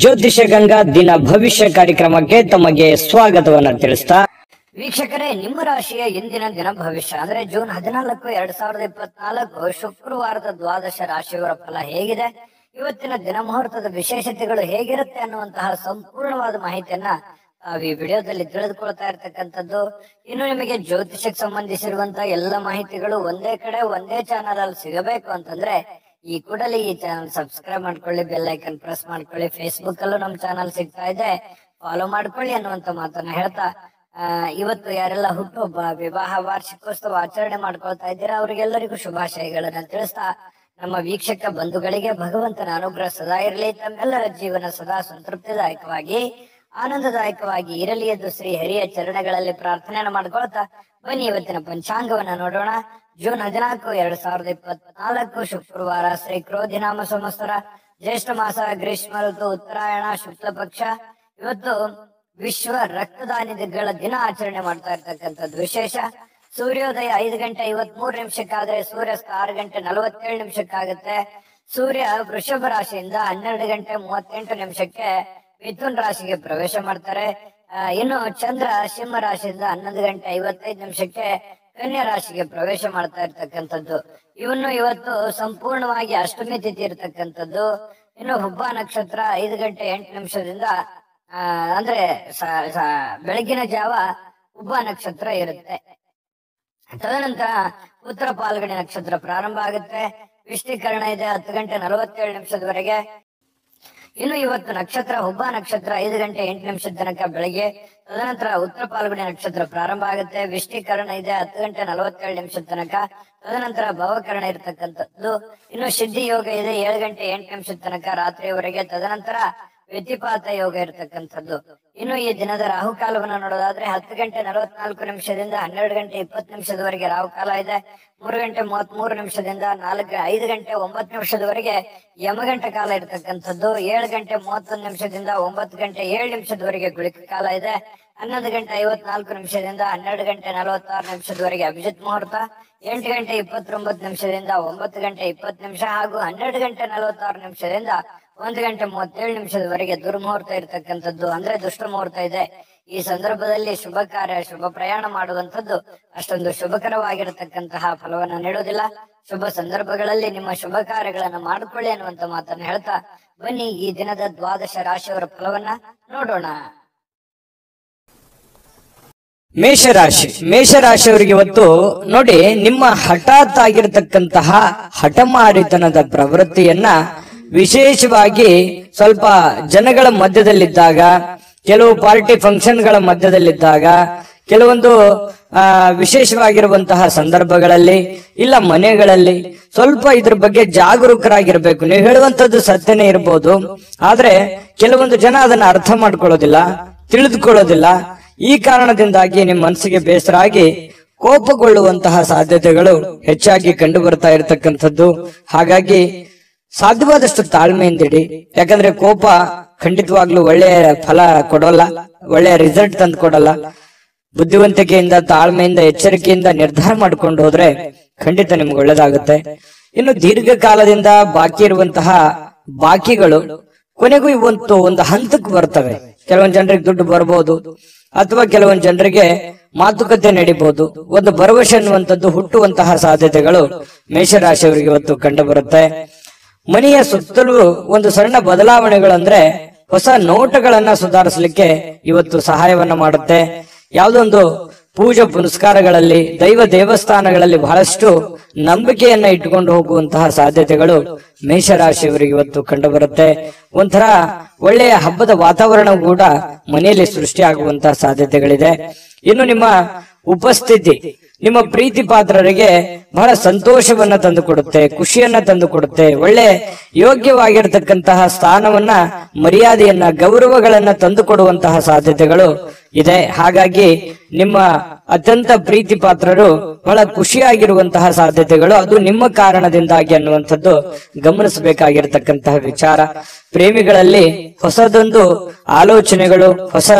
ಜ್ಯೋತಿಷ ಗಂಗಾ ದಿನ ಭವಿಷ್ಯ ಕಾರ್ಯಕ್ರಮಕ್ಕೆ ತಮಗೆ ಸ್ವಾಗತವನ್ನ ತಿಳಿಸ್ತಾ ವೀಕ್ಷಕರೇ, ನಿಮ್ಮ ರಾಶಿಯ ಇಂದಿನ ದಿನ ಭವಿಷ್ಯ ಅಂದ್ರೆ ಜೂನ್ 14, 2024 ಶುಕ್ರವಾರದ ದ್ವಾದಶ ರಾಶಿಯವರ ಫಲ ಹೇಗಿದೆ, ಇವತ್ತಿನ ದಿನ ಮುಹೂರ್ತದ ವಿಶೇಷತೆಗಳು ಹೇಗಿರುತ್ತೆ ಅನ್ನುವಂತಹ ಸಂಪೂರ್ಣವಾದ ಮಾಹಿತಿಯನ್ನ ಈ ವಿಡಿಯೋದಲ್ಲಿ ತಿಳಿದುಕೊಳ್ತಾ ಇರ್ತಕ್ಕಂಥದ್ದು. ಇನ್ನು ನಿಮಗೆ ಜ್ಯೋತಿಷಕ್ಕೆ ಸಂಬಂಧಿಸಿರುವಂತಹ ಎಲ್ಲ ಮಾಹಿತಿಗಳು ಒಂದೇ ಕಡೆ ಒಂದೇ ಚಾನಲ್ ಅಲ್ಲಿ ಸಿಗಬೇಕು ಅಂತಂದ್ರೆ ಈ ಕೂಡಲೇ ಈ ಚಾನಲ್ ಸಬ್ಸ್ಕ್ರೈಬ್ ಮಾಡ್ಕೊಳ್ಳಿ, ಬೆಲ್ ಐಕನ್ ಪ್ರೆಸ್ ಮಾಡ್ಕೊಳ್ಳಿ. ಫೇಸ್ಬುಕ್ ಅಲ್ಲೂ ನಮ್ಮ ಚಾನಲ್ ಸಿಗ್ತಾ ಇದೆ, ಫಾಲೋ ಮಾಡ್ಕೊಳ್ಳಿ ಅನ್ನುವಂತ ಮಾತನ್ನ ಹೇಳ್ತಾ ಇವತ್ತು ಯಾರೆಲ್ಲ ಹುಟ್ಟುಹಬ್ಬ, ವಿವಾಹ, ವಾರ್ಷಿಕೋತ್ಸವ ಆಚರಣೆ ಮಾಡ್ಕೊಳ್ತಾ ಇದ್ದೀರಾ ಅವರಿಗೆಲ್ಲರಿಗೂ ಶುಭಾಶಯಗಳನ್ನ ತಿಳಿಸ್ತಾ ನಮ್ಮ ವೀಕ್ಷಕ ಬಂಧುಗಳಿಗೆ ಭಗವಂತನ ಅನುಗ್ರಹ ಸದಾ ಇರಲಿ, ತಮ್ಮೆಲ್ಲರ ಜೀವನ ಸದಾ ಸಂತೃಪ್ತಿದಾಯಕವಾಗಿ ಆನಂದದಾಯಕವಾಗಿ ಇರಲಿ ಎಂದು ಶ್ರೀ ಹರಿಯ ಚರಣಗಳಲ್ಲಿ ಪ್ರಾರ್ಥನೆಯನ್ನು ಮಾಡ್ಕೊಳ್ತಾ ಬನ್ನಿ ಇವತ್ತಿನ ಪಂಚಾಂಗವನ್ನ ನೋಡೋಣ. ಜೂನ್ 14, 2024 ಶುಕ್ರವಾರ, ಶ್ರೀ ಕ್ರೋಧಿನಾಮ ಸಂವತ್ಸರ, ಜ್ಯೇಷ್ಠ ಮಾಸ, ಗ್ರೀಷ್ಮ ಋತು, ಉತ್ತರಾಯಣ, ಶುಕ್ಲ ಪಕ್ಷ. ಇವತ್ತು ವಿಶ್ವ ರಕ್ತದಾನಿಗಳ ದಿನ ಆಚರಣೆ ಮಾಡ್ತಾ ಇರ್ತಕ್ಕಂಥದ್ದು ವಿಶೇಷ. ಸೂರ್ಯೋದಯ 5:53 ಸೂರ್ಯಾಸ್ತ 6:47 ಸೂರ್ಯ ವೃಷಭ ರಾಶಿಯಿಂದ 12:38 ಮಿಥುನ್ ರಾಶಿಗೆ ಪ್ರವೇಶ ಮಾಡ್ತಾರೆ. ಇನ್ನು ಚಂದ್ರ ಸಿಂಹ ರಾಶಿಯಿಂದ 11:55 ಕನ್ಯಾ ರಾಶಿಗೆ ಪ್ರವೇಶ ಮಾಡ್ತಾ ಇರ್ತಕ್ಕಂಥದ್ದು. ಇವತ್ತು ಸಂಪೂರ್ಣವಾಗಿ ಅಷ್ಟಮಿ ತಿಥಿ ಇರ್ತಕ್ಕಂಥದ್ದು. ಇನ್ನು ಹುಬ್ಬ ನಕ್ಷತ್ರ 5:08 ಅಂದ್ರೆ ಬೆಳಗಿನ ಜಾವ ಹುಬ್ಬ ನಕ್ಷತ್ರ ಇರುತ್ತೆ. ತದನಂತರ ಉತ್ತರ ಪಾಲ್ಗಣಿ ನಕ್ಷತ್ರ ಪ್ರಾರಂಭ ಆಗುತ್ತೆ. ವಿಷ್ಟಿಕರಣ ಇದೆ 10:47 ಇನ್ನು ಇವತ್ತು ನಕ್ಷತ್ರ ಹುಬ್ಬ ನಕ್ಷತ್ರ 5:08 ತನಕ ಬೆಳಗ್ಗೆ. ತದನಂತರ ಉತ್ತರ ಪಾಲ್ಗುಣಿ ನಕ್ಷತ್ರ ಪ್ರಾರಂಭ ಆಗುತ್ತೆ. ವಿಷ್ಟಿಕರಣ ಇದೆ 10:47 ತನಕ. ತದನಂತರ ಭವಕರಣ ಇರತಕ್ಕಂಥದ್ದು. ಇನ್ನು ಸಿದ್ಧಿ ಯೋಗ ಇದೆ 7:08 ತನಕ ರಾತ್ರಿಯವರೆಗೆ. ತದನಂತರ ವ್ಯತಿಪಾತ ಯೋಗ ಇರತಕ್ಕಂಥದ್ದು. ಇನ್ನು ಈ ದಿನದ ರಾಹುಕಾಲವನ್ನು ನೋಡೋದಾದ್ರೆ 10:44 12:20 ರಾಹುಕಾಲ ಇದೆ. 3:33 5:09 ಯಮಗಂಟ ಕಾಲ ಇರತಕ್ಕಂಥದ್ದು. 7:31 9:07 ಗುಳಿಕ ಕಾಲ ಇದೆ. 11:54 12:46 ಅಭಿಜಿತ್ ಮುಹೂರ್ತ. 8:29 9:20 ಹಾಗೂ 12:46 1:37 ದುರ್ಮುಹೂರ್ತ ಇರತಕ್ಕಂಥದ್ದು, ಅಂದ್ರೆ ದುಷ್ಟ ಮುಹೂರ್ತ ಇದೆ. ಈ ಸಂದರ್ಭದಲ್ಲಿ ಶುಭ ಕಾರ್ಯ, ಶುಭ ಪ್ರಯಾಣ ಮಾಡುವಂತದ್ದು ಅಷ್ಟೊಂದು ಶುಭಕರವಾಗಿರತಕ್ಕಂತಹ ಫಲವನ್ನ ನೀಡುವುದಿಲ್ಲ. ಶುಭ ಸಂದರ್ಭಗಳಲ್ಲಿ ನಿಮ್ಮ ಶುಭ ಕಾರ್ಯಗಳನ್ನ ಮಾಡಿಕೊಳ್ಳಿ ಅನ್ನುವಂತ ಮಾತನ್ನ ಹೇಳ್ತಾ ಬನ್ನಿ ಈ ದಿನದ ದ್ವಾದಶ ರಾಶಿಯವರ ಫಲವನ್ನ ನೋಡೋಣ. ಮೇಷರಾಶಿಯವರಿಗೆ ಇವತ್ತು ನೋಡಿ, ನಿಮ್ಮ ಹಠಾತ್ ಆಗಿರತಕ್ಕಂತಹ ಹಠಮಾರಿತನದ ಪ್ರವೃತ್ತಿಯನ್ನ ವಿಶೇಷವಾಗಿ ಸ್ವಲ್ಪ ಜನಗಳ ಮಧ್ಯದಲ್ಲಿದ್ದಾಗ, ಕೆಲವು ಪಾರ್ಟಿ ಫಂಕ್ಷನ್ಗಳ ಮಧ್ಯದಲ್ಲಿದ್ದಾಗ, ಕೆಲವೊಂದು ವಿಶೇಷವಾಗಿರುವಂತಹ ಸಂದರ್ಭಗಳಲ್ಲಿ, ಇಲ್ಲ ಮನೆಗಳಲ್ಲಿ ಸ್ವಲ್ಪ ಇದ್ರ ಬಗ್ಗೆ ಜಾಗರೂಕರಾಗಿರ್ಬೇಕು. ನೀವು ಹೇಳುವಂತದ್ದು ಸತ್ಯನೇ ಇರಬಹುದು, ಆದ್ರೆ ಕೆಲವೊಂದು ಜನ ಅದನ್ನ ಅರ್ಥ ಮಾಡ್ಕೊಳ್ಳೋದಿಲ್ಲ, ತಿಳಿದುಕೊಳ್ಳೋದಿಲ್ಲ. ಈ ಕಾರಣದಿಂದಾಗಿ ನಿಮ್ಮ ಮನಸ್ಸಿಗೆ ಬೇಸರ ಆಗಿ ಕೋಪಗೊಳ್ಳುವಂತಹ ಸಾಧ್ಯತೆಗಳು ಹೆಚ್ಚಾಗಿ ಕಂಡು ಬರ್ತಾ ಇರತಕ್ಕಂಥದ್ದು. ಹಾಗಾಗಿ ಸಾಧ್ಯವಾದಷ್ಟು ತಾಳ್ಮೆಯಿಂದಿಡಿ. ಯಾಕಂದ್ರೆ ಕೋಪ ಖಂಡಿತವಾಗ್ಲೂ ಒಳ್ಳೆಯ ಫಲ ಕೊಡೋಲ್ಲ, ಒಳ್ಳೆಯ ರಿಸಲ್ಟ್ ತಂದು ಕೊಡಲ್ಲ. ಬುದ್ಧಿವಂತಿಕೆಯಿಂದ, ತಾಳ್ಮೆಯಿಂದ, ಎಚ್ಚರಿಕೆಯಿಂದ ನಿರ್ಧಾರ ಮಾಡ್ಕೊಂಡು ಹೋದ್ರೆ ಖಂಡಿತ ನಿಮ್ಗೆ ಒಳ್ಳೇದಾಗುತ್ತೆ. ಇನ್ನು ದೀರ್ಘಕಾಲದಿಂದ ಬಾಕಿ ಇರುವಂತಹ ಬಾಕಿಗಳು ಕೊನೆಗೂ ಇವತ್ತು ಒಂದು ಹಂತಕ್ಕೆ ಬರ್ತವೆ. ಕೆಲವೊಂದು ಜನರಿಗೆ ದುಡ್ಡು ಬರ್ಬೋದು, ಅಥವಾ ಕೆಲವೊಂದು ಜನರಿಗೆ ಮಾತುಕತೆ ನಡೀಬಹುದು. ಒಂದು ಭರವಸೆ ಅನ್ನುವಂಥದ್ದು ಹುಟ್ಟುವಂತಹ ಸಾಧ್ಯತೆಗಳು ಮೇಷರಾಶಿಯವರಿಗೆ ಇವತ್ತು ಕಂಡು ಬರುತ್ತೆ. ಮನೆಯ ಸುತ್ತಲೂ ಒಂದು ಸಣ್ಣ ಬದಲಾವಣೆಗಳಂದ್ರೆ ಹೊಸ ನೋಟಗಳನ್ನ ಸುಧಾರಿಸಲಿಕ್ಕೆ ಇವತ್ತು ಸಹಾಯವನ್ನ ಮಾಡುತ್ತೆ. ಯಾವುದೊಂದು ಪೂಜೆ ಪುನಸ್ಕಾರಗಳಲ್ಲಿ, ದೈವ ದೇವಸ್ಥಾನಗಳಲ್ಲಿ ಬಹಳಷ್ಟು ನಂಬಿಕೆಯನ್ನ ಇಟ್ಟುಕೊಂಡು ಹೋಗುವಂತಹ ಸಾಧ್ಯತೆಗಳು ಮೇಷರಾಶಿಯವರಿಗೆ ಇವತ್ತು ಕಂಡು ಬರುತ್ತೆ. ಒಂಥರ ಒಳ್ಳೆಯ ಹಬ್ಬದ ವಾತಾವರಣ ಕೂಡ ಮನೆಯಲ್ಲಿ ಸೃಷ್ಟಿಯಾಗುವಂತಹ ಸಾಧ್ಯತೆಗಳಿದೆ. ಇನ್ನು ನಿಮ್ಮ ಉಪಸ್ಥಿತಿ ನಿಮ್ಮ ಪ್ರೀತಿ ಪಾತ್ರರಿಗೆ ಬಹಳ ಸಂತೋಷವನ್ನ ತಂದು ಕೊಡುತ್ತೆ, ಖುಷಿಯನ್ನ ತಂದು ಕೊಡುತ್ತೆ. ಒಳ್ಳೆ ಯೋಗ್ಯವಾಗಿರ್ತಕ್ಕಂತಹ ಸ್ಥಾನವನ್ನ, ಮರ್ಯಾದೆಯನ್ನ, ಗೌರವಗಳನ್ನ ತಂದು ಕೊಡುವಂತಹ ಸಾಧ್ಯತೆಗಳು ಇದೆ. ಹಾಗಾಗಿ ನಿಮ್ಮ ಅತ್ಯಂತ ಪ್ರೀತಿ ಪಾತ್ರರು ಬಹಳ ಖುಷಿಯಾಗಿರುವಂತಹ ಸಾಧ್ಯತೆಗಳು ಅದು ನಿಮ್ಮ ಕಾರಣದಿಂದಾಗಿ ಅನ್ನುವಂಥದ್ದು ಗಮನಿಸಬೇಕಾಗಿರ್ತಕ್ಕಂತಹ ವಿಚಾರ. ಪ್ರೇಮಿಗಳಲ್ಲಿ ಹೊಸದೊಂದು ಆಲೋಚನೆಗಳು, ಹೊಸ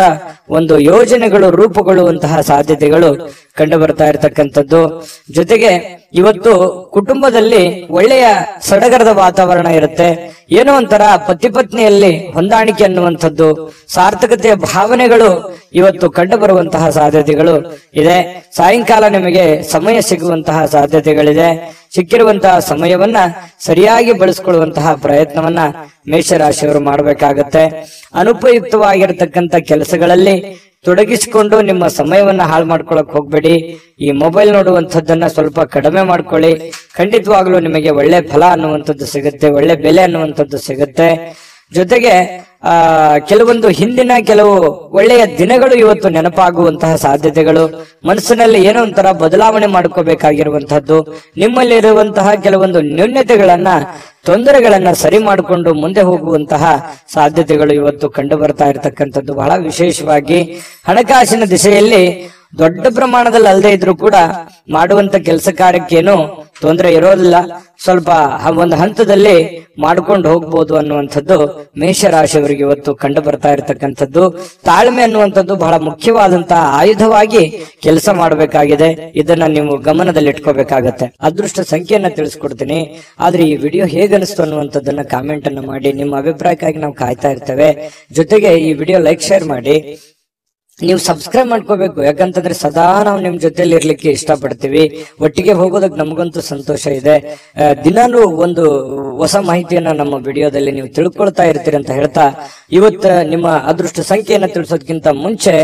ಒಂದು ಯೋಜನೆಗಳು ರೂಪುಗೊಳ್ಳುವಂತಹ ಸಾಧ್ಯತೆಗಳು ಕಂಡು ಬರ್ತಾ ಇರತಕ್ಕಂಥದ್ದು. ಜೊತೆಗೆ ಇವತ್ತು ಕುಟುಂಬದಲ್ಲಿ ಒಳ್ಳೆಯ ಸಡಗರದ ವಾತಾವರಣ ಇರುತ್ತೆ. ಏನೋ ಒಂಥರ ಪತಿ ಪತ್ನಿಯಲ್ಲಿ ಹೊಂದಾಣಿಕೆ ಅನ್ನುವಂಥದ್ದು, ಸಾರ್ಥಕತೆಯ ಭಾವನೆಗಳು ಇವತ್ತು ಕಂಡು ಬರುವಂತಹ ಸಾಧ್ಯತೆಗಳು ಇದೆ. ಸಾಯಂಕಾಲ ನಿಮಗೆ ಸಮಯ ಸಿಗುವಂತಹ ಸಾಧ್ಯತೆಗಳಿದೆ. ಸಿಕ್ಕಿರುವಂತಹ ಸಮಯವನ್ನ ಸರಿಯಾಗಿ ಬಳಸ್ಕೊಳ್ಳುವಂತಹ ಪ್ರಯತ್ನವನ್ನ ಮೇಷರಾಶಿಯವರು ಮಾಡಬೇಕಾಗತ್ತೆ. ಅನುಪಯುಕ್ತವಾಗಿರತಕ್ಕಂತ ಕೆಲಸಗಳಲ್ಲಿ ತೊಡಗಿಸಿಕೊಂಡು ನಿಮ್ಮ ಸಮಯವನ್ನ ಹಾಳು ಮಾಡ್ಕೊಳಕ್ ಹೋಗ್ಬೇಡಿ. ಈ ಮೊಬೈಲ್ ನೋಡುವಂಥದ್ದನ್ನ ಸ್ವಲ್ಪ ಕಡಿಮೆ ಮಾಡ್ಕೊಳ್ಳಿ. ಖಂಡಿತವಾಗ್ಲೂ ನಿಮಗೆ ಒಳ್ಳೆ ಫಲ ಅನ್ನುವಂಥದ್ದು ಸಿಗುತ್ತೆ, ಒಳ್ಳೆ ಬೆಲೆ ಅನ್ನುವಂಥದ್ದು ಸಿಗುತ್ತೆ. ಜೊತೆಗೆ ಕೆಲವೊಂದು ಹಿಂದಿನ ಕೆಲವು ಒಳ್ಳೆಯ ದಿನಗಳು ಇವತ್ತು ನೆನಪಾಗುವಂತಹ ಸಾಧ್ಯತೆಗಳು, ಮನಸ್ಸಿನಲ್ಲಿ ಏನೋ ಒಂಥರ ಬದಲಾವಣೆ ಮಾಡ್ಕೋಬೇಕಾಗಿರುವಂತಹದ್ದು, ನಿಮ್ಮಲ್ಲಿರುವಂತಹ ಕೆಲವೊಂದು ನ್ಯೂನ್ಯತೆಗಳನ್ನ ತೊಂದರೆಗಳನ್ನ ಸರಿ ಮಾಡಿಕೊಂಡು ಮುಂದೆ ಹೋಗುವಂತಹ ಸಾಧ್ಯತೆಗಳು ಇವತ್ತು ಕಂಡು ಬರ್ತಾ ಇರತಕ್ಕಂಥದ್ದು. ಬಹಳ ವಿಶೇಷವಾಗಿ ಹಣಕಾಸಿನ ದಿಶೆಯಲ್ಲಿ ದೊಡ್ಡ ಪ್ರಮಾಣದಲ್ಲಿ ಅಲ್ಲದೆ ಇದ್ರೂ ಕೂಡ ಮಾಡುವಂತ ಕೆಲಸ ಕಾರ್ಯಕ್ಕೇನು ತೊಂದರೆ ಇರೋದಿಲ್ಲ. ಸ್ವಲ್ಪ ಒಂದು ಹಂತದಲ್ಲಿ ಮಾಡ್ಕೊಂಡು ಹೋಗ್ಬೋದು ಅನ್ನುವಂಥದ್ದು ಮೇಷರಾಶಿಯವರಿಗೆ ಇವತ್ತು ಕಂಡು ಬರ್ತಾ ಇರತಕ್ಕಂಥದ್ದು. ತಾಳ್ಮೆ ಅನ್ನುವಂಥದ್ದು ಬಹಳ ಮುಖ್ಯವಾದಂತಹ ಆಯುಧವಾಗಿ ಕೆಲಸ ಮಾಡಬೇಕಾಗಿದೆ. ಇದನ್ನ ನೀವು ಗಮನದಲ್ಲಿ ಇಟ್ಕೋಬೇಕಾಗತ್ತೆ. ಅದೃಷ್ಟ ಸಂಖ್ಯೆಯನ್ನ ತಿಳಿಸ್ಕೊಡ್ತೀನಿ. ಆದ್ರೆ ಈ ವಿಡಿಯೋ ಹೇಗನಿಸ್ತು ಅನ್ನುವಂಥದ್ದನ್ನ ಕಾಮೆಂಟ್ ಅನ್ನ ಮಾಡಿ. ನಿಮ್ಮ ಅಭಿಪ್ರಾಯಕ್ಕಾಗಿ ನಾವು ಕಾಯ್ತಾ ಇರ್ತೇವೆ. ಜೊತೆಗೆ ಈ ವಿಡಿಯೋ ಲೈಕ್ ಶೇರ್ ಮಾಡಿ. ನೀವು ಸಬ್ಸ್ಕ್ರೈಬ್ ಮಾಡ್ಕೋಬೇಕು. ಯಾಕಂತಂದ್ರೆ ಸದಾ ನಾವು ನಿಮ್ ಜೊತೆಲಿ ಇರ್ಲಿಕ್ಕೆ ಇಷ್ಟಪಡ್ತೀವಿ. ಒಟ್ಟಿಗೆ ಹೋಗೋದಕ್ಕೆ ನಮಗಂತೂ ಸಂತೋಷ ಇದೆ. ದಿನಾನು ಒಂದು ಹೊಸ ಮಾಹಿತಿಯನ್ನ ನಮ್ಮ ವಿಡಿಯೋದಲ್ಲಿ ನೀವು ತಿಳ್ಕೊಳ್ತಾ ಇರ್ತೀರಿ ಅಂತ ಹೇಳ್ತಾ, ಇವತ್ತು ನಿಮ್ಮ ಅದೃಷ್ಟ ಸಂಖ್ಯೆಯನ್ನ ತಿಳಿಸೋದಕ್ಕಿಂತ ಮುಂಚೆ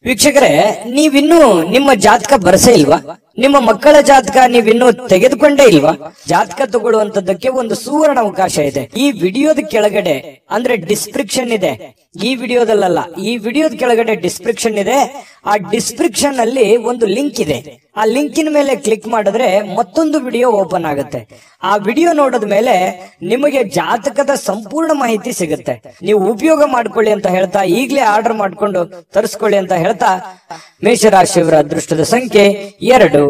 ವೀಕ್ಷಕರೇ, ನೀವಿನ್ನೂ ನಿಮ್ಮ ಜಾತಕ ಬರಸೇ ಇಲ್ವಾ? ನಿಮ್ಮ ಮಕ್ಕಳ ಜಾತಕ ನೀವಿನ್ನೂ ತೆಗೆದುಕೊಂಡೇ ಇಲ್ವಾ? ಜಾತಕ ತಗೊಳ್ಳುವಂತದ್ದಕ್ಕೆ ಒಂದು ಸುವರ್ಣ ಅವಕಾಶ ಇದೆ. ಈ ವಿಡಿಯೋದ ಕೆಳಗಡೆ ಅಂದ್ರೆ ಡಿಸ್ಕ್ರಿಪ್ಷನ್ ಇದೆ. ಈ ವಿಡಿಯೋದಲ್ಲ, ಈ ವಿಡಿಯೋದ ಕೆಳಗಡೆ ಡಿಸ್ಕ್ರಿಪ್ಷನ್ ಇದೆ. ಆ ಡಿಸ್ಕ್ರಿಪ್ಷನ್ ಅಲ್ಲಿ ಒಂದು ಲಿಂಕ್ ಇದೆ. ಆ ಲಿಂಕಿನ ಮೇಲೆ ಕ್ಲಿಕ್ ಮಾಡಿದ್ರೆ ಮತ್ತೊಂದು ವಿಡಿಯೋ ಓಪನ್ ಆಗುತ್ತೆ. ಆ ವಿಡಿಯೋ ನೋಡಿದ ಮೇಲೆ ನಿಮಗೆ ಜಾತಕದ ಸಂಪೂರ್ಣ ಮಾಹಿತಿ ಸಿಗುತ್ತೆ. ನೀವು ಉಪಯೋಗ ಮಾಡ್ಕೊಳ್ಳಿ ಅಂತ ಹೇಳ್ತಾ, ಈಗಲೇ ಆರ್ಡರ್ ಮಾಡ್ಕೊಂಡು ತರಿಸ್ಕೊಳ್ಳಿ ಅಂತ ಹೇಳ್ತಾ, ಮೇಷರಾಶಿಯವರ ಅದೃಷ್ಟದ ಸಂಖ್ಯೆ 2.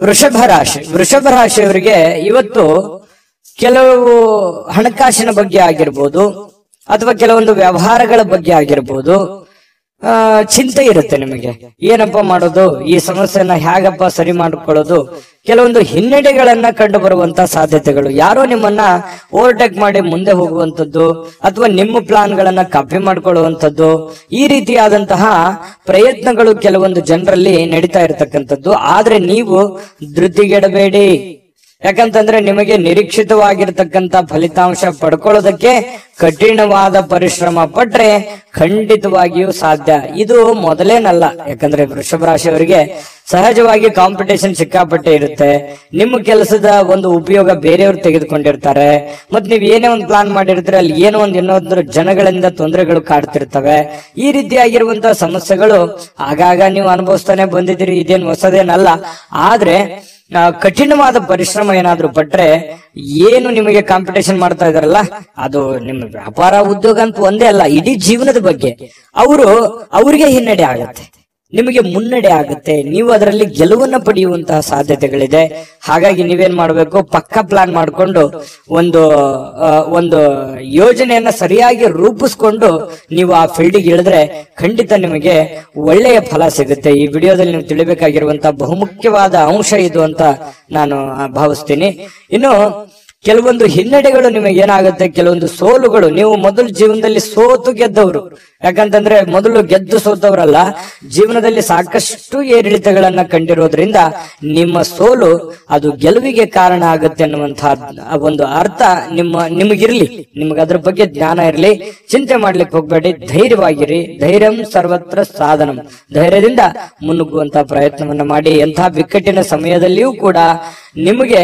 ವೃಷಭ ರಾಶಿ. ವೃಷಭ ರಾಶಿಯವರಿಗೆ ಇವತ್ತು ಕೆಲವು ಹಣಕಾಸಿನ ಬಗ್ಗೆ ಆಗಿರ್ಬೋದು ಅಥವಾ ಕೆಲವೊಂದು ವ್ಯವಹಾರಗಳ ಬಗ್ಗೆ ಆಗಿರ್ಬೋದು ಚಿಂತೆ ಇರುತ್ತೆ ನಿಮಗೆ. ಏನಪ್ಪಾ ಮಾಡೋದು, ಈ ಸಮಸ್ಯೆನ ಹೇಗಪ್ಪ ಸರಿ ಮಾಡಿಕೊಳ್ಳೋದು, ಕೆಲವೊಂದು ಹಿನ್ನಡೆಗಳನ್ನ ಕಂಡು ಬರುವಂತ ಸಾಧ್ಯತೆಗಳು, ಯಾರೋ ನಿಮ್ಮನ್ನ ಓವರ್ಟೇಕ್ ಮಾಡಿ ಮುಂದೆ ಹೋಗುವಂತದ್ದು ಅಥವಾ ನಿಮ್ಮ ಪ್ಲಾನ್ ಗಳನ್ನ ಕಾಪಿ ಮಾಡ್ಕೊಳ್ಳುವಂಥದ್ದು, ಈ ರೀತಿಯಾದಂತಹ ಪ್ರಯತ್ನಗಳು ಕೆಲವೊಂದು ಜನರಲ್ಲಿ ನಡೀತಾ ಇರತಕ್ಕಂಥದ್ದು. ಆದ್ರೆ ನೀವು ಧೃತಿಗೆಡಬೇಡಿ. ಯಾಕಂತಂದ್ರೆ ನಿಮಗೆ ನಿರೀಕ್ಷಿತವಾಗಿರ್ತಕ್ಕಂಥ ಫಲಿತಾಂಶ ಪಡ್ಕೊಳ್ಳೋದಕ್ಕೆ ಕಠಿಣವಾದ ಪರಿಶ್ರಮ ಪಟ್ರೆ ಖಂಡಿತವಾಗಿಯೂ ಸಾಧ್ಯ. ಇದು ಮೊದಲೇನಲ್ಲ. ಯಾಕಂದ್ರೆ ವೃಷಭ ರಾಶಿಯವರಿಗೆ ಸಹಜವಾಗಿ ಕಾಂಪಿಟೇಷನ್ ಸಿಕ್ಕಾಪಟ್ಟೆ ಇರುತ್ತೆ. ನಿಮ್ಮ ಕೆಲಸದ ಒಂದು ಉಪಯೋಗ ಬೇರೆಯವರು ತೆಗೆದುಕೊಂಡಿರ್ತಾರೆ. ಮತ್ ನೀವ್ ಏನೇ ಒಂದು ಪ್ಲಾನ್ ಮಾಡಿರ್ತೀರ, ಅಲ್ಲಿ ಏನೋ ಒಂದು ಇನ್ನೊಂದು ಜನಗಳಿಂದ ತೊಂದರೆಗಳು ಕಾಡ್ತಿರ್ತವೆ. ಈ ರೀತಿಯಾಗಿರುವಂತಹ ಸಮಸ್ಯೆಗಳು ಆಗಾಗ ನೀವು ಅನುಭವಿಸ್ತಾನೆ ಬಂದಿದ್ದೀರಿ. ಇದೇನು ಹೊಸದೇನಲ್ಲ. ಆದ್ರೆ ಕಠಿಣವಾದ ಪರಿಶ್ರಮ ಏನಾದ್ರೂ ಪಟ್ರೆ, ಏನು ನಿಮಗೆ ಕಾಂಪಿಟೇಷನ್ ಮಾಡ್ತಾ ಇದಾರಲ್ಲ, ಅದು ನಿಮ್ಮ ವ್ಯಾಪಾರ ಉದ್ಯೋಗ ಅಂತ ಒಂದೇ ಅಲ್ಲ, ಇಡೀ ಜೀವನದ ಬಗ್ಗೆ ಅವರಿಗೆ ಹಿನ್ನಡೆ ಆಗತ್ತೆ, ನಿಮಗೆ ಮುನ್ನಡೆ ಆಗುತ್ತೆ. ನೀವು ಅದರಲ್ಲಿ ಗೆಲುವನ್ನ ಪಡೆಯುವಂತಹ ಸಾಧ್ಯತೆಗಳಿದೆ. ಹಾಗಾಗಿ ನೀವೇನ್ ಮಾಡ್ಬೇಕು, ಪಕ್ಕಾ ಪ್ಲಾನ್ ಮಾಡ್ಕೊಂಡು ಒಂದು ಯೋಜನೆಯನ್ನ ಸರಿಯಾಗಿ ರೂಪಿಸ್ಕೊಂಡು ನೀವು ಆ ಫೀಲ್ಡಿಗೆ ಇಳಿದ್ರೆ ಖಂಡಿತ ನಿಮಗೆ ಒಳ್ಳೆಯ ಫಲ ಸಿಗುತ್ತೆ. ಈ ವಿಡಿಯೋದಲ್ಲಿ ನೀವು ತಿಳಿಬೇಕಾಗಿರುವಂತಹ ಬಹುಮುಖ್ಯವಾದ ಅಂಶ ಇದು ಅಂತ ನಾನು ಭಾವಿಸ್ತೀನಿ. ಇನ್ನು ಕೆಲವೊಂದು ಹಿನ್ನಡೆಗಳು ನಿಮಗೆ ಏನಾಗುತ್ತೆ, ಕೆಲವೊಂದು ಸೋಲುಗಳು. ನೀವು ಮೊದಲು ಜೀವನದಲ್ಲಿ ಸೋತು ಗೆದ್ದವರು. ಯಾಕಂತಂದ್ರೆ ಮೊದಲು ಗೆದ್ದು ಸೋತವರಲ್ಲ, ಜೀವನದಲ್ಲಿ ಸಾಕಷ್ಟು ಏರಿಳಿತಗಳನ್ನ ಕಂಡಿರೋದ್ರಿಂದ ನಿಮ್ಮ ಸೋಲು ಅದು ಗೆಲುವಿಗೆ ಕಾರಣ ಆಗುತ್ತೆ ಅನ್ನುವಂತಹ ಒಂದು ಅರ್ಥ ನಿಮಗಿರ್ಲಿ. ನಿಮ್ಗೆ ಅದ್ರ ಬಗ್ಗೆ ಜ್ಞಾನ ಇರ್ಲಿ. ಚಿಂತೆ ಮಾಡ್ಲಿಕ್ಕೆ ಹೋಗ್ಬೇಡಿ, ಧೈರ್ಯವಾಗಿರಿ. ಧೈರ್ಯಂ ಸರ್ವತ್ರ ಸಾಧನಂ. ಧೈರ್ಯದಿಂದ ಮುನ್ನುಗ್ಗುವಂತಹ ಪ್ರಯತ್ನವನ್ನ ಮಾಡಿ. ಎಂತಹ ಬಿಕ್ಕಟ್ಟಿನ ಸಮಯದಲ್ಲಿಯೂ ಕೂಡ ನಿಮಗೆ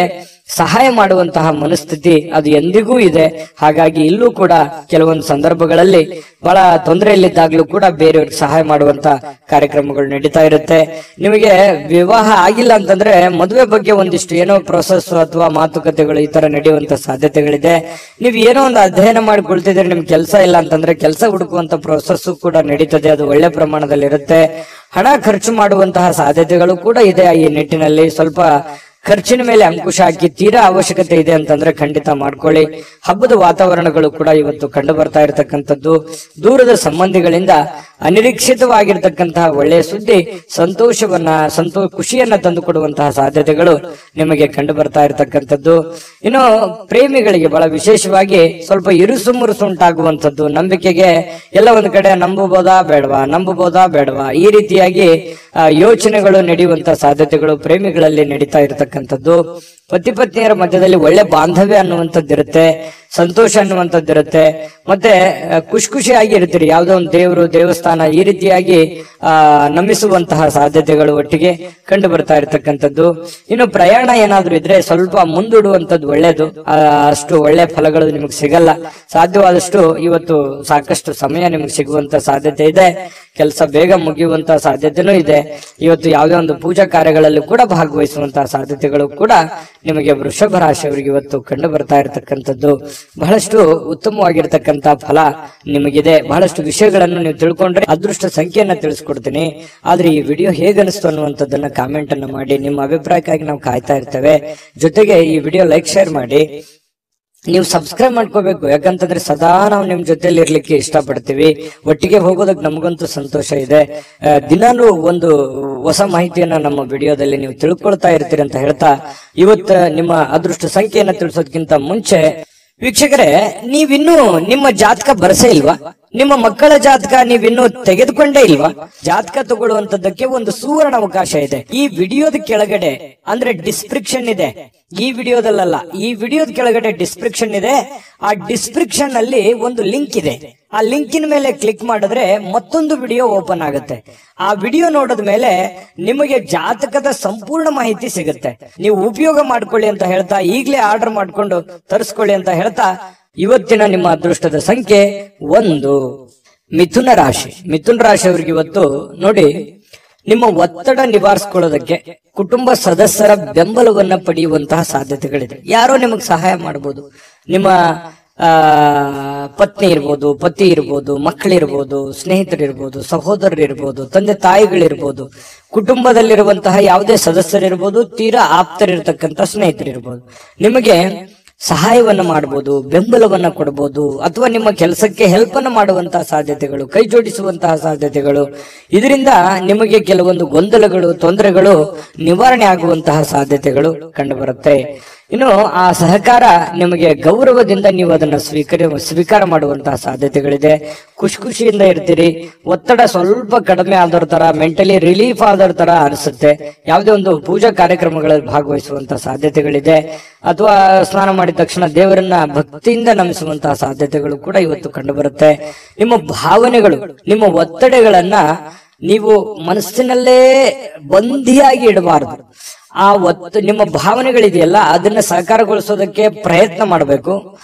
ಸಹಾಯ ಮಾಡುವಂತಹ ಮನಸ್ಥಿತಿ ಅದು ಎಂದಿಗೂ ಇದೆ. ಹಾಗಾಗಿ ಇಲ್ಲೂ ಕೂಡ ಕೆಲವೊಂದು ಸಂದರ್ಭಗಳಲ್ಲಿ ಬಹಳ ತೊಂದರೆಯಲ್ಲಿದ್ದಾಗ್ಲೂ ಕೂಡ ಬೇರೆಯವ್ರಿಗೆ ಸಹಾಯ ಮಾಡುವಂತ ಕಾರ್ಯಕ್ರಮಗಳು ನಡೀತಾ ಇರುತ್ತೆ. ನಿಮಗೆ ವಿವಾಹ ಆಗಿಲ್ಲ ಅಂತಂದ್ರೆ ಮದುವೆ ಬಗ್ಗೆ ಒಂದಿಷ್ಟು ಏನೋ ಪ್ರೊಸೆಸ್ ಅಥವಾ ಮಾತುಕತೆಗಳು ಈ ತರ ನಡೆಯುವಂತ ಸಾಧ್ಯತೆಗಳಿದೆ. ನೀವು ಏನೋ ಒಂದು ಅಧ್ಯಯನ ಮಾಡಿಕೊಳ್ತಿದ್ರೆ, ನಿಮ್ಗೆ ಕೆಲಸ ಇಲ್ಲ ಅಂತಂದ್ರೆ ಕೆಲಸ ಹುಡುಕುವಂತ ಪ್ರೊಸೆಸ್ ಕೂಡ ನಡೀತದೆ. ಅದು ಒಳ್ಳೆ ಪ್ರಮಾಣದಲ್ಲಿ ಇರುತ್ತೆ. ಹಣ ಖರ್ಚು ಮಾಡುವಂತಹ ಸಾಧ್ಯತೆಗಳು ಕೂಡ ಇದೆ. ಈ ನಿಟ್ಟಿನಲ್ಲಿ ಸ್ವಲ್ಪ ಖರ್ಚಿನ ಮೇಲೆ ಅಂಕುಶ ಹಾಕಿ ತೀರಾ ಅವಶ್ಯಕತೆ ಇದೆ ಅಂತಂದ್ರೆ ಖಂಡಿತ ಮಾಡ್ಕೊಳ್ಳಿ. ಹಬ್ಬದ ವಾತಾವರಣಗಳು ಕೂಡ ಇವತ್ತು ಕಂಡು ಬರ್ತಾ ಇರತಕ್ಕಂಥದ್ದು. ದೂರದ ಸಂಬಂಧಿಗಳಿಂದ ಅನಿರೀಕ್ಷಿತವಾಗಿರ್ತಕ್ಕಂತಹ ಒಳ್ಳೆಯ ಸುದ್ದಿ ಖುಷಿಯನ್ನ ತಂದುಕೊಡುವಂತಹ ಸಾಧ್ಯತೆಗಳು ನಿಮಗೆ ಕಂಡು ಬರ್ತಾ ಇರತಕ್ಕಂಥದ್ದು. ಇನ್ನು ಪ್ರೇಮಿಗಳಿಗೆ ಬಹಳ ವಿಶೇಷವಾಗಿ ಸ್ವಲ್ಪ ಇರುಸು ಮುರುಸು ಉಂಟಾಗುವಂಥದ್ದು, ನಂಬಿಕೆಗೆ ಎಲ್ಲ ಒಂದು ಕಡೆ ನಂಬಬಹುದಾ ಬೇಡವಾ ಈ ರೀತಿಯಾಗಿ ಯೋಚನೆಗಳು ನಡೆಯುವಂತ ಸಾಧ್ಯತೆಗಳು ಪ್ರೇಮಿಗಳಲ್ಲಿ ನಡೀತಾ ಇರತಕ್ಕಂಥದ್ದು. ಪತಿ ಪತ್ನಿಯರ ಮಧ್ಯದಲ್ಲಿ ಒಳ್ಳೆ ಬಾಂಧವ್ಯ ಅನ್ನುವಂಥದ್ದು ಇರುತ್ತೆ, ಸಂತೋಷ ಅನ್ನುವಂಥದ್ದು ಇರುತ್ತೆ, ಮತ್ತೆ ಖುಷಿಯಾಗಿ ಇರ್ತೀರಿ. ಯಾವುದೋ ಒಂದು ದೇವಸ್ಥಾನ ಈ ರೀತಿಯಾಗಿ ನಂಬಿಸುವಂತಹ ಸಾಧ್ಯತೆಗಳು ಒಟ್ಟಿಗೆ ಕಂಡು ಬರ್ತಾ ಇರತಕ್ಕಂಥದ್ದು. ಇನ್ನು ಪ್ರಯಾಣ ಏನಾದ್ರೂ ಇದ್ರೆ ಸ್ವಲ್ಪ ಮುಂದೂಡುವಂಥದ್ದು ಒಳ್ಳೇದು. ಅಷ್ಟು ಒಳ್ಳೆ ಫಲಗಳು ನಿಮಗೆ ಸಿಗಲ್ಲ. ಸಾಧ್ಯವಾದಷ್ಟು ಇವತ್ತು ಸಾಕಷ್ಟು ಸಮಯ ನಿಮಗೆ ಸಿಗುವಂತ ಸಾಧ್ಯತೆ ಇದೆ. ಕೆಲಸ ಬೇಗ ಮುಗಿಯುವಂತಹ ಸಾಧ್ಯತೆನೂ ಇದೆ. ಇವತ್ತು ಯಾವುದೇ ಒಂದು ಪೂಜಾ ಕಾರ್ಯಗಳಲ್ಲಿ ಕೂಡ ಭಾಗವಹಿಸುವಂತಹ ಸಾಧ್ಯತೆಗಳು ಕೂಡ ನಿಮಗೆ ವೃಷಭ ರಾಶಿಯವರಿಗೆ ಇವತ್ತು ಕಂಡು ಬರ್ತಾ ಇರತಕ್ಕಂಥದ್ದು. ಬಹಳಷ್ಟು ಉತ್ತಮವಾಗಿರ್ತಕ್ಕಂತ ಫಲ ನಿಮಗಿದೆ. ಬಹಳಷ್ಟು ವಿಷಯಗಳನ್ನು ನೀವು ತಿಳ್ಕೊಂಡ್ರೆ ಅದೃಷ್ಟ ಸಂಖ್ಯೆಯನ್ನ ತಿಳಿಸ್ಕೊಡ್ತೀನಿ. ಆದ್ರೆ ಈ ವಿಡಿಯೋ ಹೇಗನಿಸ್ತು ಅನ್ನುವಂಥದ್ದನ್ನ ಕಾಮೆಂಟ್ ಅನ್ನು ಮಾಡಿ. ನಿಮ್ಮ ಅಭಿಪ್ರಾಯಕ್ಕಾಗಿ ನಾವು ಕಾಯ್ತಾ ಇರ್ತೇವೆ. ಜೊತೆಗೆ ಈ ವಿಡಿಯೋ ಲೈಕ್ ಶೇರ್ ಮಾಡಿ. ನೀವು ಸಬ್ಸ್ಕ್ರೈಬ್ ಮಾಡ್ಕೋಬೇಕು, ಯಾಕಂತಂದ್ರೆ ಸದಾ ನಾವು ನಿಮ್ ಜೊತೆಲಿ ಇರ್ಲಿಕ್ಕೆ ಇಷ್ಟಪಡ್ತೀವಿ. ಒಟ್ಟಿಗೆ ಹೋಗೋದಕ್ಕೆ ನಮಗಂತೂ ಸಂತೋಷ ಇದೆ. ದಿನಾನು ಒಂದು ಹೊಸ ಮಾಹಿತಿಯನ್ನ ನಮ್ಮ ವಿಡಿಯೋದಲ್ಲಿ ನೀವು ತಿಳ್ಕೊಳ್ತಾ ಇರ್ತೀರಿ ಅಂತ ಹೇಳ್ತಾ, ಇವತ್ತು ನಿಮ್ಮ ಅದೃಷ್ಟ ಸಂಖ್ಯೆಯನ್ನ ತಿಳಿಸೋದಕ್ಕಿಂತ ಮುಂಚೆ ವೀಕ್ಷಕರೇ, ನೀವಿನ್ನೂ ನಿಮ್ಮ ಜಾತಕ ಬರಸೇ ಇಲ್ವಾ? ನಿಮ್ಮ ಮಕ್ಕಳ ಜಾತಕ ನೀವಿನ್ನೂ ತೆಗೆದುಕೊಂಡೇ ಇಲ್ವಾ? ಜಾತಕ ತಗೊಳ್ಳುವಂತದ್ದಕ್ಕೆ ಒಂದು ಸುವರ್ಣ ಅವಕಾಶ ಇದೆ. ಈ ವಿಡಿಯೋದ ಕೆಳಗಡೆ ಅಂದ್ರೆ ಡಿಸ್ಕ್ರಿಪ್ಷನ್ ಇದೆ. ಈ ವಿಡಿಯೋದಲ್ಲ, ಈ ವಿಡಿಯೋದ ಕೆಳಗಡೆ ಡಿಸ್ಕ್ರಿಪ್ಷನ್ ಇದೆ. ಆ ಡಿಸ್ಕ್ರಿಪ್ಷನ್ ಅಲ್ಲಿ ಒಂದು ಲಿಂಕ್ ಇದೆ. ಆ ಲಿಂಕಿನ ಮೇಲೆ ಕ್ಲಿಕ್ ಮಾಡಿದ್ರೆ ಮತ್ತೊಂದು ವಿಡಿಯೋ ಓಪನ್ ಆಗುತ್ತೆ. ಆ ವಿಡಿಯೋ ನೋಡಿದ ಮೇಲೆ ನಿಮಗೆ ಜಾತಕದ ಸಂಪೂರ್ಣ ಮಾಹಿತಿ ಸಿಗುತ್ತೆ. ನೀವು ಉಪಯೋಗ ಮಾಡ್ಕೊಳ್ಳಿ ಅಂತ ಹೇಳ್ತಾ, ಈಗಲೇ ಆರ್ಡರ್ ಮಾಡ್ಕೊಂಡು ತರಿಸ್ಕೊಳ್ಳಿ ಅಂತ ಹೇಳ್ತಾ, ಇವತ್ತಿನ ನಿಮ್ಮ ಅದೃಷ್ಟದ ಸಂಖ್ಯೆ 1 ಮಿಥುನ ರಾಶಿ. ಮಿಥುನ ರಾಶಿಯವರಿಗೆ ಇವತ್ತು ನೋಡಿ, ನಿಮ್ಮ ಒತ್ತಡ ನಿವಾರಿಸಿಕೊಳ್ಳೋದಕ್ಕೆ ಕುಟುಂಬ ಸದಸ್ಯರ ಬೆಂಬಲವನ್ನ ಪಡೆಯುವಂತಹ ಸಾಧ್ಯತೆಗಳಿದೆ. ಯಾರೋ ನಿಮಗೆ ಸಹಾಯ ಮಾಡಬಹುದು. ನಿಮ್ಮ ಪತ್ನಿ ಇರ್ಬೋದು, ಪತಿ ಇರ್ಬೋದು, ಮಕ್ಕಳಿರ್ಬೋದು, ಸ್ನೇಹಿತರಿರ್ಬೋದು, ಸಹೋದರರಿರ್ಬೋದು, ತಂದೆ ತಾಯಿಗಳಿರ್ಬೋದು, ಕುಟುಂಬದಲ್ಲಿರುವಂತಹ ಯಾವುದೇ ಸದಸ್ಯರಿರ್ಬೋದು, ತೀರಾ ಆಪ್ತರಿರ್ತಕ್ಕಂಥ ಸ್ನೇಹಿತರಿರ್ಬೋದು, ನಿಮಗೆ ಸಹಾಯವನ್ನ ಮಾಡಬಹುದು, ಬೆಂಬಲವನ್ನ ಕೊಡಬಹುದು, ಅಥವಾ ನಿಮ್ಮ ಕೆಲಸಕ್ಕೆ ಹೆಲ್ಪ್ ಅನ್ನು ಮಾಡುವಂತಹ ಸಾಧ್ಯತೆಗಳು, ಕೈ ಜೋಡಿಸುವಂತಹ ಸಾಧ್ಯತೆಗಳು, ಇದರಿಂದ ನಿಮಗೆ ಕೆಲವೊಂದು ಗೊಂದಲಗಳು, ತೊಂದರೆಗಳು ನಿವಾರಣೆ ಆಗುವಂತಹ ಸಾಧ್ಯತೆಗಳು ಕಂಡು ಬರುತ್ತೆ. ಇನ್ನು ಆ ಸಹಕಾರ ನಿಮಗೆ ಗೌರವದಿಂದ ನೀವು ಅದನ್ನ ಸ್ವೀಕಾರ ಮಾಡುವಂತಹ ಸಾಧ್ಯತೆಗಳಿದೆ. ಖುಷಿಯಿಂದ ಇರ್ತೀರಿ. ಒತ್ತಡ ಸ್ವಲ್ಪ ಕಡಿಮೆ ಆದರ ತರ, ಮೆಂಟಲಿ ರಿಲೀಫ್ ಆದರ ತರ ಅನಿಸುತ್ತೆ. ಯಾವುದೇ ಒಂದು ಪೂಜಾ ಕಾರ್ಯಕ್ರಮಗಳಲ್ಲಿ ಭಾಗವಹಿಸುವಂತಹ ಸಾಧ್ಯತೆಗಳಿದೆ. ಅಥವಾ ಸ್ನಾನ ಮಾಡಿದ ತಕ್ಷಣ ದೇವರನ್ನ ಭಕ್ತಿಯಿಂದ ನಮಿಸುವಂತಹ ಸಾಧ್ಯತೆಗಳು ಕೂಡ ಇವತ್ತು ಕಂಡು ಬರುತ್ತೆ. ನಿಮ್ಮ ಭಾವನೆಗಳು, ನಿಮ್ಮ ಒತ್ತಡಗಳನ್ನ ನೀವು ಮನಸ್ಸಿನಲ್ಲೇ ಬಂದಿಯಾಗಿ ಇಡಬಾರದು. ನಿಮ್ಮ ಭಾವನೆಗಳಿದೆಯಲ್ಲ, ಅದನ್ನ ಸಾಕಾರಗೊಳಿಸೋದಕ್ಕೆ ಪ್ರಯತ್ನ ಮಾಡಬೇಕು.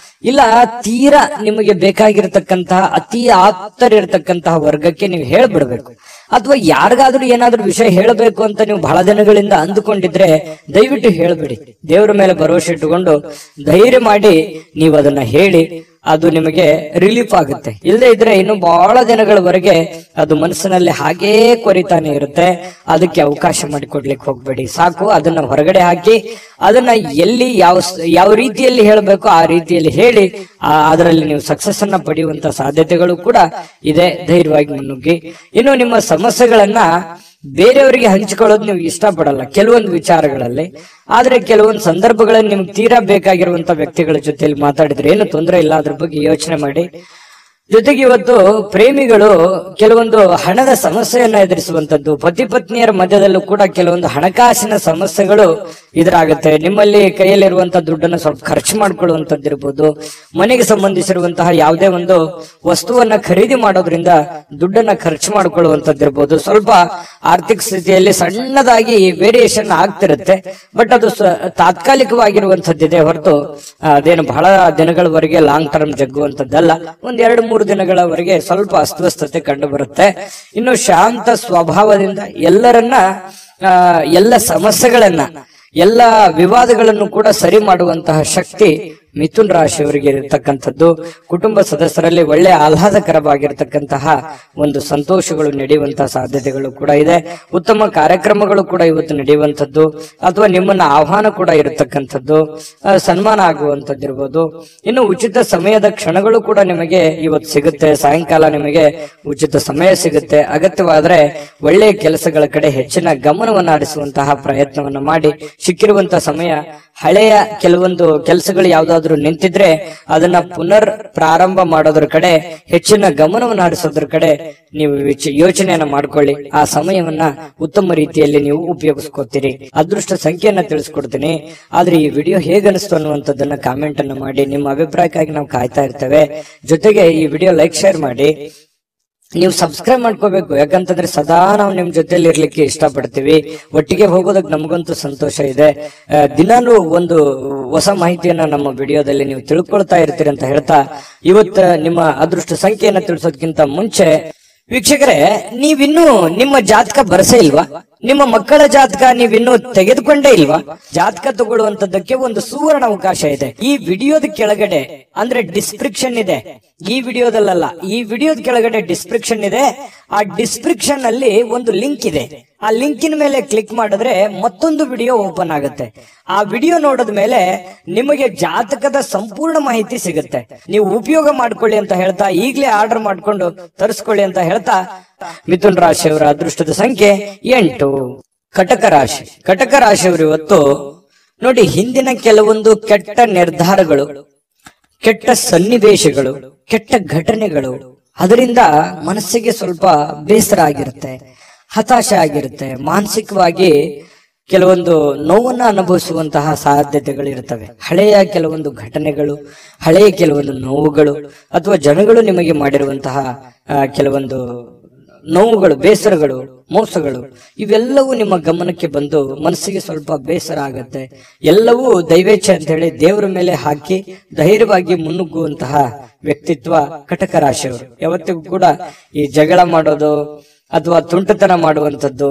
ಇಲ್ಲ ತೀರಾ ನಿಮಗೆ ಬೇಕಾಗಿರ್ತಕ್ಕಂತಹ ಅತಿ ಆಪ್ತರಿರ್ತಕ್ಕಂತಹ ವರ್ಗಕ್ಕೆ ನೀವು ಹೇಳ್ಬಿಡ್ಬೇಕು. ಅಥವಾ ಯಾರಿಗಾದ್ರೂ ಏನಾದ್ರೂ ವಿಷಯ ಹೇಳಬೇಕು ಅಂತ ನೀವು ಬಹಳ ದಿನಗಳಿಂದ ಅಂದುಕೊಂಡಿದ್ರೆ ದಯವಿಟ್ಟು ಹೇಳ್ಬಿಡಿ. ದೇವರ ಮೇಲೆ ಭರವಸೆ ಇಟ್ಟುಕೊಂಡು ಧೈರ್ಯ ಮಾಡಿ ನೀವು ಅದನ್ನ ಹೇಳಿ. ಅದು ನಿಮಗೆ ರಿಲೀಫ್ ಆಗುತ್ತೆ. ಇಲ್ಲದೆ ಇದ್ರೆ ಇನ್ನು ಬಹಳ ದಿನಗಳವರೆಗೆ ಅದು ಮನಸ್ಸಿನಲ್ಲಿ ಹಾಗೇ ಕೊರಿತಾನೆ ಇರುತ್ತೆ. ಅದಕ್ಕೆ ಅವಕಾಶ ಮಾಡಿಕೊಡ್ಲಿಕ್ಕೆ ಹೋಗ್ಬೇಡಿ. ಸಾಕು, ಅದನ್ನ ಹೊರಗಡೆ ಹಾಕಿ ಅದನ್ನ ಎಲ್ಲಿ ಯಾವ ರೀತಿಯಲ್ಲಿ ಹೇಳಬೇಕು ಆ ರೀತಿಯಲ್ಲಿ ಹೇಳಿ ಅದರಲ್ಲಿ ನೀವು ಸಕ್ಸಸ್ ಅನ್ನ ಪಡೆಯುವಂತ ಸಾಧ್ಯತೆಗಳು ಕೂಡ ಇದೆ. ಧೈರ್ಯವಾಗಿ ಮುನ್ನುಗ್ಗಿ. ಇನ್ನು ನಿಮ್ಮ ಸಮಸ್ಯೆಗಳನ್ನ ಬೇರೆಯವರಿಗೆ ಹಂಚಿಕೊಳ್ಳೋದು ನೀವು ಇಷ್ಟಪಡಲ್ಲ ಕೆಲವೊಂದು ವಿಚಾರಗಳಲ್ಲಿ. ಆದ್ರೆ ಕೆಲವೊಂದು ಸಂದರ್ಭಗಳಲ್ಲಿ ನಿಮ್ಗೆ ತೀರಾ ಬೇಕಾಗಿರುವಂತ ವ್ಯಕ್ತಿಗಳ ಜೊತೆಲಿ ಮಾತಾಡಿದ್ರೆ ಏನು ತೊಂದರೆ ಇಲ್ಲ. ಅದ್ರ ಬಗ್ಗೆ ಯೋಚನೆ ಮಾಡಿ. ಜೊತೆಗೆ ಇವತ್ತು ಪ್ರೇಮಿಗಳು ಕೆಲವೊಂದು ಹಣದ ಸಮಸ್ಯೆಯನ್ನ ಎದುರಿಸುವಂತದ್ದು, ಪತಿ ಪತ್ನಿಯರ ಮಧ್ಯದಲ್ಲೂ ಕೂಡ ಕೆಲವೊಂದು ಹಣಕಾಸಿನ ಸಮಸ್ಯೆಗಳು ಎದುರಾಗುತ್ತೆ. ನಿಮ್ಮಲ್ಲಿ ಕೈಯಲ್ಲಿರುವಂತ ದುಡ್ಡನ್ನು ಸ್ವಲ್ಪ ಖರ್ಚು ಮಾಡ್ಕೊಳ್ಳುವಂತದ್ದಿರ್ಬೋದು, ಮನೆಗೆ ಸಂಬಂಧಿಸಿರುವಂತಹ ಯಾವುದೇ ಒಂದು ವಸ್ತುವನ್ನ ಖರೀದಿ ಮಾಡೋದ್ರಿಂದ ದುಡ್ಡನ್ನ ಖರ್ಚು ಮಾಡ್ಕೊಳ್ಳುವಂತದ್ದಿರ್ಬೋದು. ಸ್ವಲ್ಪ ಆರ್ಥಿಕ ಸ್ಥಿತಿಯಲ್ಲಿ ಸಣ್ಣದಾಗಿ ವೇರಿಯೇಷನ್ ಆಗ್ತಿರುತ್ತೆ. ಬಟ್ ಅದು ತಾತ್ಕಾಲಿಕವಾಗಿರುವಂತದ್ದಿದೆ ಹೊರತು ಅದೇನು ಬಹಳ ದಿನಗಳವರೆಗೆ ಲಾಂಗ್ ಟರ್ಮ್ ಜಗ್ಗುವಂತದ್ದಲ್ಲ. 1-2-3 ದಿನಗಳವರೆಗೆ ಸ್ವಲ್ಪ ಅಸ್ವಸ್ಥತೆ ಕಂಡು ಬರುತ್ತೆ. ಇನ್ನು ಶಾಂತ ಸ್ವಭಾವದಿಂದ ಎಲ್ಲ ಸಮಸ್ಯೆಗಳನ್ನ, ಎಲ್ಲ ವಿವಾದಗಳನ್ನು ಕೂಡ ಸರಿ ಮಾಡುವಂತಹ ಶಕ್ತಿ ಮಿಥುನ್ ರಾಶಿಯವರಿಗೆ ಇರತಕ್ಕಂಥದ್ದು ಕುಟುಂಬ ಸದಸ್ಯರಲ್ಲಿ ಒಳ್ಳೆ ಆಹ್ಲಾದಕರವಾಗಿರ್ತಕ್ಕಂತಹ ಒಂದು ಸಂತೋಷಗಳು ನಡೆಯುವಂತಹ ಸಾಧ್ಯತೆಗಳು ಕೂಡ ಇದೆ. ಉತ್ತಮ ಕಾರ್ಯಕ್ರಮಗಳು ಕೂಡ ಇವತ್ತು ನಡೆಯುವಂಥದ್ದು ಅಥವಾ ನಿಮ್ಮನ್ನ ಆಹ್ವಾನ ಕೂಡ ಇರತಕ್ಕಂಥದ್ದು, ಸನ್ಮಾನ ಆಗುವಂತದ್ದಿರ್ಬೋದು. ಇನ್ನು ಉಚಿತ ಸಮಯದ ಕ್ಷಣಗಳು ಕೂಡ ನಿಮಗೆ ಇವತ್ತು ಸಿಗುತ್ತೆ. ಸಾಯಂಕಾಲ ನಿಮಗೆ ಉಚಿತ ಸಮಯ ಸಿಗುತ್ತೆ. ಅಗತ್ಯವಾದ್ರೆ ಒಳ್ಳೆಯ ಕೆಲಸಗಳ ಕಡೆ ಹೆಚ್ಚಿನ ಗಮನವನ್ನು ಹರಿಸುವಂತಹ ಪ್ರಯತ್ನವನ್ನ ಮಾಡಿ ಸಿಕ್ಕಿರುವಂತಹ ಸಮಯ ಹಳೆಯ ಕೆಲವೊಂದು ಕೆಲಸಗಳು ಯಾವ್ದಾದ್ರು ನಿಂತಿದ್ರೆ ಅದನ್ನ ಪುನರ್ ಪ್ರಾರಂಭ ಮಾಡೋದ್ರ ಕಡೆ ಹೆಚ್ಚಿನ ಗಮನವನ್ನು ಹರಿಸೋದ್ರ ಕಡೆ ನೀವು ಯೋಚನೆಯನ್ನ ಮಾಡ್ಕೊಳ್ಳಿ. ಆ ಸಮಯವನ್ನ ಉತ್ತಮ ರೀತಿಯಲ್ಲಿ ನೀವು ಉಪಯೋಗಿಸ್ಕೊತೀರಿ. ಅದೃಷ್ಟ ಸಂಖ್ಯೆಯನ್ನ ತಿಳಿಸ್ಕೊಡ್ತೀನಿ. ಆದ್ರೆ ಈ ವಿಡಿಯೋ ಹೇಗನಿಸ್ತು ಅನ್ನುವಂಥದ್ದನ್ನ ಕಾಮೆಂಟ್ ಅನ್ನ ಮಾಡಿ. ನಿಮ್ಮ ಅಭಿಪ್ರಾಯಕ್ಕಾಗಿ ನಾವು ಕಾಯ್ತಾ ಇರ್ತೇವೆ. ಜೊತೆಗೆ ಈ ವಿಡಿಯೋ ಲೈಕ್ ಶೇರ್ ಮಾಡಿ. ನೀವು ಸಬ್ಸ್ಕ್ರೈಬ್ ಮಾಡ್ಕೋಬೇಕು. ಯಾಕಂತಂದ್ರೆ ಸದಾ ನಾವು ನಿಮ್ ಜೊತೆಲಿ ಇರ್ಲಿಕ್ಕೆ ಇಷ್ಟಪಡ್ತೀವಿ. ಒಟ್ಟಿಗೆ ಹೋಗೋದಕ್ಕೆ ನಮಗಂತೂ ಸಂತೋಷ ಇದೆ. ದಿನಾನು ಒಂದು ಹೊಸ ಮಾಹಿತಿಯನ್ನ ನಮ್ಮ ವಿಡಿಯೋದಲ್ಲಿ ನೀವು ತಿಳ್ಕೊಳ್ತಾ ಇರ್ತೀರಿ ಅಂತ ಹೇಳ್ತಾ, ಇವತ್ತು ನಿಮ್ಮ ಅದೃಷ್ಟ ಸಂಖ್ಯೆಯನ್ನ ತಿಳಿಸೋದಕ್ಕಿಂತ ಮುಂಚೆ ವೀಕ್ಷಕರೇ, ನೀವಿನ್ನೂ ನಿಮ್ಮ ಜಾತಕ ಬರಸೇ ಇಲ್ವಾ? ನಿಮ್ಮ ಮಕ್ಕಳ ಜಾತಕ ನೀವಿನ್ನೂ ತೆಗೆದುಕೊಂಡೇ ಇಲ್ವಾ? ಜಾತಕ ತಗೊಳ್ಳುವಂತದ್ದಕ್ಕೆ ಒಂದು ಸುವರ್ಣ ಅವಕಾಶ ಇದೆ. ಈ ವಿಡಿಯೋದ ಕೆಳಗಡೆ ಅಂದ್ರೆ ಡಿಸ್ಕ್ರಿಪ್ಷನ್ ಇದೆ. ಈ ವಿಡಿಯೋದಲ್ಲ, ಈ ವಿಡಿಯೋದ ಕೆಳಗಡೆ ಡಿಸ್ಕ್ರಿಪ್ಷನ್ ಇದೆ. ಆ ಡಿಸ್ಕ್ರಿಪ್ಷನ್ ಅಲ್ಲಿ ಒಂದು ಲಿಂಕ್ ಇದೆ. ಆ ಲಿಂಕಿನ ಮೇಲೆ ಕ್ಲಿಕ್ ಮಾಡಿದ್ರೆ ಮತ್ತೊಂದು ವಿಡಿಯೋ ಓಪನ್ ಆಗುತ್ತೆ. ಆ ವಿಡಿಯೋ ನೋಡಿದ ಮೇಲೆ ನಿಮಗೆ ಜಾತಕದ ಸಂಪೂರ್ಣ ಮಾಹಿತಿ ಸಿಗುತ್ತೆ. ನೀವು ಉಪಯೋಗ ಮಾಡ್ಕೊಳ್ಳಿ ಅಂತ ಹೇಳ್ತಾ, ಈಗಲೇ ಆರ್ಡರ್ ಮಾಡ್ಕೊಂಡು ತರಿಸ್ಕೊಳ್ಳಿ ಅಂತ ಹೇಳ್ತಾ, ಮಿಥುನ್ ರಾಶಿಯವರ ಅದೃಷ್ಟದ ಸಂಖ್ಯೆ 8. ಕಟಕ ರಾಶಿ. ಕಟಕ ರಾಶಿಯವರು ಇವತ್ತು ನೋಡಿ, ಹಿಂದಿನ ಕೆಲವೊಂದು ಕೆಟ್ಟ ನಿರ್ಧಾರಗಳು, ಕೆಟ್ಟ ಸನ್ನಿವೇಶಗಳು, ಕೆಟ್ಟ ಘಟನೆಗಳು, ಅದರಿಂದ ಮನಸ್ಸಿಗೆ ಸ್ವಲ್ಪ ಬೇಸರ ಆಗಿರುತ್ತೆ, ಹತಾಶೆ ಆಗಿರುತ್ತೆ. ಮಾನಸಿಕವಾಗಿ ಕೆಲವೊಂದು ನೋವನ್ನ ಅನುಭವಿಸುವಂತಹ ಸಾಧ್ಯತೆಗಳಿರ್ತವೆ. ಹಳೆಯ ಕೆಲವೊಂದು ಘಟನೆಗಳು, ಹಳೆಯ ಕೆಲವೊಂದು ನೋವುಗಳು ಅಥವಾ ಜನಗಳು ನಿಮಗೆ ಮಾಡಿರುವಂತಹ ಕೆಲವೊಂದು ನೋವುಗಳು, ಬೇಸರಗಳು, ಮೋಸಗಳು, ಇವೆಲ್ಲವೂ ನಿಮ್ಮ ಗಮನಕ್ಕೆ ಬಂದು ಮನಸ್ಸಿಗೆ ಸ್ವಲ್ಪ ಬೇಸರ ಆಗತ್ತೆ. ಎಲ್ಲವೂ ದೈವೇಚ್ಛೆ ಅಂತ ಹೇಳಿ ದೇವರ ಮೇಲೆ ಹಾಕಿ ಧೈರ್ಯವಾಗಿ ಮುನ್ನುಗ್ಗುವಂತಹ ವ್ಯಕ್ತಿತ್ವ ಕಟಕ ರಾಶಿಯವರು. ಯಾವತ್ತಿಗೂ ಕೂಡ ಈ ಜಗಳ ಮಾಡೋದು ಅಥವಾ ತುಂಟತನ ಮಾಡುವಂಥದ್ದು,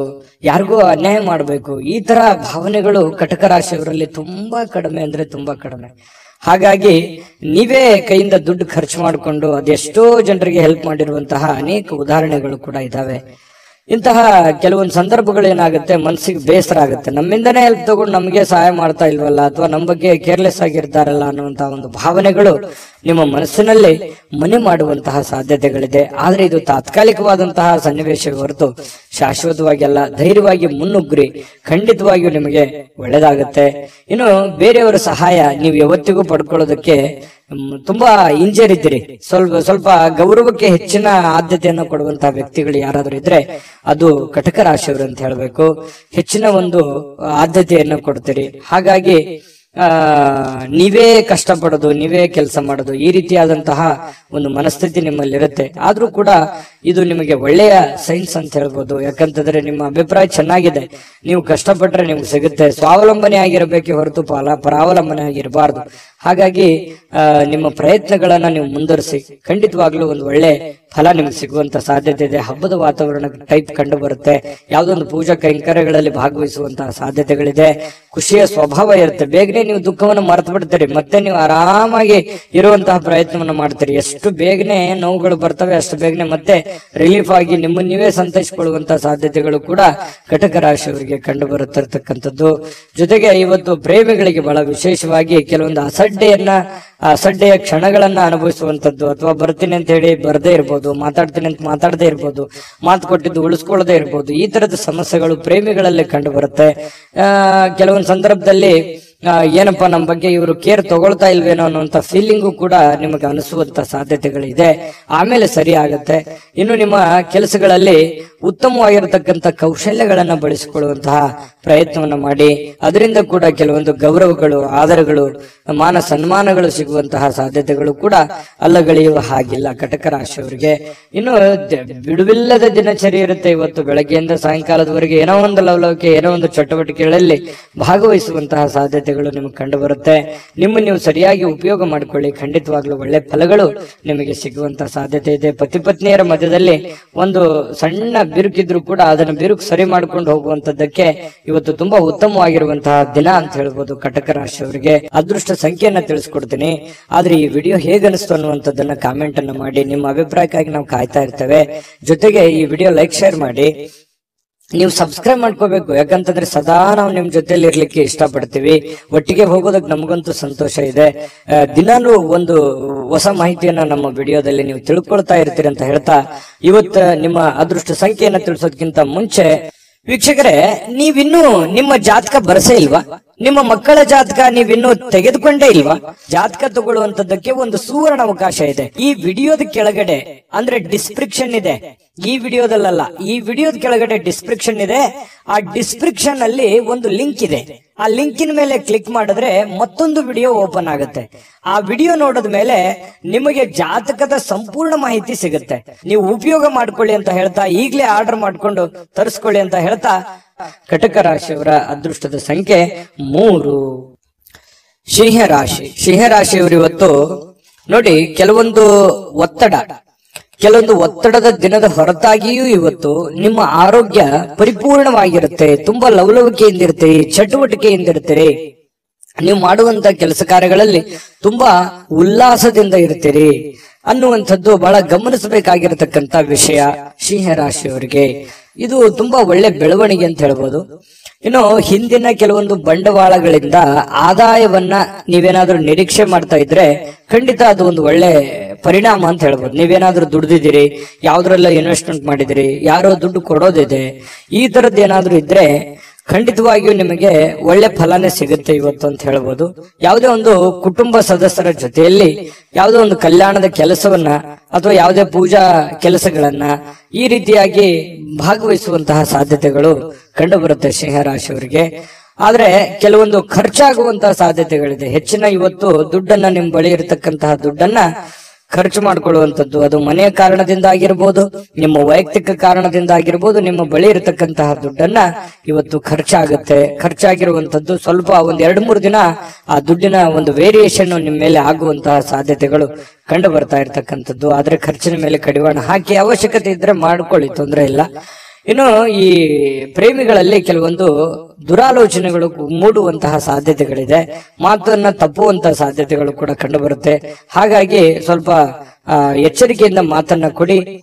ಯಾರಿಗೂ ಅನ್ಯಾಯ ಮಾಡಬೇಕು, ಈ ತರ ಭಾವನೆಗಳು ಕಟಕ ರಾಶಿಯವರಲ್ಲಿ ತುಂಬಾ ಕಡಿಮೆ ಅಂದ್ರೆ ತುಂಬಾ ಕಡಿಮೆ. ಹಾಗಾಗಿ ನೀವೇ ಕೈಯಿಂದ ದುಡ್ಡು ಖರ್ಚು ಮಾಡಿಕೊಂಡು ಅದೆಷ್ಟೋ ಜನರಿಗೆ ಹೆಲ್ಪ್ ಮಾಡಿರುವಂತಹ ಅನೇಕ ಉದಾಹರಣೆಗಳು ಕೂಡ ಇದಾವೆ. ಇಂತಹ ಕೆಲವೊಂದು ಸಂದರ್ಭಗಳು ಏನಾಗುತ್ತೆ, ಮನಸ್ಸಿಗೆ ಬೇಸರ ಆಗುತ್ತೆ. ನಮ್ಮಿಂದನೇ ಹೆಲ್ಪ್ ತಗೊಂಡು ನಮಗೆ ಸಹಾಯ ಮಾಡ್ತಾ ಇಲ್ವಲ್ಲ, ಅಥವಾ ನಮ್ಮ ಬಗ್ಗೆ ಕೇರ್ಲೆಸ್ ಆಗಿರ್ತಾರಲ್ಲ ಅನ್ನುವಂತಹ ಒಂದು ಭಾವನೆಗಳು ನಿಮ್ಮ ಮನಸ್ಸಿನಲ್ಲಿ ಮನೆ ಮಾಡುವಂತಹ ಸಾಧ್ಯತೆಗಳಿದೆ. ಆದ್ರೆ ಇದು ತಾತ್ಕಾಲಿಕವಾದಂತಹ ಸನ್ನಿವೇಶ ಹೊರತು ಶಾಶ್ವತವಾಗಿ ಅಲ್ಲ. ಧೈರ್ಯವಾಗಿ ಮುನ್ನುಗ್ರಿ, ಖಂಡಿತವಾಗಿಯೂ ನಿಮಗೆ ಒಳ್ಳೇದಾಗುತ್ತೆ. ಇನ್ನು ಬೇರೆಯವರ ಸಹಾಯ ನೀವು ಯಾವತ್ತಿಗೂ ಪಡ್ಕೊಳ್ಳೋದಕ್ಕೆ ತುಂಬಾ ಹಿಂಜರಿದ್ದೀರಿ. ಸ್ವಲ್ಪ ಗೌರವಕ್ಕೆ ಹೆಚ್ಚಿನ ಆದ್ಯತೆಯನ್ನು ಕೊಡುವಂತಹ ವ್ಯಕ್ತಿಗಳು ಯಾರಾದ್ರೂ ಇದ್ರೆ ಅದು ಕಟಕ ರಾಶಿಯವರು ಅಂತ ಹೇಳ್ಬೇಕು. ಹೆಚ್ಚಿನ ಒಂದು ಆದ್ಯತೆಯನ್ನು ಕೊಡ್ತೀರಿ. ಹಾಗಾಗಿ ನೀವೇ ಕಷ್ಟಪಡೋದು, ನೀವೇ ಕೆಲಸ ಮಾಡೋದು, ಈ ರೀತಿಯಾದಂತಹ ಒಂದು ಮನಸ್ಥಿತಿ ನಿಮ್ಮಲ್ಲಿರುತ್ತೆ. ಆದ್ರೂ ಕೂಡ ಇದು ನಿಮಗೆ ಒಳ್ಳೆಯ ಸೈನ್ಸ್ ಅಂತ ಹೇಳ್ಬೋದು. ಯಾಕಂತಂದ್ರೆ ನಿಮ್ಮ ಅಭಿಪ್ರಾಯ ಚೆನ್ನಾಗಿದೆ, ನೀವು ಕಷ್ಟಪಟ್ರೆ ನಿಮ್ಗೆ ಸಿಗುತ್ತೆ. ಸ್ವಾವಲಂಬನೆ ಆಗಿರಬೇಕೆ ಹೊರತು ಪರಾವಲಂಬನೆ ಆಗಿರಬಾರ್ದು. ಹಾಗಾಗಿ ನಿಮ್ಮ ಪ್ರಯತ್ನಗಳನ್ನ ನೀವು ಮುಂದುವರಿಸಿ, ಖಂಡಿತವಾಗ್ಲೂ ಒಂದು ಒಳ್ಳೆ ಫಲ ನಿಮ್ಗೆ ಸಿಗುವಂತ ಸಾಧ್ಯತೆ ಇದೆ. ಹಬ್ಬದ ವಾತಾವರಣ ಟೈಪ್ ಕಂಡು ಬರುತ್ತೆ. ಯಾವ್ದೊಂದು ಪೂಜಾ ಕೈಂಕರ್ಯಗಳಲ್ಲಿ ಭಾಗವಹಿಸುವಂತಹ ಸಾಧ್ಯತೆಗಳಿದೆ. ಖುಷಿಯ ಸ್ವಭಾವ ಇರುತ್ತೆ. ಬೇಗನೆ ನೀವು ದುಃಖವನ್ನು ಮರೆತು ಬಿಡ್ತೀರಿ, ಮತ್ತೆ ನೀವು ಆರಾಮಾಗಿ ಇರುವಂತಹ ಪ್ರಯತ್ನವನ್ನು ಮಾಡ್ತೀರಿ. ಎಷ್ಟು ಬೇಗನೆ ನೋವುಗಳು ಬರ್ತವೆ ಅಷ್ಟು ಬೇಗನೆ ಮತ್ತೆ ರಿಲೀಫ್ ಆಗಿ ನಿಮ್ಮನ್ನು ನೀವೇ ಸಂತೈಸಿಕೊಳ್ಳುವಂತಹ ಸಾಧ್ಯತೆಗಳು ಕೂಡ ಕಟಕ ರಾಶಿಯವರಿಗೆ ಕಂಡು ಬರುತ್ತಿರ್ತಕ್ಕಂಥದ್ದು. ಜೊತೆಗೆ ಇವತ್ತು ಪ್ರೇಮಿಗಳಿಗೆ ಬಹಳ ವಿಶೇಷವಾಗಿ ಕೆಲವೊಂದು ಅಸಡ್ಡೆಯ ಕ್ಷಣಗಳನ್ನ ಅನುಭವಿಸುವಂತದ್ದು, ಅಥವಾ ಬರ್ತೀನಿ ಅಂತ ಹೇಳಿ ಬರದೇ ಇರ್ಬೋದು, ಮಾತಾಡ್ತೀನಿ ಅಂತ ಮಾತಾಡದೇ ಇರ್ಬೋದು, ಮಾತು ಕೊಟ್ಟಿದ್ದು ಉಳಿಸ್ಕೊಳ್ಳದೆ ಇರ್ಬೋದು. ಈ ತರದ ಸಮಸ್ಯೆಗಳು ಪ್ರೇಮಿಗಳಲ್ಲಿ ಕಂಡು ಬರುತ್ತೆ. ಕೆಲವೊಂದು ಸಂದರ್ಭದಲ್ಲಿ ಏನಪ್ಪಾ ನಮ್ಮ ಬಗ್ಗೆ ಇವರು ಕೇರ್ ತಗೊಳ್ತಾ ಇಲ್ವೇನೋ ಅನ್ನುವಂತ ಫೀಲಿಂಗು ಕೂಡ ನಿಮಗೆ ಅನಿಸುವಂತ ಸಾಧ್ಯತೆಗಳಿದೆ. ಆಮೇಲೆ ಸರಿ ಆಗತ್ತೆ. ಇನ್ನು ನಿಮ್ಮ ಕೆಲಸಗಳಲ್ಲಿ ಉತ್ತಮವಾಗಿರತಕ್ಕಂತ ಕೌಶಲ್ಯಗಳನ್ನ ಬಳಸಿಕೊಳ್ಳುವಂತಹ ಪ್ರಯತ್ನವನ್ನ ಮಾಡಿ, ಅದರಿಂದ ಕೂಡ ಕೆಲವೊಂದು ಗೌರವಗಳು, ಆದರಗಳು, ಮಾನ ಸನ್ಮಾನಗಳು ಸಿಗುವಂತಹ ಸಾಧ್ಯತೆಗಳು ಕೂಡ ಅಲ್ಲಗಳೆಯುವ ಹಾಗಿಲ್ಲ ಕಟಕ ರಾಶಿಯವರಿಗೆ. ಇನ್ನು ಬಿಡುವಿಲ್ಲದ ದಿನಚರಿ ಇರುತ್ತೆ. ಇವತ್ತು ಬೆಳಗ್ಗೆಯಿಂದ ಸಾಯಂಕಾಲದವರೆಗೆ ಏನೋ ಒಂದು ಲವಲವಿಕೆ, ಏನೋ ಒಂದು ಚಟುವಟಿಕೆಗಳಲ್ಲಿ ಭಾಗವಹಿಸುವಂತಹ ಸಾಧ್ಯತೆ ಸಾಧ್ಯತೆಗಳು ನಿಮಗೆ ಕಂಡು ಬರುತ್ತೆ. ನೀವು ಸರಿಯಾಗಿ ಉಪಯೋಗ ಮಾಡಿಕೊಳ್ಳಿ, ಖಂಡಿತವಾಗ್ಲೂ ಒಳ್ಳೆ ಫಲಗಳು ನಿಮಗೆ ಸಿಗುವಂತ ಸಾಧ್ಯತೆ ಇದೆ. ಪತಿ ಪತ್ನಿಯರ ಮಧ್ಯದಲ್ಲಿ ಒಂದು ಸಣ್ಣ ಬಿರುಕಿದ್ರು ಕೂಡ ಅದನ್ನು ಬಿರುಕು ಸರಿ ಮಾಡ್ಕೊಂಡು ಹೋಗುವಂತದ್ದಕ್ಕೆ ಇವತ್ತು ತುಂಬಾ ಉತ್ತಮವಾಗಿರುವಂತಹ ದಿನ ಅಂತ ಹೇಳ್ಬೋದು. ಕಟಕ ರಾಶಿಯವರಿಗೆ ಅದೃಷ್ಟ ಸಂಖ್ಯೆಯನ್ನ ತಿಳಿಸ್ಕೊಡ್ತೀನಿ. ಆದ್ರೆ ಈ ವಿಡಿಯೋ ಹೇಗನಿಸ್ತು ಅನ್ನುವಂಥದ್ದನ್ನ ಕಾಮೆಂಟ್ ಅನ್ನ ಮಾಡಿ. ನಿಮ್ಮ ಅಭಿಪ್ರಾಯಕ್ಕಾಗಿ ನಾವು ಕಾಯ್ತಾ ಇರ್ತೇವೆ. ಜೊತೆಗೆ ಈ ವಿಡಿಯೋ ಲೈಕ್ ಶೇರ್ ಮಾಡಿ. ನೀವು ಸಬ್ಸ್ಕ್ರೈಬ್ ಮಾಡ್ಕೋಬೇಕು, ಯಾಕಂತಂದ್ರೆ ಸದಾ ನಾವು ನಿಮ್ ಜೊತೆಲಿ ಇರ್ಲಿಕ್ಕೆ ಇಷ್ಟಪಡ್ತೀವಿ. ಒಟ್ಟಿಗೆ ಹೋಗೋದಕ್ಕೆ ನಮಗಂತೂ ಸಂತೋಷ ಇದೆ. ದಿನಾನು ಒಂದು ಹೊಸ ಮಾಹಿತಿಯನ್ನ ನಮ್ಮ ವಿಡಿಯೋದಲ್ಲಿ ನೀವು ತಿಳ್ಕೊಳ್ತಾ ಇರ್ತೀರಿ ಅಂತ ಹೇಳ್ತಾ, ಇವತ್ತು ನಿಮ್ಮ ಅದೃಷ್ಟ ಸಂಖ್ಯೆಯನ್ನ ತಿಳಿಸೋದಕ್ಕಿಂತ ಮುಂಚೆ ವೀಕ್ಷಕರೇ, ನೀವಿನ್ನೂ ನಿಮ್ಮ ಜಾತಕ ಬರಸೇ ಇಲ್ವಾ? ನಿಮ್ಮ ಮಕ್ಕಳ ಜಾತಕ ನೀವಿನ್ನೂ ತೆಗೆದುಕೊಂಡೇ ಇಲ್ವಾ? ಜಾತಕ ತಗೊಳ್ಳುವಂತದ್ದಕ್ಕೆ ಒಂದು ಸುವರ್ಣ ಅವಕಾಶ ಇದೆ. ಈ ವಿಡಿಯೋದ ಕೆಳಗಡೆ ಅಂದ್ರೆ ಡಿಸ್ಕ್ರಿಪ್ಷನ್ ಇದೆ. ಈ ವಿಡಿಯೋದಲ್ಲ, ಈ ವಿಡಿಯೋದ ಕೆಳಗಡೆ ಡಿಸ್ಕ್ರಿಪ್ಷನ್ ಇದೆ. ಆ ಡಿಸ್ಕ್ರಿಪ್ಷನ್ ಅಲ್ಲಿ ಒಂದು ಲಿಂಕ್ ಇದೆ. ಆ ಲಿಂಕಿನ ಮೇಲೆ ಕ್ಲಿಕ್ ಮಾಡಿದ್ರೆ ಮತ್ತೊಂದು ವಿಡಿಯೋ ಓಪನ್ ಆಗುತ್ತೆ. ಆ ವಿಡಿಯೋ ನೋಡಿದ ಮೇಲೆ ನಿಮಗೆ ಜಾತಕದ ಸಂಪೂರ್ಣ ಮಾಹಿತಿ ಸಿಗುತ್ತೆ. ನೀವು ಉಪಯೋಗ ಮಾಡ್ಕೊಳ್ಳಿ ಅಂತ ಹೇಳ್ತಾ, ಈಗಲೇ ಆರ್ಡರ್ ಮಾಡ್ಕೊಂಡು ತರಿಸ್ಕೊಳ್ಳಿ ಅಂತ ಹೇಳ್ತಾ, ಕಟಕ ರಾಶಿಯವರ ಅದೃಷ್ಟದ ಸಂಖ್ಯೆ 3. ಸಿಂಹರಾಶಿಯವರು ಇವತ್ತು ನೋಡಿ, ಕೆಲವೊಂದು ಒತ್ತಡದ ದಿನದ ಹೊರತಾಗಿಯೂ ಇವತ್ತು ನಿಮ್ಮ ಆರೋಗ್ಯ ಪರಿಪೂರ್ಣವಾಗಿರುತ್ತೆ. ತುಂಬಾ ಲವಲವಿಕೆಯಿಂದಿರ್ತೀರಿ, ಚಟುವಟಿಕೆಯಿಂದಿರ್ತೀರಿ. ನೀವು ಮಾಡುವಂತ ಕೆಲಸ ಕಾರ್ಯಗಳಲ್ಲಿ ತುಂಬಾ ಉಲ್ಲಾಸದಿಂದ ಇರ್ತೀರಿ ಅನ್ನುವಂಥದ್ದು ಬಹಳ ಗಮನಿಸಬೇಕಾಗಿರತಕ್ಕಂತ ವಿಷಯ ಸಿಂಹರಾಶಿಯವರಿಗೆ. ಇದು ತುಂಬಾ ಒಳ್ಳೆ ಬೆಳವಣಿಗೆ ಅಂತ ಹೇಳ್ಬೋದು. ಇನ್ನು ಹಿಂದಿನ ಕೆಲವೊಂದು ಬಂಡವಾಳಗಳಿಂದ ಆದಾಯವನ್ನ ನೀವೇನಾದ್ರೂ ನಿರೀಕ್ಷೆ ಮಾಡ್ತಾ ಇದ್ರೆ ಖಂಡಿತ ಅದು ಒಂದು ಒಳ್ಳೆ ಪರಿಣಾಮ ಅಂತ ಹೇಳ್ಬೋದು. ನೀವೇನಾದ್ರೂ ದುಡ್ದಿದ್ದೀರಿ, ಯಾವ್ದ್ರೆಲ್ಲ ಇನ್ವೆಸ್ಟ್ಮೆಂಟ್ ಮಾಡಿದಿರಿ, ಯಾರೋ ದುಡ್ಡು ಕೊಡೋದಿದೆ, ಈ ತರದ್ದು ಏನಾದ್ರೂ ಇದ್ರೆ ಖಂಡಿತವಾಗಿಯೂ ನಿಮಗೆ ಒಳ್ಳೆ ಫಲನೇ ಸಿಗುತ್ತೆ ಇವತ್ತು ಅಂತ ಹೇಳ್ಬೋದು. ಯಾವುದೇ ಒಂದು ಕುಟುಂಬ ಸದಸ್ಯರ ಜೊತೆಯಲ್ಲಿ ಯಾವುದೋ ಒಂದು ಕಲ್ಯಾಣದ ಕೆಲಸವನ್ನ ಅಥವಾ ಯಾವುದೇ ಪೂಜಾ ಕೆಲಸಗಳನ್ನ ಈ ರೀತಿಯಾಗಿ ಭಾಗವಹಿಸುವಂತಹ ಸಾಧ್ಯತೆಗಳು ಕಂಡು ಬರುತ್ತೆ ಸಿಂಹರಾಶಿಯವರಿಗೆ. ಆದ್ರೆ ಕೆಲವೊಂದು ಖರ್ಚಾಗುವಂತಹ ಸಾಧ್ಯತೆಗಳಿದೆ. ಹೆಚ್ಚಿನ ಇವತ್ತು ದುಡ್ಡನ್ನ ನಿಮ್ ಬಳಿ ಇರತಕ್ಕಂತಹ ದುಡ್ಡನ್ನ ಖರ್ಚು ಮಾಡ್ಕೊಳ್ಳುವಂಥದ್ದು, ಅದು ಮನೆಯ ಕಾರಣದಿಂದ ಆಗಿರ್ಬೋದು, ನಿಮ್ಮ ವೈಯಕ್ತಿಕ ಕಾರಣದಿಂದ ಆಗಿರ್ಬೋದು. ನಿಮ್ಮ ಬಳಿ ಇರತಕ್ಕಂತಹ ದುಡ್ಡನ್ನ ಇವತ್ತು ಖರ್ಚಾಗಿರುವಂತದ್ದು ಸ್ವಲ್ಪ ಒಂದ್ 2-3 ದಿನ ಆ ದುಡ್ಡಿನ ಒಂದು ವೇರಿಯೇಷನ್ ನಿಮ್ಮ ಮೇಲೆ ಆಗುವಂತಹ ಸಾಧ್ಯತೆಗಳು ಕಂಡು ಬರ್ತಾ ಇರ್ತಕ್ಕಂಥದ್ದು. ಆದ್ರೆ ಖರ್ಚಿನ ಮೇಲೆ ಕಡಿವಾಣ ಹಾಕಿ ಅವಶ್ಯಕತೆ ಇದ್ರೆ ಮಾಡ್ಕೊಳ್ಳಿ, ತೊಂದರೆ ಇಲ್ಲ. ಇನ್ನು ಈ ಪ್ರೇಮಿಗಳಲ್ಲಿ ಕೆಲವೊಂದು ದುರಾಲೋಚನೆಗಳು ಮೂಡುವಂತಹ ಸಾಧ್ಯತೆಗಳಿದೆ. ಮಾತನ್ನ ತಪ್ಪುವಂತಹ ಸಾಧ್ಯತೆಗಳು ಕೂಡ ಕಂಡು ಬರುತ್ತೆ. ಹಾಗಾಗಿ ಸ್ವಲ್ಪ ಎಚ್ಚರಿಕೆಯಿಂದ ಮಾತನ್ನ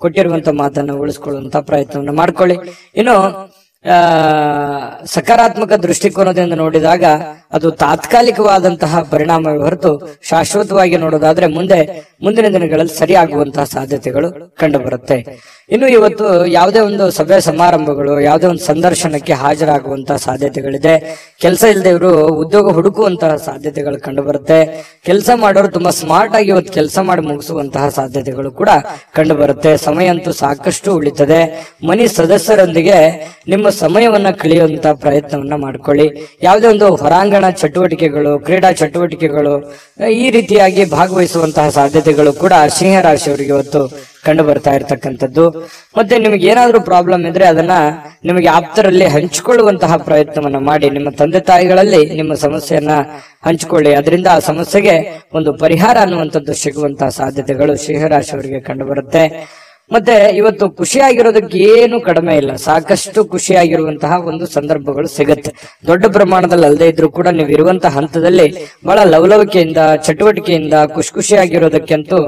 ಕೊಟ್ಟಿರುವಂತಹ ಮಾತನ್ನ ಉಳಿಸ್ಕೊಳ್ಳುವಂತ ಪ್ರಯತ್ನವನ್ನ ಮಾಡ್ಕೊಳ್ಳಿ. ಇನ್ನು ಸಕಾರಾತ್ಮಕ ದೃಷ್ಟಿಕೋನದಿಂದ ನೋಡಿದಾಗ ಅದು ತಾತ್ಕಾಲಿಕವಾದಂತಹ ಪರಿಣಾಮವೇ ಹೊರತು ಶಾಶ್ವತವಾಗಿ ನೋಡೋದಾದ್ರೆ ಮುಂದಿನ ದಿನಗಳಲ್ಲಿ ಸರಿಯಾಗುವಂತಹ ಸಾಧ್ಯತೆಗಳು ಕಂಡು ಬರುತ್ತೆ. ಇನ್ನು ಇವತ್ತು ಯಾವುದೇ ಒಂದು ಸಭೆ ಸಮಾರಂಭಗಳು, ಯಾವುದೇ ಒಂದು ಸಂದರ್ಶನಕ್ಕೆ ಹಾಜರಾಗುವಂತಹ ಸಾಧ್ಯತೆಗಳಿದೆ. ಕೆಲಸ ಇಲ್ಲದೆ ಇವರು ಉದ್ಯೋಗ ಹುಡುಕುವಂತಹ ಸಾಧ್ಯತೆಗಳು ಕಂಡು ಬರುತ್ತೆ. ಕೆಲಸ ಮಾಡೋರು ತುಂಬಾ ಸ್ಮಾರ್ಟ್ ಆಗಿ ಇವತ್ತು ಕೆಲಸ ಮಾಡಿ ಮುಗಿಸುವಂತಹ ಸಾಧ್ಯತೆಗಳು ಕೂಡ ಕಂಡು ಬರುತ್ತೆ. ಸಮಯ ಅಂತೂ ಸಾಕಷ್ಟು ಉಳಿತದೆ. ಮನೆ ಸದಸ್ಯರೊಂದಿಗೆ ನಿಮ್ಮ ಸಮಯವನ್ನ ಕಳೆಯುವಂತ ಪ್ರಯತ್ನವನ್ನ ಮಾಡ್ಕೊಳ್ಳಿ. ಯಾವುದೇ ಒಂದು ಹೊರಾಂಗಣ ಚಟುವಟಿಕೆಗಳು, ಕ್ರೀಡಾ ಚಟುವಟಿಕೆಗಳು ಈ ರೀತಿಯಾಗಿ ಭಾಗವಹಿಸುವಂತಹ ಸಾಧ್ಯತೆಗಳು ಕೂಡ ಸಿಂಹರಾಶಿಯವರಿಗೆ ಇವತ್ತು ಕಂಡು ಬರ್ತಾ ಇರ್ತಕ್ಕಂಥದ್ದು. ಮತ್ತೆ ನಿಮಗೆ ಏನಾದ್ರೂ ಪ್ರಾಬ್ಲಮ್ ಇದ್ರೆ ಅದನ್ನ ನಿಮಗೆ ಆಪ್ತರಲ್ಲಿ ಹಂಚಿಕೊಳ್ಳುವಂತಹ ಪ್ರಯತ್ನವನ್ನ ಮಾಡಿ. ನಿಮ್ಮ ತಂದೆ ತಾಯಿಗಳಲ್ಲಿ ನಿಮ್ಮ ಸಮಸ್ಯೆಯನ್ನ ಹಂಚಿಕೊಳ್ಳಿ. ಅದರಿಂದ ಆ ಸಮಸ್ಯೆಗೆ ಒಂದು ಪರಿಹಾರ ಅನ್ನುವಂಥದ್ದು ಸಿಗುವಂತಹ ಸಾಧ್ಯತೆಗಳು ಸಿಂಹರಾಶಿಯವರಿಗೆ ಕಂಡು ಬರುತ್ತೆ. ಮತ್ತೆ ಇವತ್ತು ಖುಷಿಯಾಗಿರೋದಕ್ಕೆ ಏನು ಕಡಿಮೆ ಇಲ್ಲ. ಸಾಕಷ್ಟು ಖುಷಿಯಾಗಿರುವಂತಹ ಒಂದು ಸಂದರ್ಭಗಳು ಸಿಗುತ್ತೆ. ದೊಡ್ಡ ಪ್ರಮಾಣದಲ್ಲಿ ಅಲ್ಲದೆ ಇದ್ರೂ ಕೂಡ ನೀವು ಇರುವಂತಹ ಹಂತದಲ್ಲಿ ಬಹಳ ಲವಲವಿಕೆಯಿಂದ, ಚಟುವಟಿಕೆಯಿಂದ ಖುಷಿಯಾಗಿರೋದಕ್ಕಂತೂ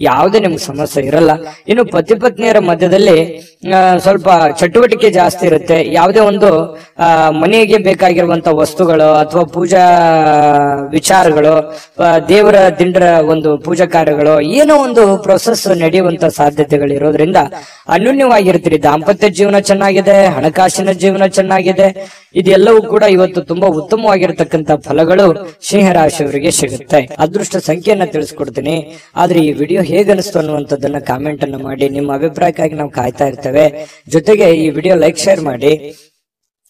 ಯಾವುದೇ ನಿಮ್ಗೆ ಸಮಸ್ಯೆ ಇರಲ್ಲ. ಇನ್ನು ಪತಿ ಪತ್ನಿಯರ ಮಧ್ಯದಲ್ಲಿ ಸ್ವಲ್ಪ ಚಟುವಟಿಕೆ ಜಾಸ್ತಿ ಇರುತ್ತೆ. ಯಾವುದೇ ಒಂದು ಮನೆಗೆ ಬೇಕಾಗಿರುವಂತಹ ವಸ್ತುಗಳು ಅಥವಾ ಪೂಜಾ ವಿಚಾರಗಳು, ದೇವರ ದಿಂಡರ ಒಂದು ಪೂಜಾ ಕಾರ್ಯಗಳು, ಏನೋ ಒಂದು ಪ್ರೊಸೆಸ್ ನಡೆಯುವಂತ ಸಾಧ್ಯತೆಗಳಿರೋದ್ರಿಂದ ಅನ್ಯೋನ್ಯವಾಗಿರ್ತೀರಿ. ದಾಂಪತ್ಯ ಜೀವನ ಚೆನ್ನಾಗಿದೆ, ಹಣಕಾಸಿನ ಜೀವನ ಚೆನ್ನಾಗಿದೆ. ಇದೆಲ್ಲವೂ ಕೂಡ ಇವತ್ತು ತುಂಬಾ ಉತ್ತಮವಾಗಿರತಕ್ಕಂತ ಫಲಗಳು ಸಿಂಹರಾಶಿಯವರಿಗೆ ಸಿಗುತ್ತೆ. ಅದೃಷ್ಟ ಸಂಖ್ಯೆಯನ್ನ ತಿಳಿಸ್ಕೊಡ್ತೀನಿ. ಆದ್ರೆ ಈ ವಿಡಿಯೋ ಹೇಗನಿಸ್ತು ಅನ್ನುವಂಥದ್ದನ್ನ ಕಾಮೆಂಟ್ ಅನ್ನ ಮಾಡಿ. ನಿಮ್ಮ ಅಭಿಪ್ರಾಯಕ್ಕಾಗಿ ನಾವು ಕಾಯ್ತಾ ಇರ್ತೇವೆ. ಜೊತೆಗೆ ಈ ವಿಡಿಯೋ ಲೈಕ್ ಶೇರ್ ಮಾಡಿ.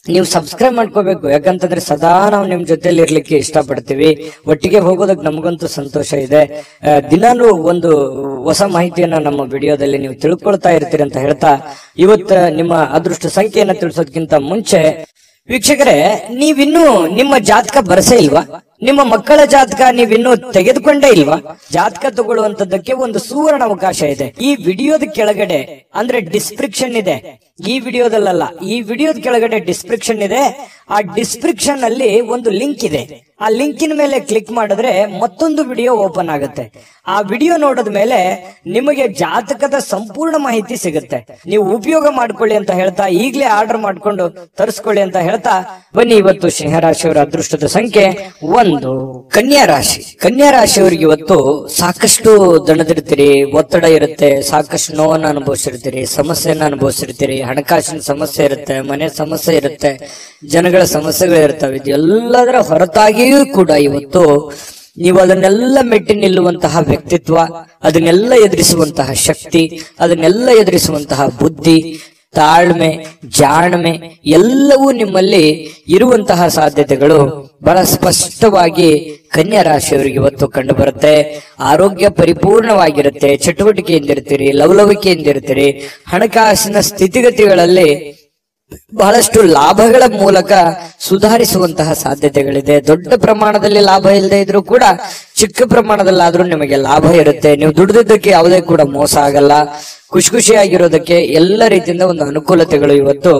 ನೀವು ಸಬ್ಸ್ಕ್ರೈಬ್ ಮಾಡ್ಕೋಬೇಕು, ಯಾಕಂತಂದ್ರೆ ಸದಾ ನಾವು ನಿಮ್ ಜೊತೆಲಿ ಇರ್ಲಿಕ್ಕೆ ಇಷ್ಟಪಡ್ತೀವಿ. ಒಟ್ಟಿಗೆ ಹೋಗೋದಕ್ಕೆ ನಮಗಂತೂ ಸಂತೋಷ ಇದೆ. ದಿನಾನು ಒಂದು ಹೊಸ ಮಾಹಿತಿಯನ್ನ ನಮ್ಮ ವಿಡಿಯೋದಲ್ಲಿ ನೀವು ತಿಳ್ಕೊಳ್ತಾ ಇರ್ತೀರಿ ಅಂತ ಹೇಳ್ತಾ, ಇವತ್ತು ನಿಮ್ಮ ಅದೃಷ್ಟ ಸಂಖ್ಯೆಯನ್ನ ತಿಳಿಸೋದಕ್ಕಿಂತ ಮುಂಚೆ ವೀಕ್ಷಕರೇ, ನೀವಿನ್ನೂ ನಿಮ್ಮ ಜಾತಕ ಬರಸೇ ಇಲ್ವಾ? ನಿಮ್ಮ ಮಕ್ಕಳ ಜಾತಕ ನೀವಿನ್ನೂ ತೆಗೆದುಕೊಂಡೇ ಇಲ್ವಾ? ಜಾತಕ ತಗೊಳ್ಳುವಂತದ್ದಕ್ಕೆ ಒಂದು ಸುವರ್ಣ ಅವಕಾಶ ಇದೆ. ಈ ವಿಡಿಯೋದ ಕೆಳಗಡೆ ಅಂದ್ರೆ ಡಿಸ್ಕ್ರಿಪ್ಷನ್ ಇದೆ. ಈ ವಿಡಿಯೋದಲ್ಲ, ಈ ವಿಡಿಯೋದ ಕೆಳಗಡೆ ಡಿಸ್ಕ್ರಿಪ್ಷನ್ ಇದೆ. ಆ ಡಿಸ್ಕ್ರಿಪ್ಷನ್ ಅಲ್ಲಿ ಒಂದು ಲಿಂಕ್ ಇದೆ. ಆ ಲಿಂಕಿನ ಮೇಲೆ ಕ್ಲಿಕ್ ಮಾಡಿದ್ರೆ ಮತ್ತೊಂದು ವಿಡಿಯೋ ಓಪನ್ ಆಗುತ್ತೆ. ಆ ವಿಡಿಯೋ ನೋಡಿದ ಮೇಲೆ ನಿಮಗೆ ಜಾತಕದ ಸಂಪೂರ್ಣ ಮಾಹಿತಿ ಸಿಗುತ್ತೆ. ನೀವು ಉಪಯೋಗ ಮಾಡ್ಕೊಳ್ಳಿ ಅಂತ ಹೇಳ್ತಾ, ಈಗಲೇ ಆರ್ಡರ್ ಮಾಡ್ಕೊಂಡು ತರಿಸ್ಕೊಳ್ಳಿ ಅಂತ ಹೇಳ್ತಾ ಬನ್ನಿ. ಇವತ್ತು ಸಿಂಹರಾಶಿಯವರ ಅದೃಷ್ಟದ ಸಂಖ್ಯೆ 1. ಕನ್ಯಾ ರಾಶಿ. ಕನ್ಯಾ ರಾಶಿಯವರಿಗೆ ಇವತ್ತು ಸಾಕಷ್ಟು ದಣದಿರ್ತೀರಿ, ಒತ್ತಡ ಇರುತ್ತೆ, ಸಾಕಷ್ಟು ನೋವನ್ನು ಅನುಭವಿಸಿರ್ತೀರಿ, ಸಮಸ್ಯೆಯನ್ನ ಅನುಭವಿಸಿರ್ತೀರಿ, ಹಣಕಾಸಿನ ಸಮಸ್ಯೆ ಇರುತ್ತೆ, ಮನೆ ಸಮಸ್ಯೆ ಇರುತ್ತೆ, ಜನಗಳ ಸಮಸ್ಯೆಗಳಿರ್ತವೆ. ಇದೆಲ್ಲದರ ಹೊರತಾಗಿಯೂ ಕೂಡ ಇವತ್ತು ನೀವು ಅದನ್ನೆಲ್ಲ ಮೆಟ್ಟಿ ನಿಲ್ಲುವಂತಹ ವ್ಯಕ್ತಿತ್ವ, ಅದನ್ನೆಲ್ಲ ಎದುರಿಸುವಂತಹ ಶಕ್ತಿ, ಅದನ್ನೆಲ್ಲ ಎದುರಿಸುವಂತಹ ಬುದ್ಧಿ, ತಾಳ್ಮೆ, ಜಾಣ್ಮೆ ಎಲ್ಲವೂ ನಿಮ್ಮಲ್ಲಿ ಇರುವಂತಹ ಸಾಧ್ಯತೆಗಳು ಬಹಳ ಸ್ಪಷ್ಟವಾಗಿ ಕನ್ಯಾ ರಾಶಿಯವರಿಗೆ ಇವತ್ತು ಕಂಡು ಬರುತ್ತೆ. ಆರೋಗ್ಯ ಪರಿಪೂರ್ಣವಾಗಿರುತ್ತೆ, ಚಟುವಟಿಕೆಯಿಂದಿರ್ತೀರಿ, ಲವಲವಿಕೆಯಿಂದಿರ್ತೀರಿ, ಹಣಕಾಸಿನ ಸ್ಥಿತಿಗತಿಗಳಲ್ಲಿ ಬಹಳಷ್ಟು ಲಾಭಗಳ ಮೂಲಕ ಸುಧಾರಿಸುವಂತಹ ಸಾಧ್ಯತೆಗಳಿದೆ. ದೊಡ್ಡ ಪ್ರಮಾಣದಲ್ಲಿ ಲಾಭ ಇಲ್ಲದೆ ಇದ್ರೂ ಕೂಡ ಚಿಕ್ಕ ಪ್ರಮಾಣದಲ್ಲಾದ್ರೂ ನಿಮಗೆ ಲಾಭ ಇರುತ್ತೆ. ನೀವು ದುಡಿದಕ್ಕೆ ಯಾವುದೇ ಕೂಡ ಮೋಸ ಆಗಲ್ಲ. ಖುಷಿಯಾಗಿರೋದಕ್ಕೆ ಎಲ್ಲ ರೀತಿಯಿಂದ ಒಂದು ಅನುಕೂಲತೆಗಳು ಇವತ್ತು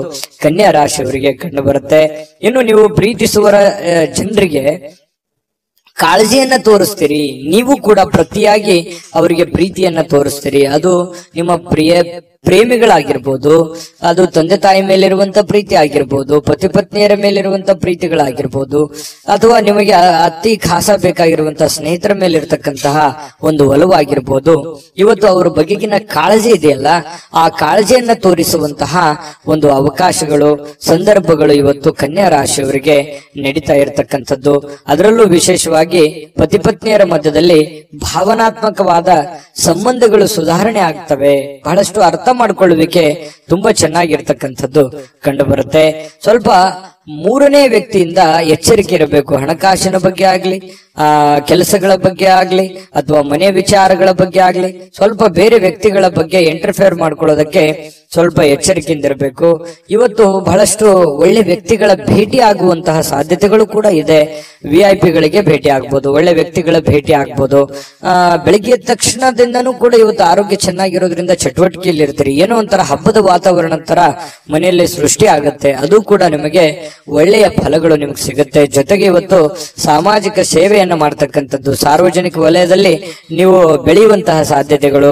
ಕನ್ಯಾ ರಾಶಿಯವರಿಗೆ ಕಂಡು ಬರುತ್ತೆ. ಇನ್ನು ನೀವು ಪ್ರೀತಿಸುವ ಜನರಿಗೆ ಕಾಳಜಿಯನ್ನ ತೋರಿಸ್ತೀರಿ. ನೀವು ಕೂಡ ಪ್ರತಿಯಾಗಿ ಅವರಿಗೆ ಪ್ರೀತಿಯನ್ನ ತೋರಿಸ್ತೀರಿ. ಅದು ನಿಮ್ಮ ಪ್ರೇಮಿಗಳಾಗಿರ್ಬೋದು, ಅದು ತಂದೆ ತಾಯಿ ಮೇಲಿರುವಂತ ಪ್ರೀತಿ ಆಗಿರ್ಬೋದು, ಪತಿ ಪತ್ನಿಯರ ಮೇಲಿರುವಂತ ಪ್ರೀತಿಗಳಾಗಿರ್ಬೋದು, ಅಥವಾ ನಿಮಗೆ ಅತಿ ಖಾಸ ಬೇಕಾಗಿರುವಂತಹ ಸ್ನೇಹಿತರ ಮೇಲಿರ್ತಕ್ಕಂತಹ ಒಂದು ಒಲವಾಗಿರ್ಬೋದು. ಇವತ್ತು ಅವರ ಬಗೆಗಿನ ಕಾಳಜಿ ಇದೆಯಲ್ಲ, ಆ ಕಾಳಜಿಯನ್ನ ತೋರಿಸುವಂತಹ ಒಂದು ಅವಕಾಶಗಳು, ಸಂದರ್ಭಗಳು ಇವತ್ತು ಕನ್ಯಾ ರಾಶಿಯವರಿಗೆ ನಡೀತಾ ಇರತಕ್ಕಂಥದ್ದು. ಅದರಲ್ಲೂ ವಿಶೇಷವಾಗಿ ಪತಿ ಪತ್ನಿಯರ ಮಧ್ಯದಲ್ಲಿ ಭಾವನಾತ್ಮಕವಾದ ಸಂಬಂಧಗಳು ಸುಧಾರಣೆ ಆಗ್ತವೆ. ಬಹಳಷ್ಟು ಅರ್ಥ ಮಾಡಿಕೊಳ್ಳುವಿಕೆ ತುಂಬಾ ಚೆನ್ನಾಗಿರ್ತಕ್ಕಂಥದ್ದು ಕಂಡು ಬರುತ್ತೆ. ಸ್ವಲ್ಪ ಮೂರನೇ ವ್ಯಕ್ತಿಯಿಂದ ಎಚ್ಚರಿಕೆ ಇರಬೇಕು. ಹಣಕಾಸಿನ ಬಗ್ಗೆ ಆಗ್ಲಿ, ಕೆಲಸಗಳ ಬಗ್ಗೆ ಆಗ್ಲಿ, ಅಥವಾ ಮನೆ ವಿಚಾರಗಳ ಬಗ್ಗೆ ಆಗ್ಲಿ, ಸ್ವಲ್ಪ ಬೇರೆ ವ್ಯಕ್ತಿಗಳ ಬಗ್ಗೆ ಇಂಟರ್ಫಿಯರ್ ಮಾಡ್ಕೊಳ್ಳೋದಕ್ಕೆ ಸ್ವಲ್ಪ ಎಚ್ಚರಿಕೆಯಿಂದ ಇರಬೇಕು. ಇವತ್ತು ಬಹಳಷ್ಟು ಒಳ್ಳೆ ವ್ಯಕ್ತಿಗಳ ಭೇಟಿ ಆಗುವಂತಹ ಸಾಧ್ಯತೆಗಳು ಕೂಡ ಇದೆ. VIP ಗಳಿಗೆ ಭೇಟಿ ಆಗ್ಬೋದು, ಒಳ್ಳೆ ವ್ಯಕ್ತಿಗಳ ಭೇಟಿ ಆಗ್ಬೋದು. ಬೆಳಿಗ್ಗೆ ತಕ್ಷಣದಿಂದನೂ ಕೂಡ ಇವತ್ತು ಆರೋಗ್ಯ ಚೆನ್ನಾಗಿರೋದ್ರಿಂದ ಚಟುವಟಿಕೆಯಲ್ಲಿ ಇರ್ತೀರಿ. ಏನೋ ಒಂಥರ ಹಬ್ಬದ ವಾತಾವರಣ ತರ ಮನೆಯಲ್ಲಿ ಸೃಷ್ಟಿ ಆಗುತ್ತೆ. ಅದು ಕೂಡ ನಿಮಗೆ ಒಳ್ಳೆಯ ಫಲಗಳು ನಿಮಗೆ ಸಿಗುತ್ತೆ. ಜೊತೆಗೆ ಇವತ್ತು ಸಾಮಾಜಿಕ ಸೇವೆಯನ್ನ ಮಾಡ್ತಕ್ಕಂಥದ್ದು, ಸಾರ್ವಜನಿಕ ವಲಯದಲ್ಲಿ ನೀವು ಬೆಳೆಯುವಂತಹ ಸಾಧ್ಯತೆಗಳು,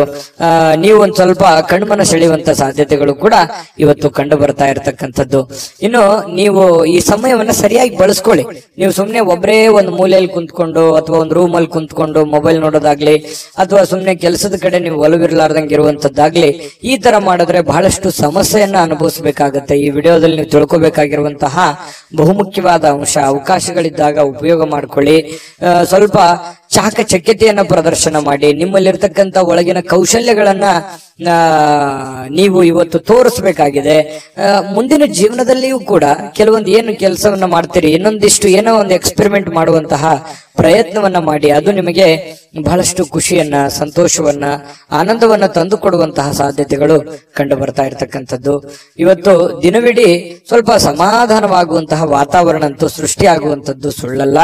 ನೀವು ಒಂದ್ ಸ್ವಲ್ಪ ಕಣ್ಮನ ಸೆಳೆಯುವಂತಹ ಸಾಧ್ಯತೆಗಳು ಕೂಡ ಇವತ್ತು ಕಂಡು ಬರ್ತಾ ಇರತಕ್ಕಂಥದ್ದು. ಇನ್ನು ನೀವು ಈ ಸಮಯವನ್ನ ಸರಿಯಾಗಿ ಬಳಸ್ಕೊಳ್ಳಿ. ನೀವು ಸುಮ್ನೆ ಒಬ್ಬರೇ ಒಂದು ಮೂಲೆಯಲ್ಲಿ ಕುಂತ್ಕೊಂಡು ಅಥವಾ ಒಂದು ರೂಮ್ ಅಲ್ಲಿ ಕುಂತ್ಕೊಂಡು ಮೊಬೈಲ್ ನೋಡೋದಾಗ್ಲಿ, ಅಥವಾ ಸುಮ್ನೆ ಕೆಲಸದ ಕಡೆ ನೀವು ಒಲವಿರ್ಲಾರ್ದಂಗೆ ಇರುವಂತದ್ದಾಗ್ಲಿ, ಈ ತರ ಮಾಡಿದ್ರೆ ಬಹಳಷ್ಟು ಸಮಸ್ಯೆಯನ್ನ ಅನುಭವಿಸಬೇಕಾಗತ್ತೆ. ಈ ವಿಡಿಯೋದಲ್ಲಿ ನೀವು ತಿಳ್ಕೊಬೇಕಾಗಿರುವಂತಹ ಬಹುಮುಖ್ಯವಾದ ಅಂಶ, ಅವಕಾಶಗಳಿದ್ದಾಗ ಉಪಯೋಗ ಮಾಡ್ಕೊಳ್ಳಿ. ಸ್ವಲ್ಪ ಚಾಕಚಕ್ಯತೆಯನ್ನ ಪ್ರದರ್ಶನ ಮಾಡಿ, ನಿಮ್ಮಲ್ಲಿರ್ತಕ್ಕಂಥ ಒಳಗಿನ ಕೌಶಲ್ಯಗಳನ್ನ ನೀವು ಇವತ್ತು ತೋರಿಸಬೇಕಾಗಿದೆ. ಮುಂದಿನ ಜೀವನದಲ್ಲಿಯೂ ಕೂಡ ಕೆಲವೊಂದು ಏನು ಕೆಲಸವನ್ನ ಮಾಡ್ತೀರಿ, ಇನ್ನೊಂದಿಷ್ಟು ಏನೋ ಒಂದು ಎಕ್ಸ್ಪೆರಿಮೆಂಟ್ ಮಾಡುವಂತಹ ಪ್ರಯತ್ನವನ್ನ ಮಾಡಿ. ಅದು ನಿಮಗೆ ಬಹಳಷ್ಟು ಖುಷಿಯನ್ನ, ಸಂತೋಷವನ್ನ, ಆನಂದವನ್ನ ತಂದು ಕೊಡುವಂತಹ ಸಾಧ್ಯತೆಗಳು ಕಂಡು ಬರ್ತಾ ಇರತಕ್ಕಂಥದ್ದು. ಇವತ್ತು ದಿನವಿಡೀ ಸ್ವಲ್ಪ ಸಮಾಧಾನವಾಗುವಂತಹ ವಾತಾವರಣ ಅಂತೂ ಸೃಷ್ಟಿಯಾಗುವಂಥದ್ದು ಸುಳ್ಳಲ್ಲ.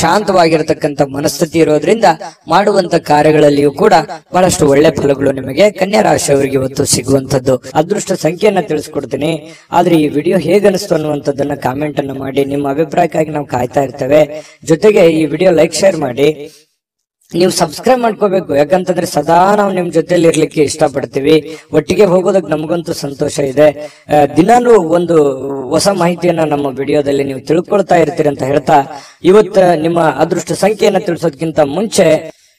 ಶಾಂತವಾಗಿರತಕ್ಕಂಥ ಮನಸ್ಥಿತಿ ಇರೋದ್ರಿಂದ ಮಾಡುವಂತ ಕಾರ್ಯಗಳಲ್ಲಿಯೂ ಕೂಡ ಬಹಳಷ್ಟು ಒಳ್ಳೆ ಫಲಗಳು ನಿಮಗೆ ಕನ್ಯಾ ರಾಶಿಯವರಿಗೆ ಇವತ್ತು ಸಿಗುವಂತದ್ದು. ಅದೃಷ್ಟ ಸಂಖ್ಯೆಯನ್ನ ತಿಳಿಸ್ಕೊಡ್ತೀನಿ. ಆದ್ರೆ ಈ ವಿಡಿಯೋ ಹೇಗನಿಸ್ತು ಅನ್ನುವಂಥದ್ದನ್ನ ಕಾಮೆಂಟ್ ಅನ್ನ ಮಾಡಿ. ನಿಮ್ಮ ಅಭಿಪ್ರಾಯಕ್ಕಾಗಿ ನಾವು ಕಾಯ್ತಾ ಇರ್ತೇವೆ. ಜೊತೆಗೆ ಈ ವಿಡಿಯೋ ಲೈಕ್, ಶೇರ್ ಮಾಡಿ. ನೀವು ಸಬ್ಸ್ಕ್ರೈಬ್ ಮಾಡ್ಕೋಬೇಕು. ಯಾಕಂತಂದ್ರೆ ಸದಾ ನಾವು ನಿಮ್ ಜೊತೆಲಿ ಇರ್ಲಿಕ್ಕೆ ಇಷ್ಟಪಡ್ತೀವಿ. ಒಟ್ಟಿಗೆ ಹೋಗೋದಕ್ಕೆ ನಮಗಂತೂ ಸಂತೋಷ ಇದೆ. ದಿನಾನು ಒಂದು ಹೊಸ ಮಾಹಿತಿಯನ್ನ ನಮ್ಮ ವಿಡಿಯೋದಲ್ಲಿ ನೀವು ತಿಳ್ಕೊಳ್ತಾ ಇರ್ತೀರಿ ಅಂತ ಹೇಳ್ತಾ, ಇವತ್ತು ನಿಮ್ಮ ಅದೃಷ್ಟ ಸಂಖ್ಯೆಯನ್ನ ತಿಳಿಸೋದಕ್ಕಿಂತ ಮುಂಚೆ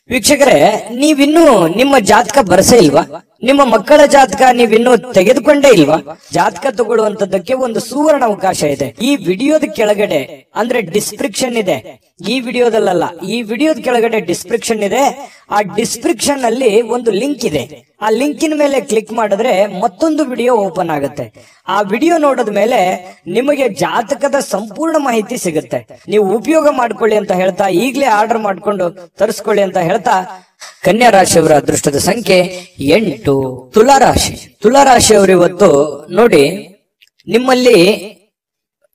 ವೀಕ್ಷಕರೇ, ನೀವಿನ್ನೂ ನಿಮ್ಮ ಜಾತಕ ಬರಸೇ ಇಲ್ವಾ? ನಿಮ್ಮ ಮಕ್ಕಳ ಜಾತಕ ನೀವಿನ್ನೂ ತೆಗೆದುಕೊಂಡೇ ಇಲ್ವಾ? ಜಾತಕ ತಗೊಳ್ಳುವಂತದ್ದಕ್ಕೆ ಒಂದು ಸುವರ್ಣ ಅವಕಾಶ ಇದೆ. ಈ ವಿಡಿಯೋದ ಕೆಳಗಡೆ ಅಂದ್ರೆ ಡಿಸ್ಕ್ರಿಪ್ಷನ್ ಇದೆ. ಈ ವಿಡಿಯೋದಲ್ಲ, ಈ ವಿಡಿಯೋದ ಕೆಳಗಡೆ ಡಿಸ್ಕ್ರಿಪ್ಷನ್ ಇದೆ. ಆ ಡಿಸ್ಕ್ರಿಪ್ಷನ್ ಅಲ್ಲಿ ಒಂದು ಲಿಂಕ್ ಇದೆ. ಆ ಲಿಂಕಿನ ಮೇಲೆ ಕ್ಲಿಕ್ ಮಾಡಿದ್ರೆ ಮತ್ತೊಂದು ವಿಡಿಯೋ ಓಪನ್ ಆಗುತ್ತೆ. ಆ ವಿಡಿಯೋ ನೋಡಿದ ಮೇಲೆ ನಿಮಗೆ ಜಾತಕದ ಸಂಪೂರ್ಣ ಮಾಹಿತಿ ಸಿಗುತ್ತೆ. ನೀವು ಉಪಯೋಗ ಮಾಡ್ಕೊಳ್ಳಿ ಅಂತ ಹೇಳ್ತಾ, ಈಗಲೇ ಆರ್ಡರ್ ಮಾಡ್ಕೊಂಡು ತರಿಸ್ಕೊಳ್ಳಿ ಅಂತ ಹೇಳ್ತಾ, ಕನ್ಯಾ ರಾಶಿಯವರ ಅದೃಷ್ಟದ ಸಂಖ್ಯೆ 8. ತುಲಾರಾಶಿ. ತುಲಾರಾಶಿಯವರು ಇವತ್ತು ನೋಡಿ, ನಿಮ್ಮಲ್ಲಿ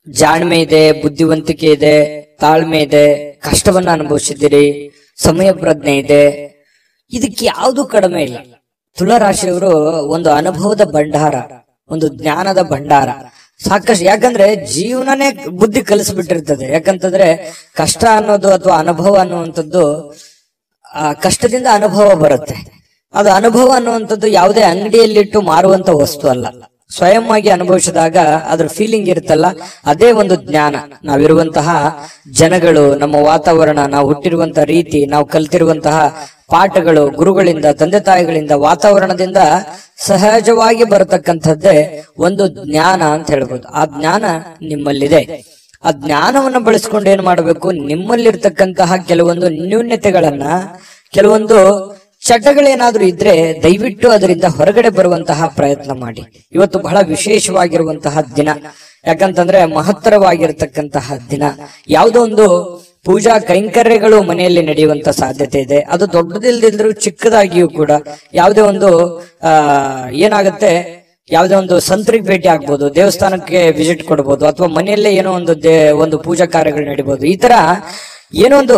ಜಾಣ್ಮೆ ಇದೆ, ಬುದ್ಧಿವಂತಿಕೆ ಇದೆ, ತಾಳ್ಮೆ ಇದೆ, ಕಷ್ಟವನ್ನ ಅನುಭವಿಸಿದ್ದೀರಿ, ಸಮಯ ಪ್ರಜ್ಞೆ ಇದೆ. ಇದಕ್ಕೆ ಯಾವುದು ಕಡಿಮೆ ಇಲ್ಲ. ತುಲಾರಾಶಿಯವರು ಒಂದು ಅನುಭವದ ಭಂಡಾರ, ಒಂದು ಜ್ಞಾನದ ಭಂಡಾರ ಸಾಕಷ್ಟು. ಯಾಕಂದ್ರೆ ಜೀವನನೇ ಬುದ್ಧಿ ಕಲಿಸ್ಬಿಟ್ಟಿರ್ತದೆ. ಯಾಕಂತಂದ್ರೆ ಕಷ್ಟ ಅನ್ನೋದು ಅಥವಾ ಅನುಭವ ಅನ್ನುವಂಥದ್ದು, ಕಷ್ಟದಿಂದ ಅನುಭವ ಬರುತ್ತೆ. ಅದು ಅನುಭವ ಅನ್ನುವಂಥದ್ದು ಯಾವುದೇ ಅಂಗಡಿಯಲ್ಲಿಟ್ಟು ಮಾರುವಂತ ವಸ್ತು ಅಲ್ಲ. ಸ್ವಯಂ ಆಗಿ ಅನುಭವಿಸಿದಾಗ ಅದ್ರ ಫೀಲಿಂಗ್ ಇರುತ್ತಲ್ಲ, ಅದೇ ಒಂದು ಜ್ಞಾನ. ನಾವಿರುವಂತಹ ಜನಗಳು, ನಮ್ಮ ವಾತಾವರಣ, ನಾವು ಹುಟ್ಟಿರುವಂತಹ ರೀತಿ, ನಾವು ಕಲ್ತಿರುವಂತಹ ಪಾಠಗಳು, ಗುರುಗಳಿಂದ, ತಂದೆ ತಾಯಿಗಳಿಂದ, ವಾತಾವರಣದಿಂದ ಸಹಜವಾಗಿ ಬರತಕ್ಕಂಥದ್ದೇ ಒಂದು ಜ್ಞಾನ ಅಂತ ಹೇಳ್ಬೋದು. ಆ ಜ್ಞಾನ ನಿಮ್ಮಲ್ಲಿದೆ. ಆ ಜ್ಞಾನವನ್ನು ಬಳಸ್ಕೊಂಡು ಏನ್ ಮಾಡಬೇಕು, ನಿಮ್ಮಲ್ಲಿರ್ತಕ್ಕಂತಹ ಕೆಲವೊಂದು ನ್ಯೂನ್ಯತೆಗಳನ್ನ, ಕೆಲವೊಂದು ಚಟಗಳೇನಾದ್ರೂ ಇದ್ರೆ ದಯವಿಟ್ಟು ಅದರಿಂದ ಹೊರಗಡೆ ಬರುವಂತಹ ಪ್ರಯತ್ನ ಮಾಡಿ. ಇವತ್ತು ಬಹಳ ವಿಶೇಷವಾಗಿರುವಂತಹ ದಿನ. ಯಾಕಂತಂದ್ರೆ ಮಹತ್ತರವಾಗಿರ್ತಕ್ಕಂತಹ ದಿನ. ಯಾವುದೋ ಒಂದು ಪೂಜಾ ಕೈಂಕರ್ಯಗಳು ಮನೆಯಲ್ಲಿ ನಡೆಯುವಂತ ಸಾಧ್ಯತೆ ಇದೆ. ಅದು ದೊಡ್ಡದಿಲ್ದಿದ್ರು ಚಿಕ್ಕದಾಗಿಯೂ ಕೂಡ ಯಾವುದೇ ಒಂದು ಏನಾಗುತ್ತೆ, ಯಾವುದೇ ಒಂದು ಸಂತರಿಗೆ ಭೇಟಿ ಆಗ್ಬೋದು, ದೇವಸ್ಥಾನಕ್ಕೆ ವಿಸಿಟ್ ಕೊಡ್ಬೋದು, ಅಥವಾ ಮನೆಯಲ್ಲೇ ಏನೋ ಒಂದು ಪೂಜಾ ಕಾರ್ಯಗಳು ನಡೀಬಹುದು. ಈ ತರ ಏನೋ ಒಂದು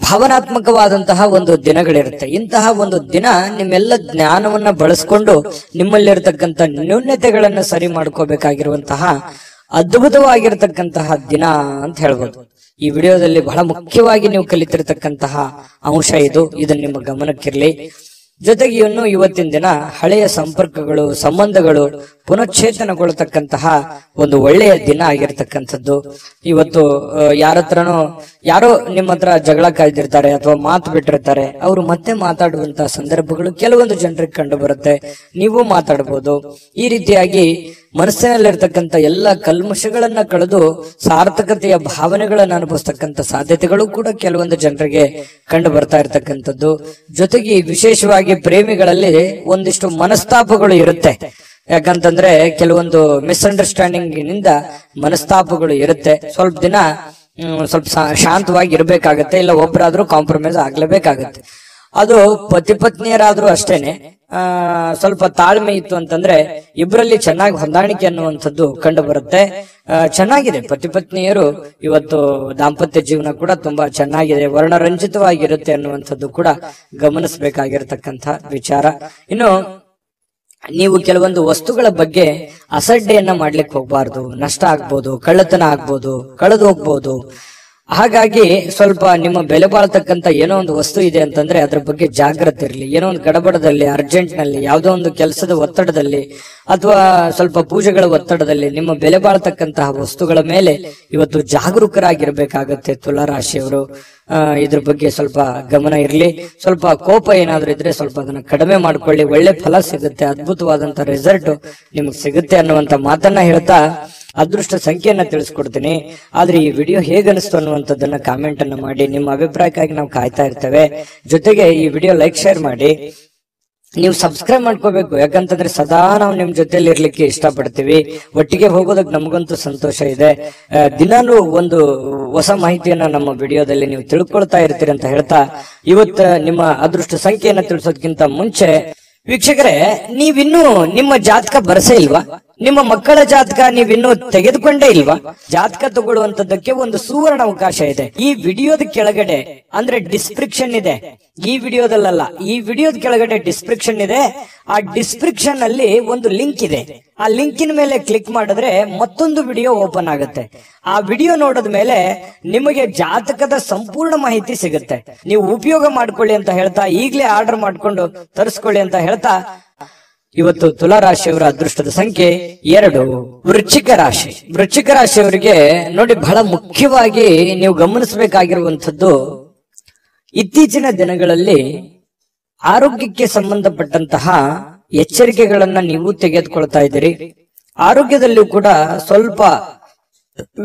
ಭಾವನಾತ್ಮಕವಾದಂತಹ ಒಂದು ದಿನಗಳಿರುತ್ತೆ. ಇಂತಹ ಒಂದು ದಿನ ನಿಮ್ಮೆಲ್ಲ ಜ್ಞಾನವನ್ನ ಬಳಸ್ಕೊಂಡು ನಿಮ್ಮಲ್ಲಿರ್ತಕ್ಕಂಥ ನ್ಯೂನ್ಯತೆಗಳನ್ನ ಸರಿ ಮಾಡ್ಕೋಬೇಕಾಗಿರುವಂತಹ ಅದ್ಭುತವಾಗಿರ್ತಕ್ಕಂತಹ ದಿನ ಅಂತ ಹೇಳ್ಬೋದು. ಈ ವಿಡಿಯೋದಲ್ಲಿ ಬಹಳ ಮುಖ್ಯವಾಗಿ ನೀವು ಕಲಿತಿರ್ತಕ್ಕಂತಹ ಅಂಶ ಇದು. ಇದನ್ನ ನಿಮ್ಮ ಗಮನಕ್ಕಿರ್ಲಿ. ಜೊತೆಗೆ ಇನ್ನು ಇವತ್ತಿನ ದಿನ ಹಳೆಯ ಸಂಪರ್ಕಗಳು, ಸಂಬಂಧಗಳು ಪುನಶ್ಚೇತನಗೊಳ್ಳತಕ್ಕಂತಹ ಒಂದು ಒಳ್ಳೆಯ ದಿನ ಆಗಿರ್ತಕ್ಕಂಥದ್ದು. ಇವತ್ತು ಯಾರೋ ನಿಮ್ಮ ಹತ್ರ ಜಗಳ ಕಾಯ್ದಿರ್ತಾರೆ ಅಥವಾ ಮಾತು ಬಿಟ್ಟಿರ್ತಾರೆ, ಅವರು ಮತ್ತೆ ಮಾತಾಡುವಂತಹ ಸಂದರ್ಭಗಳು ಕೆಲವೊಂದು ಜನರಿಗೆ ಕಂಡು ಬರುತ್ತೆ. ನೀವು ಮಾತಾಡಬಹುದು. ಈ ರೀತಿಯಾಗಿ ಮನಸ್ಸಿನಲ್ಲಿರ್ತಕ್ಕಂಥ ಎಲ್ಲ ಕಲ್ಮಶಗಳನ್ನ ಕಳೆದು ಸಾರ್ಥಕತೆಯ ಭಾವನೆಗಳನ್ನ ಅನುಭವಿಸ್ತಕ್ಕಂಥ ಸಾಧ್ಯತೆಗಳು ಕೂಡ ಕೆಲವೊಂದು ಜನರಿಗೆ ಕಂಡು ಬರ್ತಾ ಇರ್ತಕ್ಕಂಥದ್ದು. ಜೊತೆಗೆ ವಿಶೇಷವಾಗಿ ಪ್ರೇಮಿಗಳಲ್ಲಿ ಒಂದಿಷ್ಟು ಮನಸ್ತಾಪಗಳು ಇರುತ್ತೆ. ಯಾಕಂತಂದ್ರೆ ಕೆಲವೊಂದು ಮಿಸ್ಅಂಡರ್ಸ್ಟ್ಯಾಂಡಿಂಗ್ ನಿಂದ ಮನಸ್ತಾಪಗಳು ಇರುತ್ತೆ. ಸ್ವಲ್ಪ ದಿನ ಸ್ವಲ್ಪ ಶಾಂತವಾಗಿ ಇರ್ಬೇಕಾಗತ್ತೆ, ಇಲ್ಲ ಒಬ್ಬರಾದ್ರೂ ಕಾಂಪ್ರಮೈಸ್ ಆಗ್ಲೇಬೇಕಾಗತ್ತೆ. ಅದು ಪತಿ ಪತ್ನಿಯರಾದ್ರೂ ಅಷ್ಟೇನೆ. ಸ್ವಲ್ಪ ತಾಳ್ಮೆ ಇತ್ತು ಅಂತಂದ್ರೆ ಇಬ್ಬರಲ್ಲಿ ಚೆನ್ನಾಗಿ ಹೊಂದಾಣಿಕೆ ಅನ್ನುವಂಥದ್ದು ಕಂಡು ಬರುತ್ತೆ. ಚೆನ್ನಾಗಿದೆ ಪತಿ ಪತ್ನಿಯರು ಇವತ್ತು ದಾಂಪತ್ಯ ಜೀವನ ಕೂಡ ತುಂಬಾ ಚೆನ್ನಾಗಿದೆ, ವರ್ಣರಂಜಿತವಾಗಿರುತ್ತೆ ಅನ್ನುವಂಥದ್ದು ಕೂಡ ಗಮನಿಸಬೇಕಾಗಿರ್ತಕ್ಕಂಥ ವಿಚಾರ. ಇನ್ನು ನೀವು ಕೆಲವೊಂದು ವಸ್ತುಗಳ ಬಗ್ಗೆ ಅಸಡ್ಡೆಯನ್ನ ಮಾಡ್ಲಿಕ್ಕೆ ಹೋಗ್ಬಾರ್ದು. ನಷ್ಟ ಆಗ್ಬೋದು, ಕಳ್ಳತನ ಆಗ್ಬೋದು, ಕಳೆದು ಹೋಗ್ಬೋದು. ಹಾಗಾಗಿ ಸ್ವಲ್ಪ ನಿಮ್ಮ ಬೆಲೆ ಬಾಳ್ತಕ್ಕಂತ ಏನೋ ಒಂದು ವಸ್ತು ಇದೆ ಅಂತಂದ್ರೆ ಅದ್ರ ಬಗ್ಗೆ ಜಾಗ್ರತೆ ಇರಲಿ. ಏನೋ ಒಂದು ಗಡಬಡದಲ್ಲಿ, ಅರ್ಜೆಂಟ್ ನಲ್ಲಿ, ಯಾವುದೋ ಒಂದು ಕೆಲಸದ ಒತ್ತಡದಲ್ಲಿ ಅಥವಾ ಸ್ವಲ್ಪ ಪೂಜೆಗಳ ಒತ್ತಡದಲ್ಲಿ ನಿಮ್ಮ ಬೆಲೆ ಬಾಳ್ತಕ್ಕಂತಹ ವಸ್ತುಗಳ ಮೇಲೆ ಇವತ್ತು ಜಾಗರೂಕರಾಗಿರ್ಬೇಕಾಗತ್ತೆ ತುಲಾರಾಶಿಯವರು. ಇದ್ರ ಬಗ್ಗೆ ಸ್ವಲ್ಪ ಗಮನ ಇರಲಿ. ಸ್ವಲ್ಪ ಕೋಪ ಏನಾದ್ರೂ ಇದ್ರೆ ಸ್ವಲ್ಪ ಅದನ್ನ ಕಡಿಮೆ ಮಾಡ್ಕೊಳ್ಳಿ. ಒಳ್ಳೆ ಫಲ ಸಿಗುತ್ತೆ, ಅದ್ಭುತವಾದಂತ ರಿಸಲ್ಟ್ ನಿಮ್ಗೆ ಸಿಗುತ್ತೆ ಅನ್ನುವಂತ ಮಾತನ್ನ ಹೇಳ್ತಾ ಅದೃಷ್ಟ ಸಂಖ್ಯೆಯನ್ನ ತಿಳಿಸ್ಕೊಡ್ತೀನಿ. ಆದ್ರೆ ಈ ವಿಡಿಯೋ ಹೇಗನಿಸ್ತು ಅನ್ನುವಂಥದ್ದನ್ನ ಕಾಮೆಂಟ್ ಅನ್ನ ಮಾಡಿ. ನಿಮ್ಮ ಅಭಿಪ್ರಾಯಕ್ಕಾಗಿ ನಾವು ಕಾಯ್ತಾ ಇರ್ತೇವೆ. ಜೊತೆಗೆ ಈ ವಿಡಿಯೋ ಲೈಕ್, ಶೇರ್ ಮಾಡಿ. ನೀವು ಸಬ್ಸ್ಕ್ರೈಬ್ ಮಾಡ್ಕೋಬೇಕು. ಯಾಕಂತಂದ್ರೆ ಸದಾ ನಾವು ನಿಮ್ ಜೊತೆಲಿ ಇರ್ಲಿಕ್ಕೆ ಇಷ್ಟಪಡ್ತೀವಿ. ಒಟ್ಟಿಗೆ ಹೋಗೋದಕ್ಕೆ ನಮಗಂತೂ ಸಂತೋಷ ಇದೆ. ದಿನಾನು ಒಂದು ಹೊಸ ಮಾಹಿತಿಯನ್ನ ನಮ್ಮ ವಿಡಿಯೋದಲ್ಲಿ ನೀವು ತಿಳ್ಕೊಳ್ತಾ ಇರ್ತೀರಿ ಅಂತ ಹೇಳ್ತಾ, ಇವತ್ತು ನಿಮ್ಮ ಅದೃಷ್ಟ ಸಂಖ್ಯೆಯನ್ನ ತಿಳಿಸೋದಕ್ಕಿಂತ ಮುಂಚೆ ವೀಕ್ಷಕರೇ, ನೀವಿನ್ನೂ ನಿಮ್ಮ ಜಾತಕ ಬರಸೇ ಇಲ್ವಾ? ನಿಮ್ಮ ಮಕ್ಕಳ ಜಾತಕ ನೀವಿನ್ನೂ ತೆಗೆದುಕೊಂಡೇ ಇಲ್ವಾ? ಜಾತಕ ತಗೊಳ್ಳುವಂತದ್ದಕ್ಕೆ ಒಂದು ಸುವರ್ಣ ಅವಕಾಶ ಇದೆ. ಈ ವಿಡಿಯೋದ ಕೆಳಗಡೆ ಅಂದ್ರೆ ಡಿಸ್ಕ್ರಿಪ್ಷನ್ ಇದೆ. ಈ ವಿಡಿಯೋದಲ್ಲ, ಈ ವಿಡಿಯೋದ ಕೆಳಗಡೆ ಡಿಸ್ಕ್ರಿಪ್ಷನ್ ಇದೆ. ಆ ಡಿಸ್ಕ್ರಿಪ್ಷನ್ ಅಲ್ಲಿ ಒಂದು ಲಿಂಕ್ ಇದೆ. ಆ ಲಿಂಕಿನ ಮೇಲೆ ಕ್ಲಿಕ್ ಮಾಡಿದ್ರೆ ಮತ್ತೊಂದು ವಿಡಿಯೋ ಓಪನ್ ಆಗುತ್ತೆ. ಆ ವಿಡಿಯೋ ನೋಡಿದ ಮೇಲೆ ನಿಮಗೆ ಜಾತಕದ ಸಂಪೂರ್ಣ ಮಾಹಿತಿ ಸಿಗುತ್ತೆ. ನೀವು ಉಪಯೋಗ ಮಾಡ್ಕೊಳ್ಳಿ ಅಂತ ಹೇಳ್ತಾ, ಈಗಲೇ ಆರ್ಡರ್ ಮಾಡ್ಕೊಂಡು ತರಿಸ್ಕೊಳ್ಳಿ ಅಂತ ಹೇಳ್ತಾ, ಇವತ್ತು ತುಲಾ ರಾಶಿಯವರ ಅದೃಷ್ಟದ ಸಂಖ್ಯೆ 2. ವೃಶ್ಚಿಕ ರಾಶಿ. ವೃಶ್ಚಿಕ ರಾಶಿಯವರಿಗೆ ನೋಡಿ, ಬಹಳ ಮುಖ್ಯವಾಗಿ ನೀವು ಗಮನಿಸಬೇಕಾಗಿರುವಂತದ್ದು, ಇತ್ತೀಚಿನ ದಿನಗಳಲ್ಲಿ ಆರೋಗ್ಯಕ್ಕೆ ಸಂಬಂಧಪಟ್ಟಂತಹ ಎಚ್ಚರಿಕೆಗಳನ್ನ ನೀವು ತೆಗೆದುಕೊಳ್ತಾ ಇದ್ದೀರಿ. ಆರೋಗ್ಯದಲ್ಲೂ ಕೂಡ ಸ್ವಲ್ಪ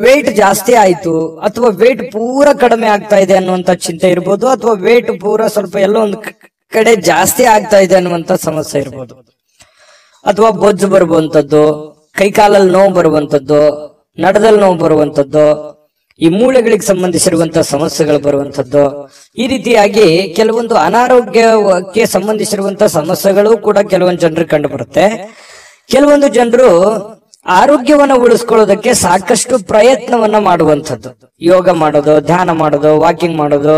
ವೇಟ್ ಜಾಸ್ತಿ ಆಯ್ತು ಅಥವಾ ವೇಟ್ ಪೂರ ಕಡಿಮೆ ಆಗ್ತಾ ಇದೆ ಅನ್ನುವಂತ ಚಿಂತೆ ಇರ್ಬೋದು, ಅಥವಾ ವೇಟ್ ಪೂರ ಸ್ವಲ್ಪ ಎಲ್ಲೋ ಒಂದು ಕಡೆ ಜಾಸ್ತಿ ಆಗ್ತಾ ಇದೆ ಅನ್ನುವಂತ ಸಮಸ್ಯೆ ಇರ್ಬೋದು, ಅಥವಾ ಬೊಜ್ಜು ಬರುವಂತದ್ದು, ಕೈಕಾಲಲ್ಲಿ ನೋವು ಬರುವಂತದ್ದು, ನಡದಲ್ಲಿ ನೋವು ಬರುವಂತದ್ದು, ಈ ಮೂಳೆಗಳಿಗೆ ಸಂಬಂಧಿಸಿರುವಂತಹ ಸಮಸ್ಯೆಗಳು ಬರುವಂತದ್ದು. ಈ ರೀತಿಯಾಗಿ ಕೆಲವೊಂದು ಅನಾರೋಗ್ಯಕ್ಕೆ ಸಂಬಂಧಿಸಿರುವಂತಹ ಸಮಸ್ಯೆಗಳು ಕೂಡ ಕೆಲವೊಂದು ಜನರಿಗೆ ಕಂಡು ಬರುತ್ತೆ. ಕೆಲವೊಂದು ಜನರು ಆರೋಗ್ಯವನ್ನ ಉಳಿಸ್ಕೊಳ್ಳೋದಕ್ಕೆ ಸಾಕಷ್ಟು ಪ್ರಯತ್ನವನ್ನ ಮಾಡುವಂಥದ್ದು. ಯೋಗ ಮಾಡೋದು, ಧ್ಯಾನ ಮಾಡೋದು, ವಾಕಿಂಗ್ ಮಾಡೋದು,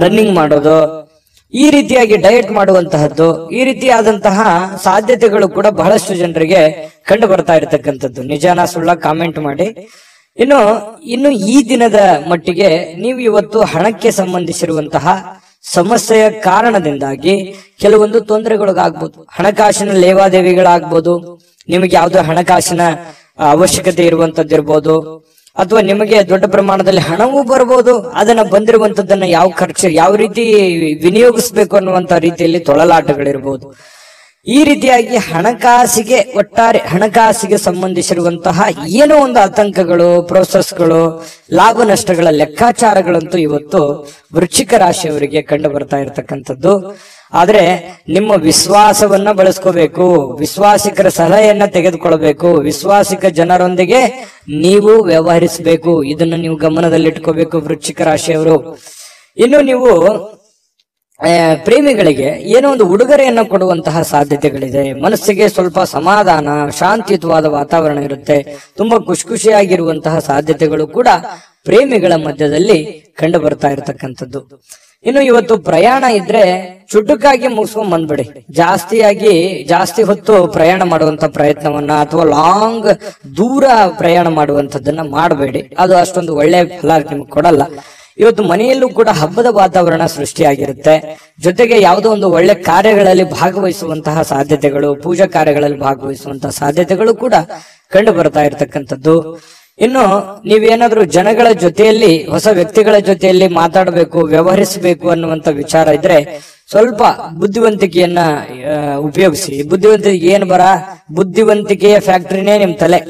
ರನ್ನಿಂಗ್ ಮಾಡೋದು, ಈ ರೀತಿಯಾಗಿ ಡಯಟ್ ಮಾಡುವಂತಹದ್ದು, ಈ ರೀತಿಯಾದಂತಹ ಸಾಧ್ಯತೆಗಳು ಕೂಡ ಬಹಳಷ್ಟು ಜನರಿಗೆ ಕಂಡು ಬರ್ತಾ ಇರತಕ್ಕಂಥದ್ದು. ನಿಜಾನ ಸುಳ್ಳ ಕಾಮೆಂಟ್ ಮಾಡಿ. ಇನ್ನು ಈ ದಿನದ ಮಟ್ಟಿಗೆ ನೀವು ಇವತ್ತು ಹಣಕ್ಕೆ ಸಂಬಂಧಿಸಿರುವಂತಹ ಸಮಸ್ಯೆಯ ಕಾರಣದಿಂದಾಗಿ ಕೆಲವೊಂದು ತೊಂದರೆಗಳಿಗಾಗ್ಬೋದು. ಹಣಕಾಸಿನ ಲೇವಾದೇವಿಗಳಾಗ್ಬೋದು, ನಿಮಗೆ ಯಾವುದೋ ಹಣಕಾಸಿನ ಅವಶ್ಯಕತೆ ಇರುವಂತದ್ದಿರ್ಬೋದು, ಅಥವಾ ನಿಮಗೆ ದೊಡ್ಡ ಪ್ರಮಾಣದಲ್ಲಿ ಹಣವೂ ಬರ್ಬೋದು. ಅದನ್ನ ಬಂದಿರುವಂತದ್ದನ್ನ ಯಾವ ರೀತಿ ವಿನಿಯೋಗಿಸ್ಬೇಕು ಅನ್ನುವಂತ ರೀತಿಯಲ್ಲಿ ತೊಳಲಾಟಗಳಿರ್ಬೋದು. ಈ ರೀತಿಯಾಗಿ ಒಟ್ಟಾರೆ ಹಣಕಾಸಿಗೆ ಸಂಬಂಧಿಸಿರುವಂತಹ ಏನೋ ಒಂದು ಆತಂಕಗಳು, ಪ್ರೋಸೆಸ್ಗಳು, ಲಾಭ ನಷ್ಟಗಳ ಲೆಕ್ಕಾಚಾರಗಳಂತೂ ಇವತ್ತು ವೃಶ್ಚಿಕ ರಾಶಿಯವರಿಗೆ ಕಂಡು ಬರ್ತಾ ಇರತಕ್ಕಂಥದ್ದು. ಆದ್ರೆ ನಿಮ್ಮ ವಿಶ್ವಾಸವನ್ನ ಬಳಸ್ಕೋಬೇಕು, ವಿಶ್ವಾಸಿಕರ ಸಲಹೆಯನ್ನ ತೆಗೆದುಕೊಳ್ಬೇಕು, ವಿಶ್ವಾಸಿಕ ಜನರೊಂದಿಗೆ ನೀವು ವ್ಯವಹರಿಸಬೇಕು. ಇದನ್ನ ನೀವು ಗಮನದಲ್ಲಿಟ್ಕೋಬೇಕು ವೃಶ್ಚಿಕ ರಾಶಿಯವರು. ಇನ್ನು ನೀವು ಪ್ರೇಮಿಗಳಿಗೆ ಏನೋ ಒಂದು ಉಡುಗೊರೆಯನ್ನು ಕೊಡುವಂತಹ ಸಾಧ್ಯತೆಗಳಿದೆ. ಮನಸ್ಸಿಗೆ ಸ್ವಲ್ಪ ಸಮಾಧಾನ, ಶಾಂತಿಯುತವಾದ ವಾತಾವರಣ ಇರುತ್ತೆ. ತುಂಬಾ ಖುಷಿಯಾಗಿರುವಂತಹ ಸಾಧ್ಯತೆಗಳು ಕೂಡ ಪ್ರೇಮಿಗಳ ಮಧ್ಯದಲ್ಲಿ ಕಂಡು ಬರ್ತಾ ಇರತಕ್ಕಂಥದ್ದು. ಇನ್ನು ಇವತ್ತು ಪ್ರಯಾಣ ಇದ್ರೆ ಚುಟುಕಾಗಿ ಮುಗಿಸ್ಕೊಂಡ್ ಬಂದ್ಬಿಡಿ. ಜಾಸ್ತಿ ಹೊತ್ತು ಪ್ರಯಾಣ ಮಾಡುವಂತ ಪ್ರಯತ್ನವನ್ನ ಅಥವಾ ಲಾಂಗ್ ದೂರ ಪ್ರಯಾಣ ಮಾಡುವಂತದ್ದನ್ನ ಮಾಡಬೇಡಿ. ಅದು ಅಷ್ಟೊಂದು ಒಳ್ಳೆ ಫಲ ನಿಮ್ಗೆ ಕೊಡಲ್ಲ. ಇವತ್ತು ಮನೆಯಲ್ಲೂ ಕೂಡ ಹಬ್ಬದ ವಾತಾವರಣ ಸೃಷ್ಟಿಯಾಗಿರುತ್ತೆ. ಜೊತೆಗೆ ಯಾವುದೋ ಒಂದು ಒಳ್ಳೆ ಕಾರ್ಯಗಳಲ್ಲಿ ಭಾಗವಹಿಸುವಂತಹ ಸಾಧ್ಯತೆಗಳು, ಪೂಜಾ ಕಾರ್ಯಗಳಲ್ಲಿ ಭಾಗವಹಿಸುವಂತಹ ಸಾಧ್ಯತೆಗಳು ಕೂಡ ಕಂಡು ಬರ್ತಾ ಇರತಕ್ಕಂಥದ್ದು. ಇನ್ನು ನೀವೇನಾದ್ರೂ ಜನಗಳ ಜೊತೆಯಲ್ಲಿ, ಹೊಸ ವ್ಯಕ್ತಿಗಳ ಜೊತೆಯಲ್ಲಿ ಮಾತಾಡಬೇಕು, ವ್ಯವಹರಿಸಬೇಕು ಅನ್ನುವಂತ ವಿಚಾರ ಇದ್ರೆ ಸ್ವಲ್ಪ ಬುದ್ಧಿವಂತಿಕೆಯನ್ನ ಉಪಯೋಗಿಸಿ. ಬುದ್ಧಿವಂತಿಕೆಯ ಫ್ಯಾಕ್ಟ್ರಿನೇ ನಿಮ್ ತಲೆ,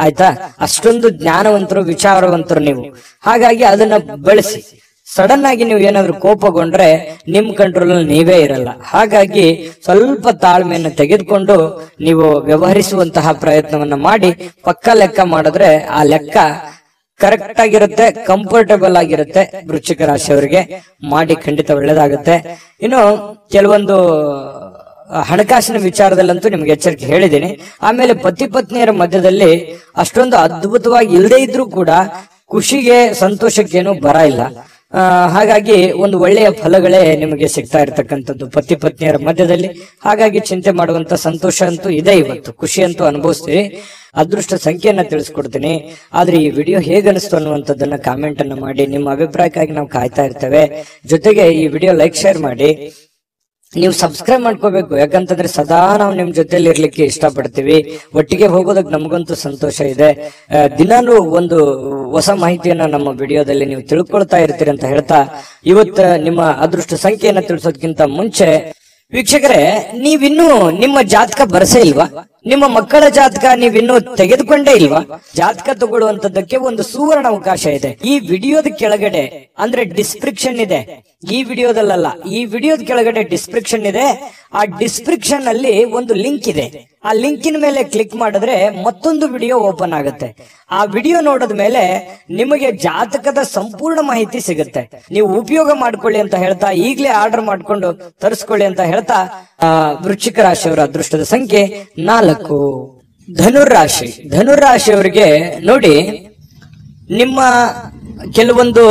ಆಯ್ತಾ? ಅಷ್ಟೊಂದು ಜ್ಞಾನವಂತರು, ವಿಚಾರವಂತರು ನೀವು. ಹಾಗಾಗಿ ಅದನ್ನ ಬಳಸಿ. ಸಡನ್ ಆಗಿ ನೀವು ಏನಾದ್ರೂ ಕೋಪಗೊಂಡ್ರೆ ನಿಮ್ ಕಂಟ್ರೋಲ್ ನೀವೇ ಇರಲ್ಲ. ಹಾಗಾಗಿ ಸ್ವಲ್ಪ ತಾಳ್ಮೆಯನ್ನು ತೆಗೆದುಕೊಂಡು ನೀವು ವ್ಯವಹರಿಸುವಂತಹ ಪ್ರಯತ್ನವನ್ನ ಮಾಡಿ. ಪಕ್ಕ ಲೆಕ್ಕ ಮಾಡಿದ್ರೆ ಆ ಲೆಕ್ಕ ಕರೆಕ್ಟ್ ಆಗಿರುತ್ತೆ, ಕಂಫರ್ಟಬಲ್ ಆಗಿರುತ್ತೆ. ವೃಶ್ಚಿಕ ರಾಶಿಯವರಿಗೆ ಮಾಡಿ, ಖಂಡಿತ ಒಳ್ಳೇದಾಗುತ್ತೆ. ಇನ್ನು ಕೆಲವೊಂದು ಹಣಕಾಸಿನ ವಿಚಾರದಲ್ಲಂತೂ ನಿಮ್ಗೆ ಎಚ್ಚರಿಕೆ ಹೇಳಿದ್ದೀನಿ. ಆಮೇಲೆ ಪತಿ ಪತ್ನಿಯರ ಮಧ್ಯದಲ್ಲಿ ಅಷ್ಟೊಂದು ಅದ್ಭುತವಾಗಿ ಇಲ್ಲದೆ ಇದ್ರೂ ಕೂಡ ಖುಷಿಗೆ, ಸಂತೋಷಕ್ಕೇನು ಬರ ಇಲ್ಲ. ಹಾಗಾಗಿ ಒಂದು ಒಳ್ಳೆಯ ಫಲಗಳೇ ನಿಮಗೆ ಸಿಗ್ತಾ ಇರತಕ್ಕಂಥದ್ದು ಪತಿ ಪತ್ನಿಯರ ಮಧ್ಯದಲ್ಲಿ. ಹಾಗಾಗಿ ಚಿಂತೆ ಮಾಡುವಂತ ಸಂತೋಷ ಅಂತೂ ಇದೆ. ಇವತ್ತು ಖುಷಿ ಅಂತೂ ಅನುಭವಿಸ್ತೀವಿ. ಅದೃಷ್ಟ ಸಂಖ್ಯೆಯನ್ನ ತಿಳಿಸ್ಕೊಡ್ತೀನಿ. ಆದ್ರೆ ಈ ವಿಡಿಯೋ ಹೇಗನಿಸ್ತು ಅನ್ನುವಂಥದ್ದನ್ನ ಕಾಮೆಂಟ್ ಅನ್ನ ಮಾಡಿ. ನಿಮ್ಮ ಅಭಿಪ್ರಾಯಕ್ಕಾಗಿ ನಾವು ಕಾಯ್ತಾ ಇರ್ತೇವೆ. ಜೊತೆಗೆ ಈ ವಿಡಿಯೋ ಲೈಕ್, ಶೇರ್ ಮಾಡಿ. ನೀವು ಸಬ್ಸ್ಕ್ರೈಬ್ ಮಾಡ್ಕೋಬೇಕು. ಯಾಕಂತಂದ್ರೆ ಸದಾ ನಾವು ನಿಮ್ ಜೊತೆಲಿ ಇರ್ಲಿಕ್ಕೆ ಇಷ್ಟಪಡ್ತೀವಿ. ಒಟ್ಟಿಗೆ ಹೋಗೋದಕ್ಕೆ ನಮಗಂತೂ ಸಂತೋಷ ಇದೆ. ದಿನಾನು ಒಂದು ಹೊಸ ಮಾಹಿತಿಯನ್ನ ನಮ್ಮ ವಿಡಿಯೋದಲ್ಲಿ ನೀವು ತಿಳ್ಕೊಳ್ತಾ ಇರ್ತೀರಿ ಅಂತ ಹೇಳ್ತಾ, ಇವತ್ತು ನಿಮ್ಮ ಅದೃಷ್ಟ ಸಂಖ್ಯೆಯನ್ನ ತಿಳಿಸೋದಕ್ಕಿಂತ ಮುಂಚೆ ವೀಕ್ಷಕರೇ, ನೀವಿನ್ನೂ ನಿಮ್ಮ ಜಾತಕ ಬರಸೇ ಇಲ್ವಾ? ನಿಮ್ಮ ಮಕ್ಕಳ ಜಾತಕ ನೀವಿನ್ನೂ ತೆಗೆದುಕೊಂಡೇ ಇಲ್ವಾ? ಜಾತಕ ತಗೊಳ್ಳುವಂತದ್ದಕ್ಕೆ ಒಂದು ಸುವರ್ಣ ಅವಕಾಶ ಇದೆ. ಈ ವಿಡಿಯೋದ ಕೆಳಗಡೆ ಅಂದ್ರೆ ಡಿಸ್ಕ್ರಿಪ್ಷನ್ ಇದೆ. ಈ ವಿಡಿಯೋದಲ್ಲ, ಈ ವಿಡಿಯೋದ ಕೆಳಗಡೆ ಡಿಸ್ಕ್ರಿಪ್ಷನ್ ಇದೆ. ಆ ಡಿಸ್ಕ್ರಿಪ್ಷನ್ ಅಲ್ಲಿ ಒಂದು ಲಿಂಕ್ ಇದೆ. ಆ ಲಿಂಕಿನ ಮೇಲೆ ಕ್ಲಿಕ್ ಮಾಡಿದ್ರೆ ಮತ್ತೊಂದು ವಿಡಿಯೋ ಓಪನ್ ಆಗುತ್ತೆ. ಆ ವಿಡಿಯೋ ನೋಡಿದ ಮೇಲೆ ನಿಮಗೆ ಜಾತಕದ ಸಂಪೂರ್ಣ ಮಾಹಿತಿ ಸಿಗುತ್ತೆ. ನೀವು ಉಪಯೋಗ ಮಾಡ್ಕೊಳ್ಳಿ ಅಂತ ಹೇಳ್ತಾ, ಈಗಲೇ ಆರ್ಡರ್ ಮಾಡ್ಕೊಂಡು ತರಿಸ್ಕೊಳ್ಳಿ ಅಂತ ಹೇಳ್ತಾ, ವೃಶ್ಚಿಕ ರಾಶಿಯವರ ಅದೃಷ್ಟದ ಸಂಖ್ಯೆ 4. ಧನುರಾಶಿ. ಧನುರಾಶಿಯವರಿಗೆ ನೋಡಿ, ನಿಮ್ಮ ಕೆಲವೊಂದು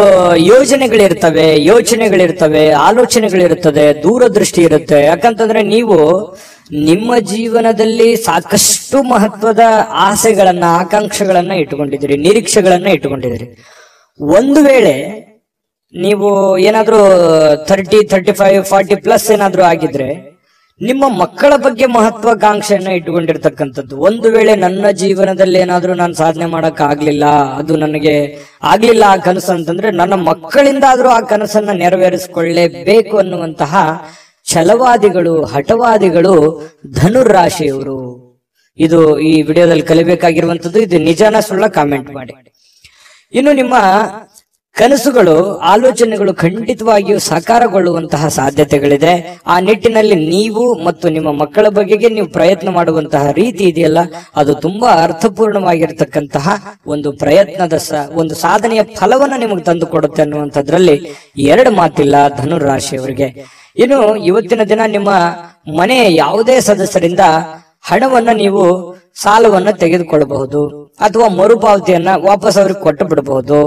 ಯೋಚನೆಗಳಿರ್ತವೆ, ಆಲೋಚನೆಗಳಿರ್ತದೆ, ದೂರದೃಷ್ಟಿ ಇರುತ್ತೆ. ಯಾಕಂತಂದ್ರೆ ನೀವು ನಿಮ್ಮ ಜೀವನದಲ್ಲಿ ಸಾಕಷ್ಟು ಮಹತ್ವದ ಆಸೆಗಳನ್ನ, ಆಕಾಂಕ್ಷೆಗಳನ್ನ ಇಟ್ಟುಕೊಂಡಿದ್ದೀರಿ, ನಿರೀಕ್ಷೆಗಳನ್ನ ಇಟ್ಟುಕೊಂಡಿದ್ದೀರಿ. ಒಂದು ವೇಳೆ ನೀವು ಏನಾದ್ರೂ 30, 35, 40 ಪ್ಲಸ್ ಏನಾದ್ರೂ ಆಗಿದ್ರೆ ನಿಮ್ಮ ಮಕ್ಕಳ ಬಗ್ಗೆ ಮಹತ್ವಾಕಾಂಕ್ಷೆಯನ್ನ ಇಟ್ಟುಕೊಂಡಿರ್ತಕ್ಕಂಥದ್ದು. ಒಂದು ವೇಳೆ ನನ್ನ ಜೀವನದಲ್ಲಿ ಏನಾದ್ರೂ ನಾನು ಸಾಧನೆ ಮಾಡಕ್ ಆಗ್ಲಿಲ್ಲ, ಅದು ನನಗೆ ಆಗ್ಲಿಲ್ಲ ಆ ಕನಸು ಅಂತಂದ್ರೆ, ನನ್ನ ಮಕ್ಕಳಿಂದ ಆದ್ರೂ ಆ ಕನಸನ್ನ ನೆರವೇರಿಸಿಕೊಳ್ಳಲೇಬೇಕು ಅನ್ನುವಂತಹ ಛಲವಾದಿಗಳು, ಹಠವಾದಿಗಳು ಧನುರಾಶಿಯವರು. ಇದು ಈ ವಿಡಿಯೋದಲ್ಲಿ ಕಲಿಬೇಕಾಗಿರುವಂತದ್ದು. ಇದು ನಿಜಾನ ಸುಳ್ಳ ಕಾಮೆಂಟ್ ಮಾಡಿ. ಇನ್ನು ನಿಮ್ಮ ಕನಸುಗಳು, ಆಲೋಚನೆಗಳು ಖಂಡಿತವಾಗಿಯೂ ಸಾಕಾರಗೊಳ್ಳುವಂತಹ ಸಾಧ್ಯತೆಗಳಿದೆ. ಆ ನಿಟ್ಟಿನಲ್ಲಿ ನೀವು ಮತ್ತು ನಿಮ್ಮ ಮಕ್ಕಳ ಬಗೆಗೆ ನೀವು ಪ್ರಯತ್ನ ಮಾಡುವಂತಹ ರೀತಿ ಇದೆಯಲ್ಲ, ಅದು ತುಂಬಾ ಅರ್ಥಪೂರ್ಣವಾಗಿರ್ತಕ್ಕಂತಹ ಒಂದು ಪ್ರಯತ್ನದ ಒಂದು ಸಾಧನೆಯ ಫಲವನ್ನ ನಿಮಗೆ ತಂದು ಕೊಡುತ್ತೆ ಅನ್ನುವಂಥದ್ರಲ್ಲಿ ಎರಡು ಮಾತಿಲ್ಲ ಧನುರಾಶಿಯವರಿಗೆ. ಇನ್ನು ಇವತ್ತಿನ ದಿನ ನಿಮ್ಮ ಮನೆಯ ಯಾವುದೇ ಸದಸ್ಯರಿಂದ ಹಣವನ್ನ ನೀವು ಸಾಲವನ್ನ ತೆಗೆದುಕೊಳ್ಳಬಹುದು ಅಥವಾ ಮರುಪಾವತಿಯನ್ನ ವಾಪಸ್ ಅವ್ರಿಗೆ ಕೊಟ್ಟು ಬಿಡಬಹುದು.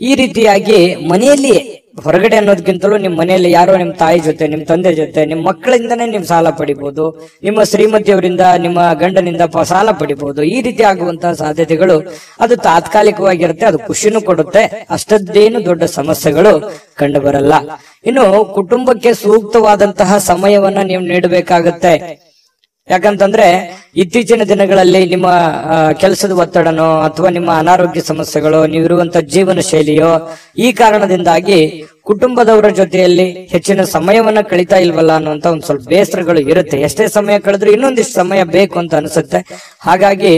ಈ ರೀತಿಯಾಗಿ ಮನೆಯಲ್ಲಿ ಹೊರಗಡೆ ಅನ್ನೋದಕ್ಕಿಂತಲೂ ನಿಮ್ಮ ಮನೆಯಲ್ಲಿ ಯಾರೋ ನಿಮ್ಮ ತಾಯಿ ಜೊತೆ, ನಿಮ್ಮ ತಂದೆ ಜೊತೆ, ನಿಮ್ಮ ಮಕ್ಕಳಿಂದನೇ ನೀವು ಸಾಲ ಪಡಿಬಹುದು, ನಿಮ್ಮ ಶ್ರೀಮತಿಯವರಿಂದ, ನಿಮ್ಮ ಗಂಡನಿಂದ ಸಾಲ ಪಡಿಬಹುದು. ಈ ರೀತಿ ಆಗುವಂತಹ ಸಾಧ್ಯತೆಗಳು ಅದು ತಾತ್ಕಾಲಿಕವಾಗಿರುತ್ತೆ, ಅದು ಖುಷಿನೂ ಕೊಡುತ್ತೆ, ಅಷ್ಟದ್ದೇನು ದೊಡ್ಡ ಸಮಸ್ಯೆಗಳು ಕಂಡು ಬರಲ್ಲ. ಇನ್ನು ಕುಟುಂಬಕ್ಕೆ ಸೂಕ್ತವಾದಂತಹ ಸಮಯವನ್ನ ನೀವು ನೀಡಬೇಕಾಗತ್ತೆ. ಯಾಕಂತಂದ್ರೆ ಇತ್ತೀಚಿನ ದಿನಗಳಲ್ಲಿ ನಿಮ್ಮ ಕೆಲಸದ ಒತ್ತಡನೋ ಅಥವಾ ನಿಮ್ಮ ಅನಾರೋಗ್ಯ ಸಮಸ್ಯೆಗಳು, ನೀವಿರುವಂತ ಜೀವನ ಶೈಲಿಯೋ, ಈ ಕಾರಣದಿಂದಾಗಿ ಕುಟುಂಬದವರ ಜೊತೆಯಲ್ಲಿ ಹೆಚ್ಚಿನ ಸಮಯವನ್ನ ಕಳೀತಾ ಇಲ್ವಲ್ಲ ಅನ್ನುವಂತ ಒಂದ್ ಸ್ವಲ್ಪ ಬೇಸರಗಳು ಇರುತ್ತೆ. ಎಷ್ಟೇ ಸಮಯ ಕಳೆದ್ರು ಇನ್ನೊಂದಿಷ್ಟು ಸಮಯ ಬೇಕು ಅಂತ ಅನ್ಸುತ್ತೆ. ಹಾಗಾಗಿ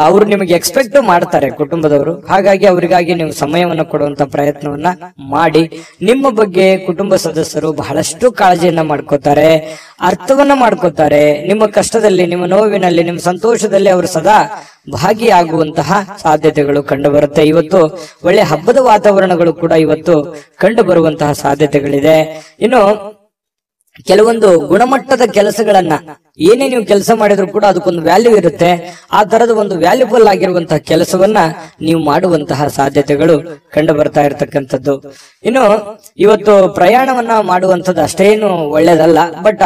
ಅವರು ನಿಮಗೆ ಎಕ್ಸ್ಪೆಕ್ಟ್ ಮಾಡ್ತಾರೆ ಕುಟುಂಬದವರು. ಹಾಗಾಗಿ ಅವರಿಗಾಗಿ ನೀವು ಸಮಯವನ್ನ ಕೊಡುವಂತ ಪ್ರಯತ್ನವನ್ನ ಮಾಡಿ. ನಿಮ್ಮ ಬಗ್ಗೆ ಕುಟುಂಬ ಸದಸ್ಯರು ಬಹಳಷ್ಟು ಕಾಳಜಿಯನ್ನ ಮಾಡ್ಕೋತಾರೆ, ಅರ್ಥವನ್ನ ಮಾಡ್ಕೋತಾರೆ. ನಿಮ್ಮ ಕಷ್ಟದಲ್ಲಿ, ನಿಮ್ಮ ನೋವಿನಲ್ಲಿ, ನಿಮ್ಮ ಸಂತೋಷದಲ್ಲಿ ಅವರು ಸದಾ ಭಾಗಿಯಾಗುವಂತಹ ಸಾಧ್ಯತೆಗಳು ಕಂಡು ಬರುತ್ತೆ. ಇವತ್ತು ಒಳ್ಳೆ ಹಬ್ಬದ ವಾತಾವರಣಗಳು ಕೂಡ ಇವತ್ತು ಕಂಡು ಬರುವಂತಹ ಸಾಧ್ಯತೆಗಳಿದೆ. ಇನ್ನು ಕೆಲವೊಂದು ಗುಣಮಟ್ಟದ ಕೆಲಸಗಳನ್ನ ಏನೇ ನೀವು ಕೆಲಸ ಮಾಡಿದ್ರು ಕೂಡ ಅದಕ್ಕೊಂದು ವ್ಯಾಲ್ಯೂ ಇರುತ್ತೆ. ಆ ತರದ ಒಂದು ವ್ಯಾಲ್ಯೂಬಲ್ ಆಗಿರುವಂತಹ ಕೆಲಸವನ್ನ ನೀವು ಮಾಡುವಂತಹ ಸಾಧ್ಯತೆಗಳು ಕಂಡು ಬರ್ತಾ ಇರತಕ್ಕಂಥದ್ದು. ಇನ್ನು ಇವತ್ತು ಪ್ರಯಾಣವನ್ನ ಮಾಡುವಂಥದ್ದು ಅಷ್ಟೇನು ಒಳ್ಳೇದಲ್ಲ, ಬಟ್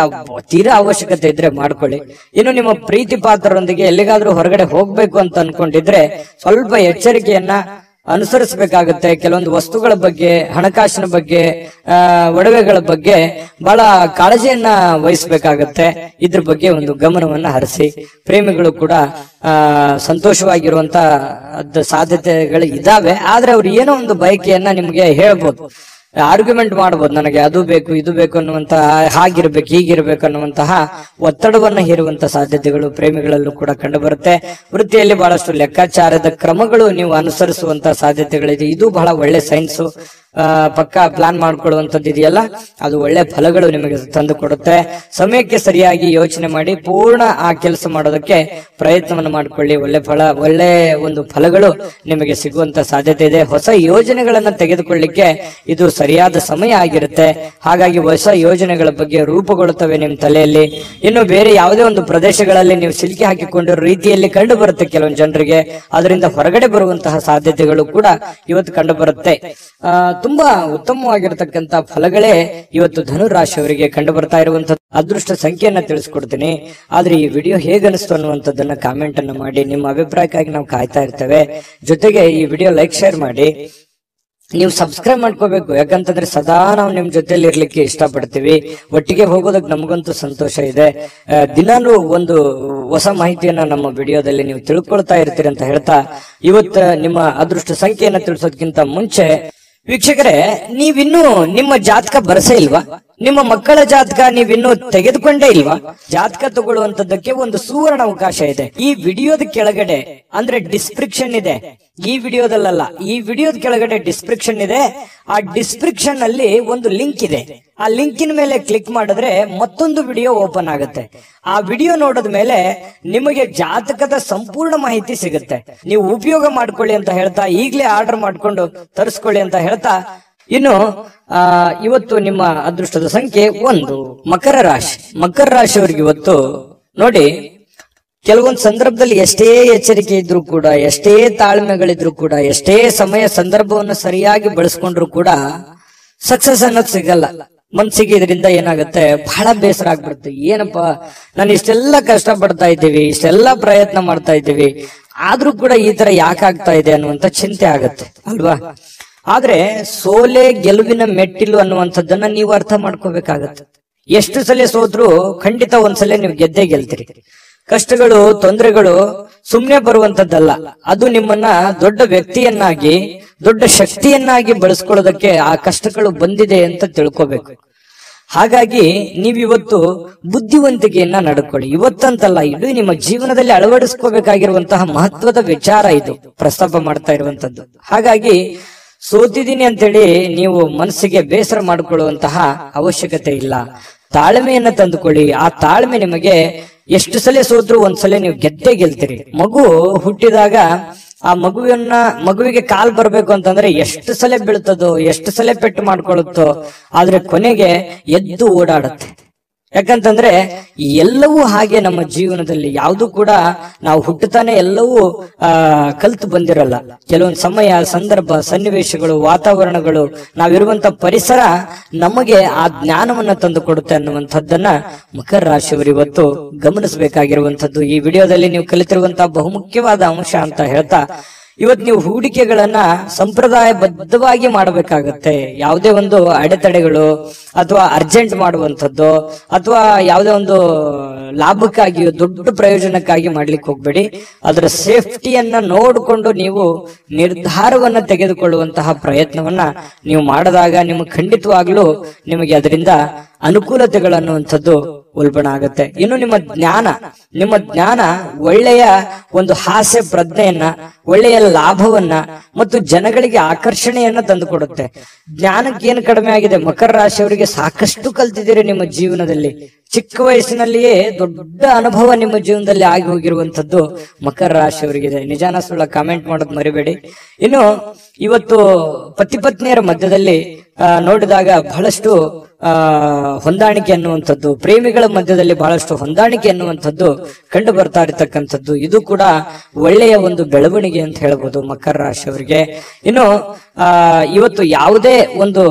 ತೀರಾ ಅವಶ್ಯಕತೆ ಇದ್ರೆ ಮಾಡ್ಕೊಳ್ಳಿ. ಇನ್ನು ನಿಮ್ಮ ಪ್ರೀತಿ ಪಾತ್ರರೊಂದಿಗೆ ಎಲ್ಲಿಗಾದ್ರೂ ಹೊರಗಡೆ ಹೋಗ್ಬೇಕು ಅಂತ ಅನ್ಕೊಂಡಿದ್ರೆ ಸ್ವಲ್ಪ ಎಚ್ಚರಿಕೆಯನ್ನ ಅನುಸರಿಸಬೇಕಾಗುತ್ತೆ. ಕೆಲವೊಂದು ವಸ್ತುಗಳ ಬಗ್ಗೆ, ಹಣಕಾಸಿನ ಬಗ್ಗೆ, ಒಡವೆಗಳ ಬಗ್ಗೆ ಬಹಳ ಕಾಳಜಿಯನ್ನ ವಹಿಸಬೇಕಾಗತ್ತೆ. ಇದ್ರ ಬಗ್ಗೆ ಒಂದು ಗಮನವನ್ನ ಹರಿಸಿ. ಪ್ರೇಮಿಗಳು ಕೂಡ ಸಂತೋಷವಾಗಿರುವಂತ ಸಾಧ್ಯತೆಗಳು ಇದಾವೆ. ಆದ್ರೆ ಅವ್ರು ಏನೋ ಒಂದು ಬಯಕೆಯನ್ನ ನಿಮ್ಗೆ ಹೇಳ್ಬೋದು, ಆರ್ಗ್ಯುಮೆಂಟ್ ಮಾಡಬಹುದು, ನನಗೆ ಅದು ಬೇಕು ಇದು ಬೇಕು ಅನ್ನುವಂತ, ಹಾಗಿರ್ಬೇಕು ಹೀಗಿರ್ಬೇಕು ಅನ್ನುವಂತಹ ಒತ್ತಡವನ್ನ ಹೇರುವಂತ ಸಾಧ್ಯತೆಗಳು ಪ್ರೇಮಿಗಳಲ್ಲೂ ಕೂಡ ಕಂಡು ಬರುತ್ತೆ. ವೃತ್ತಿಯಲ್ಲಿ ಬಹಳಷ್ಟು ಲೆಕ್ಕಾಚಾರದ ಕ್ರಮಗಳು ನೀವು ಅನುಸರಿಸುವಂತ ಸಾಧ್ಯತೆಗಳಿದೆ. ಇದು ಬಹಳ ಒಳ್ಳೆ ಸೈನ್ಸ್. ಪಕ್ಕಾ ಪ್ಲಾನ್ ಮಾಡ್ಕೊಳ್ಳುವಂಥದ್ದು ಇದೆಯಲ್ಲ, ಅದು ಒಳ್ಳೆ ಫಲಗಳು ನಿಮಗೆ ತಂದು ಕೊಡುತ್ತೆ. ಸಮಯಕ್ಕೆ ಸರಿಯಾಗಿ ಯೋಚನೆ ಮಾಡಿ ಪೂರ್ಣ ಆ ಕೆಲಸ ಮಾಡೋದಕ್ಕೆ ಪ್ರಯತ್ನವನ್ನು ಮಾಡ್ಕೊಳ್ಳಿ. ಒಳ್ಳೆ ಒಂದು ಫಲಗಳು ನಿಮಗೆ ಸಿಗುವಂತ ಸಾಧ್ಯತೆ ಇದೆ. ಹೊಸ ಯೋಜನೆಗಳನ್ನ ತೆಗೆದುಕೊಳ್ಳಿಕ್ಕೆ ಇದು ಸರಿಯಾದ ಸಮಯ ಆಗಿರುತ್ತೆ. ಹಾಗಾಗಿ ಹೊಸ ಯೋಜನೆಗಳ ಬಗ್ಗೆ ರೂಪುಗೊಳ್ಳುತ್ತವೆ ನಿಮ್ಮ ತಲೆಯಲ್ಲಿ. ಇನ್ನು ಬೇರೆ ಯಾವುದೇ ಒಂದು ಪ್ರದೇಶಗಳಲ್ಲಿ ನೀವು ಸಿಲುಕಿ ಹಾಕಿಕೊಂಡಿರೋ ರೀತಿಯಲ್ಲಿ ಕಂಡು ಬರುತ್ತೆ ಕೆಲವೊಂದು ಜನರಿಗೆ. ಅದರಿಂದ ಹೊರಗಡೆ ಬರುವಂತಹ ಸಾಧ್ಯತೆಗಳು ಕೂಡ ಇವತ್ತು ಕಂಡು ಬರುತ್ತೆ. ತುಂಬಾ ಉತ್ತಮವಾಗಿರತಕ್ಕಂತ ಫಲಗಳೇ ಇವತ್ತು ಧನುರಾಶಿಯವರಿಗೆ ಕಂಡು ಬರ್ತಾ ಇರುವಂತಹ ಅದೃಷ್ಟ ಸಂಖ್ಯೆಯನ್ನ ತಿಳಿಸ್ಕೊಡ್ತೀನಿ. ಆದ್ರೆ ಈ ವಿಡಿಯೋ ಹೇಗನಿಸ್ತು ಅನ್ನುವಂಥದ್ದನ್ನ ಕಾಮೆಂಟ್ ಅನ್ನ ಮಾಡಿ. ನಿಮ್ಮ ಅಭಿಪ್ರಾಯಕ್ಕಾಗಿ ನಾವು ಕಾಯ್ತಾ ಇರ್ತೇವೆ. ಜೊತೆಗೆ ಈ ವಿಡಿಯೋ ಲೈಕ್, ಶೇರ್ ಮಾಡಿ. ನೀವು ಸಬ್ಸ್ಕ್ರೈಬ್ ಮಾಡ್ಕೋಬೇಕು, ಯಾಕಂತಂದ್ರೆ ಸದಾ ನಾವು ನಿಮ್ ಜೊತೆಲಿ ಇರ್ಲಿಕ್ಕೆ ಇಷ್ಟಪಡ್ತೀವಿ. ಒಟ್ಟಿಗೆ ಹೋಗೋದಕ್ಕೆ ನಮಗಂತೂ ಸಂತೋಷ ಇದೆ. ದಿನಾಲೂ ಒಂದು ಹೊಸ ಮಾಹಿತಿಯನ್ನ ನಮ್ಮ ವಿಡಿಯೋದಲ್ಲಿ ನೀವು ತಿಳ್ಕೊಳ್ತಾ ಇರ್ತೀರಿ ಅಂತ ಹೇಳ್ತಾ, ಇವತ್ತು ನಿಮ್ಮ ಅದೃಷ್ಟ ಸಂಖ್ಯೆಯನ್ನ ತಿಳಿಸೋದಕ್ಕಿಂತ ಮುಂಚೆ ವೀಕ್ಷಕರೇ, ನೀವಿನ್ನೂ ನಿಮ್ಮ ಜಾತಕ ಬರಸೇ ಇಲ್ವಾ? ನಿಮ್ಮ ಮಕ್ಕಳ ಜಾತಕ ನೀವಿನ್ನೂ ತೆಗೆದುಕೊಂಡೇ ಇಲ್ವಾ? ಜಾತಕ ತಗೊಳ್ಳುವಂತದ್ದಕ್ಕೆ ಒಂದು ಸುವರ್ಣ ಅವಕಾಶ ಇದೆ. ಈ ವಿಡಿಯೋದ ಕೆಳಗಡೆ ಅಂದ್ರೆ ಡಿಸ್ಕ್ರಿಪ್ಷನ್ ಇದೆ. ಈ ವಿಡಿಯೋದಲ್ಲ, ಈ ವಿಡಿಯೋದ ಕೆಳಗಡೆ ಡಿಸ್ಕ್ರಿಪ್ಷನ್ ಇದೆ. ಆ ಡಿಸ್ಕ್ರಿಪ್ಷನ್ ಅಲ್ಲಿ ಒಂದು ಲಿಂಕ್ ಇದೆ. ಆ ಲಿಂಕಿನ ಮೇಲೆ ಕ್ಲಿಕ್ ಮಾಡಿದ್ರೆ ಮತ್ತೊಂದು ವಿಡಿಯೋ ಓಪನ್ ಆಗುತ್ತೆ. ಆ ವಿಡಿಯೋ ನೋಡಿದ ಮೇಲೆ ನಿಮಗೆ ಜಾತಕದ ಸಂಪೂರ್ಣ ಮಾಹಿತಿ ಸಿಗುತ್ತೆ. ನೀವು ಉಪಯೋಗ ಮಾಡ್ಕೊಳ್ಳಿ ಅಂತ ಹೇಳ್ತಾ, ಈಗಲೇ ಆರ್ಡರ್ ಮಾಡ್ಕೊಂಡು ತರಿಸ್ಕೊಳ್ಳಿ ಅಂತ ಹೇಳ್ತಾ, ಇನ್ನು ಇವತ್ತು ನಿಮ್ಮ ಅದೃಷ್ಟದ ಸಂಖ್ಯೆ 1 ಮಕರ ರಾಶಿ. ಮಕರ ರಾಶಿಯವರಿಗೆ ಇವತ್ತು ನೋಡಿ, ಕೆಲವೊಂದು ಸಂದರ್ಭದಲ್ಲಿ ಎಷ್ಟೇ ಎಚ್ಚರಿಕೆ ಇದ್ರೂ ಕೂಡ, ಎಷ್ಟೇ ತಾಳ್ಮೆಗಳಿದ್ರು ಕೂಡ, ಎಷ್ಟೇ ಸಮಯ ಸಂದರ್ಭವನ್ನು ಸರಿಯಾಗಿ ಬಳಸ್ಕೊಂಡ್ರು ಕೂಡ ಸಕ್ಸಸ್ ಅನ್ನೋದು ಸಿಗಲ್ಲ. ಮನ್ಸಿಗೆ ಇದರಿಂದ ಏನಾಗುತ್ತೆ, ಬಹಳ ಬೇಸರ ಆಗ್ಬಿಡುತ್ತೆ. ಏನಪ್ಪಾ, ನಾನು ಇಷ್ಟೆಲ್ಲ ಕಷ್ಟ ಪಡ್ತಾ ಇದ್ದೀವಿ, ಇಷ್ಟೆಲ್ಲ ಪ್ರಯತ್ನ ಮಾಡ್ತಾ ಇದ್ದೀವಿ, ಆದ್ರೂ ಕೂಡ ಈ ತರ ಯಾಕಾಗ್ತಾ ಇದೆ ಅನ್ನುವಂತ ಚಿಂತೆ ಆಗತ್ತೆ ಅಲ್ವಾ? ಆದ್ರೆ ಸೋಲೆ ಗೆಲುವಿನ ಮೆಟ್ಟಿಲು ಅನ್ನುವಂಥದ್ದನ್ನ ನೀವು ಅರ್ಥ ಮಾಡ್ಕೋಬೇಕಾಗತ್ತೆ. ಎಷ್ಟು ಸಲ ಸೋತ್ರು ಖಂಡಿತ ಒಂದ್ಸಲ ನೀವು ಗೆದ್ದೇ ಗೆಲ್ತೀರಿ. ಕಷ್ಟಗಳು, ತೊಂದರೆಗಳು ಸುಮ್ನೆ ಬರುವಂತದ್ದಲ್ಲ. ಅದು ನಿಮ್ಮನ್ನ ದೊಡ್ಡ ವ್ಯಕ್ತಿಯನ್ನಾಗಿ, ದೊಡ್ಡ ಶಕ್ತಿಯನ್ನಾಗಿ ಬಳಸ್ಕೊಳ್ಳೋದಕ್ಕೆ ಆ ಕಷ್ಟಗಳು ಬಂದಿದೆ ಅಂತ ತಿಳ್ಕೋಬೇಕು. ಹಾಗಾಗಿ ನೀವಿವತ್ತು ಬುದ್ಧಿವಂತಿಕೆಯನ್ನ ನಡ್ಕೊಳ್ಳಿ. ಇವತ್ತಂತಲ್ಲ, ಇಡೀ ನಿಮ್ಮ ಜೀವನದಲ್ಲಿ ಅಳವಡಿಸ್ಕೋಬೇಕಾಗಿರುವಂತಹ ಮಹತ್ವದ ವಿಚಾರ ಇದು ಪ್ರಸ್ತಾಪ ಮಾಡ್ತಾ ಇರುವಂತದ್ದು. ಹಾಗಾಗಿ ಸೋತಿದ್ದೀನಿ ಅಂತೇಳಿ ನೀವು ಮನಸ್ಸಿಗೆ ಬೇಸರ ಮಾಡಿಕೊಳ್ಳುವಂತಹ ಅವಶ್ಯಕತೆ ಇಲ್ಲ. ತಾಳ್ಮೆಯನ್ನ ತಂದುಕೊಳ್ಳಿ. ಆ ತಾಳ್ಮೆ ನಿಮಗೆ ಎಷ್ಟು ಸಲ ಸೋತ್ರು ಒಂದ್ಸಲ ನೀವು ಗೆದ್ದೇ ಗೆಲ್ತೀರಿ. ಮಗು ಹುಟ್ಟಿದಾಗ ಆ ಮಗುವಿಗೆ ಕಾಲ್ ಬರ್ಬೇಕು ಅಂತಂದ್ರೆ ಎಷ್ಟು ಸಲ ಬೀಳ್ತದೋ, ಎಷ್ಟು ಸಲ ಪೆಟ್ಟು ಮಾಡ್ಕೊಳ್ಳುತ್ತೋ, ಆದ್ರೆ ಕೊನೆಗೆ ಎದ್ದು ಓಡಾಡುತ್ತೆ ಯಾಕಂತಂದ್ರೆ ಎಲ್ಲವೂ ಹಾಗೆ ನಮ್ಮ ಜೀವನದಲ್ಲಿ ಯಾವುದು ಕೂಡ ನಾವು ಹುಟ್ಟುತ್ತಾನೆ ಎಲ್ಲವೂ ಕಲ್ತು ಬಂದಿರಲ್ಲ. ಕೆಲವೊಂದು ಸಮಯ, ಸಂದರ್ಭ, ಸನ್ನಿವೇಶಗಳು, ವಾತಾವರಣಗಳು, ನಾವಿರುವಂತ ಪರಿಸರ ನಮಗೆ ಆ ಜ್ಞಾನವನ್ನ ತಂದು ಕೊಡುತ್ತೆ ಅನ್ನುವಂಥದ್ದನ್ನ ಮಕರ ರಾಶಿಯವರು ಇವತ್ತು ಗಮನಿಸಬೇಕಾಗಿರುವಂತದ್ದು. ಈ ವಿಡಿಯೋದಲ್ಲಿ ನೀವು ಕಲಿತಿರುವಂತಹ ಬಹುಮುಖ್ಯವಾದ ಅಂಶ ಅಂತ ಹೇಳ್ತಾ, ಇವತ್ತು ನೀವು ಹೂಡಿಕೆಗಳನ್ನ ಸಂಪ್ರದಾಯಬದ್ಧವಾಗಿ ಮಾಡಬೇಕಾಗತ್ತೆ. ಯಾವುದೇ ಒಂದು ಅಡೆತಡೆಗಳು ಅಥವಾ ಅರ್ಜೆಂಟ್ ಮಾಡುವಂಥದ್ದು ಅಥವಾ ಯಾವುದೇ ಒಂದು ಲಾಭಕ್ಕಾಗಿ, ದೊಡ್ಡ ಪ್ರಯೋಜನಕ್ಕಾಗಿ ಮಾಡ್ಲಿಕ್ಕೆ ಹೋಗ್ಬೇಡಿ. ಅದರ ಸೇಫ್ಟಿಯನ್ನ ನೋಡಿಕೊಂಡು ನೀವು ನಿರ್ಧಾರವನ್ನ ತೆಗೆದುಕೊಳ್ಳುವಂತಹ ಪ್ರಯತ್ನವನ್ನ ನೀವು ಮಾಡಿದಾಗ ನಿಮಗೆ ಖಂಡಿತವಾಗ್ಲೂ ನಿಮಗೆ ಅದರಿಂದ ಅನುಕೂಲತೆಗಳನ್ನುವಂಥದ್ದು ಉಲ್ಬಣ ಆಗತ್ತೆ. ಇನ್ನು ನಿಮ್ಮ ಜ್ಞಾನ ಒಳ್ಳೆಯ ಒಂದು ಹಾಸ್ಯ ಪ್ರಜ್ಞೆಯನ್ನ, ಒಳ್ಳೆಯ ಲಾಭವನ್ನ ಮತ್ತು ಜನಗಳಿಗೆ ಆಕರ್ಷಣೆಯನ್ನ ತಂದುಕೊಡುತ್ತೆ. ಜ್ಞಾನಕ್ಕೆ ಏನು ಕಡಿಮೆ ಆಗಿದೆ? ಮಕರ ರಾಶಿಯವರಿಗೆ ಸಾಕಷ್ಟು ಕಲ್ತಿದ್ದೀರಿ ನಿಮ್ಮ ಜೀವನದಲ್ಲಿ. ಚಿಕ್ಕ ವಯಸ್ಸಿನಲ್ಲಿಯೇ ದೊಡ್ಡ ಅನುಭವ ನಿಮ್ಮ ಜೀವನದಲ್ಲಿ ಆಗಿ ಹೋಗಿರುವಂತದ್ದು ಮಕರ ರಾಶಿಯವರಿಗಿದೆ. ನಿಜಾನ ಸುಳ್ಳ ಕಾಮೆಂಟ್ ಮಾಡೋದು ಮರಿಬೇಡಿ. ಇನ್ನು ಇವತ್ತು ಪತಿ ಪತ್ನಿಯರ ಮಧ್ಯದಲ್ಲಿ ನೋಡಿದಾಗ ಬಹಳಷ್ಟು ಹೊಂದಾಣಿಕೆ ಅನ್ನುವಂಥದ್ದು, ಪ್ರೇಮಿಗಳ ಮಧ್ಯದಲ್ಲಿ ಬಹಳಷ್ಟು ಹೊಂದಾಣಿಕೆ ಅನ್ನುವಂಥದ್ದು ಕಂಡು ಬರ್ತಾ ಇರತಕ್ಕಂಥದ್ದು. ಇದು ಕೂಡ ಒಳ್ಳೆಯ ಒಂದು ಬೆಳವಣಿಗೆ ಅಂತ ಹೇಳ್ಬೋದು ಮಕರ ರಾಶಿಯವರಿಗೆ. ಇನ್ನು ಇವತ್ತು ಯಾವುದೇ ಒಂದು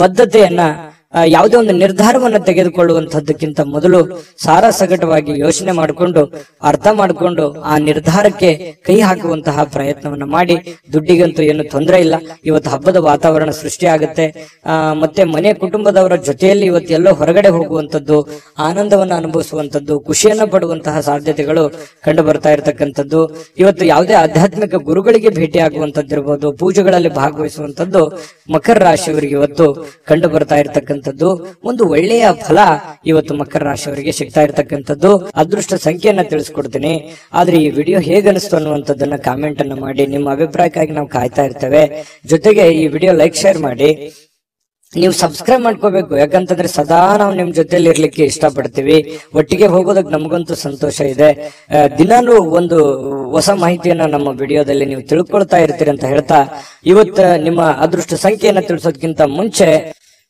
ಬದ್ಧತೆಯನ್ನ, ಯಾವುದೇ ಒಂದು ನಿರ್ಧಾರವನ್ನು ತೆಗೆದುಕೊಳ್ಳುವಂತದ್ದಕ್ಕಿಂತ ಮೊದಲು ಸಾರಾಸಗಟವಾಗಿ ಯೋಚನೆ ಮಾಡಿಕೊಂಡು, ಅರ್ಥ ಮಾಡಿಕೊಂಡು ಆ ನಿರ್ಧಾರಕ್ಕೆ ಕೈ ಹಾಕುವಂತಹ ಪ್ರಯತ್ನವನ್ನ ಮಾಡಿ. ದುಡ್ಡಿಗಂತೂ ಏನು ತೊಂದರೆ ಇಲ್ಲ. ಇವತ್ತು ಹಬ್ಬದ ವಾತಾವರಣ ಸೃಷ್ಟಿಯಾಗುತ್ತೆ. ಮತ್ತೆ ಮನೆ ಕುಟುಂಬದವರ ಜೊತೆಯಲ್ಲಿ ಇವತ್ತು ಎಲ್ಲೋ ಹೊರಗಡೆ ಹೋಗುವಂತದ್ದು, ಆನಂದವನ್ನ ಅನುಭವಿಸುವಂತದ್ದು, ಖುಷಿಯನ್ನ ಪಡುವಂತಹ ಸಾಧ್ಯತೆಗಳು ಕಂಡು ಬರ್ತಾ ಇರತಕ್ಕಂಥದ್ದು. ಇವತ್ತು ಯಾವುದೇ ಆಧ್ಯಾತ್ಮಿಕ ಗುರುಗಳಿಗೆ ಭೇಟಿ ಆಗುವಂತದ್ದಿರ್ಬೋದು, ಪೂಜೆಗಳಲ್ಲಿ ಭಾಗವಹಿಸುವಂತದ್ದು ಮಕರ ರಾಶಿಯವರಿಗೆ ಇವತ್ತು ಕಂಡು ಬರ್ತಾ ಇರತಕ್ಕಂಥ ಒಂದು ಒಳ್ಳೆಯ ಫಲ ಇವತ್ತು ಮಕರ ರಾಶಿಯವರಿಗೆ ಸಿಗ್ತಾ ಇರತಕ್ಕಂಥದ್ದು. ಅದೃಷ್ಟ ಸಂಖ್ಯೆಯನ್ನ ತಿಳಿಸ್ಕೊಡ್ತೀನಿ. ಆದ್ರೆ ಈ ವಿಡಿಯೋ ಹೇಗನಿಸ್ತು ಅನ್ನುವಂಥದ್ದನ್ನ ಕಾಮೆಂಟ್ ಅನ್ನ ಮಾಡಿ. ನಿಮ್ಮ ಅಭಿಪ್ರಾಯಕ್ಕಾಗಿ ನಾವು ಕಾಯ್ತಾ ಇರ್ತೇವೆ. ಜೊತೆಗೆ ಈ ವಿಡಿಯೋ ಲೈಕ್, ಶೇರ್ ಮಾಡಿ. ನೀವು ಸಬ್ಸ್ಕ್ರೈಬ್ ಮಾಡ್ಕೋಬೇಕು. ಯಾಕಂತಂದ್ರೆ ಸದಾ ನಾವು ನಿಮ್ ಜೊತೆಲಿ ಇರ್ಲಿಕ್ಕೆ ಇಷ್ಟಪಡ್ತೀವಿ. ಒಟ್ಟಿಗೆ ಹೋಗೋದಕ್ಕೆ ನಮಗಂತೂ ಸಂತೋಷ ಇದೆ. ದಿನಾನು ಒಂದು ಹೊಸ ಮಾಹಿತಿಯನ್ನ ನಮ್ಮ ವಿಡಿಯೋದಲ್ಲಿ ನೀವು ತಿಳ್ಕೊಳ್ತಾ ಇರ್ತೀರಿ ಅಂತ ಹೇಳ್ತಾ, ಇವತ್ತು ನಿಮ್ಮ ಅದೃಷ್ಟ ಸಂಖ್ಯೆಯನ್ನ ತಿಳಿಸೋದಕ್ಕಿಂತ ಮುಂಚೆ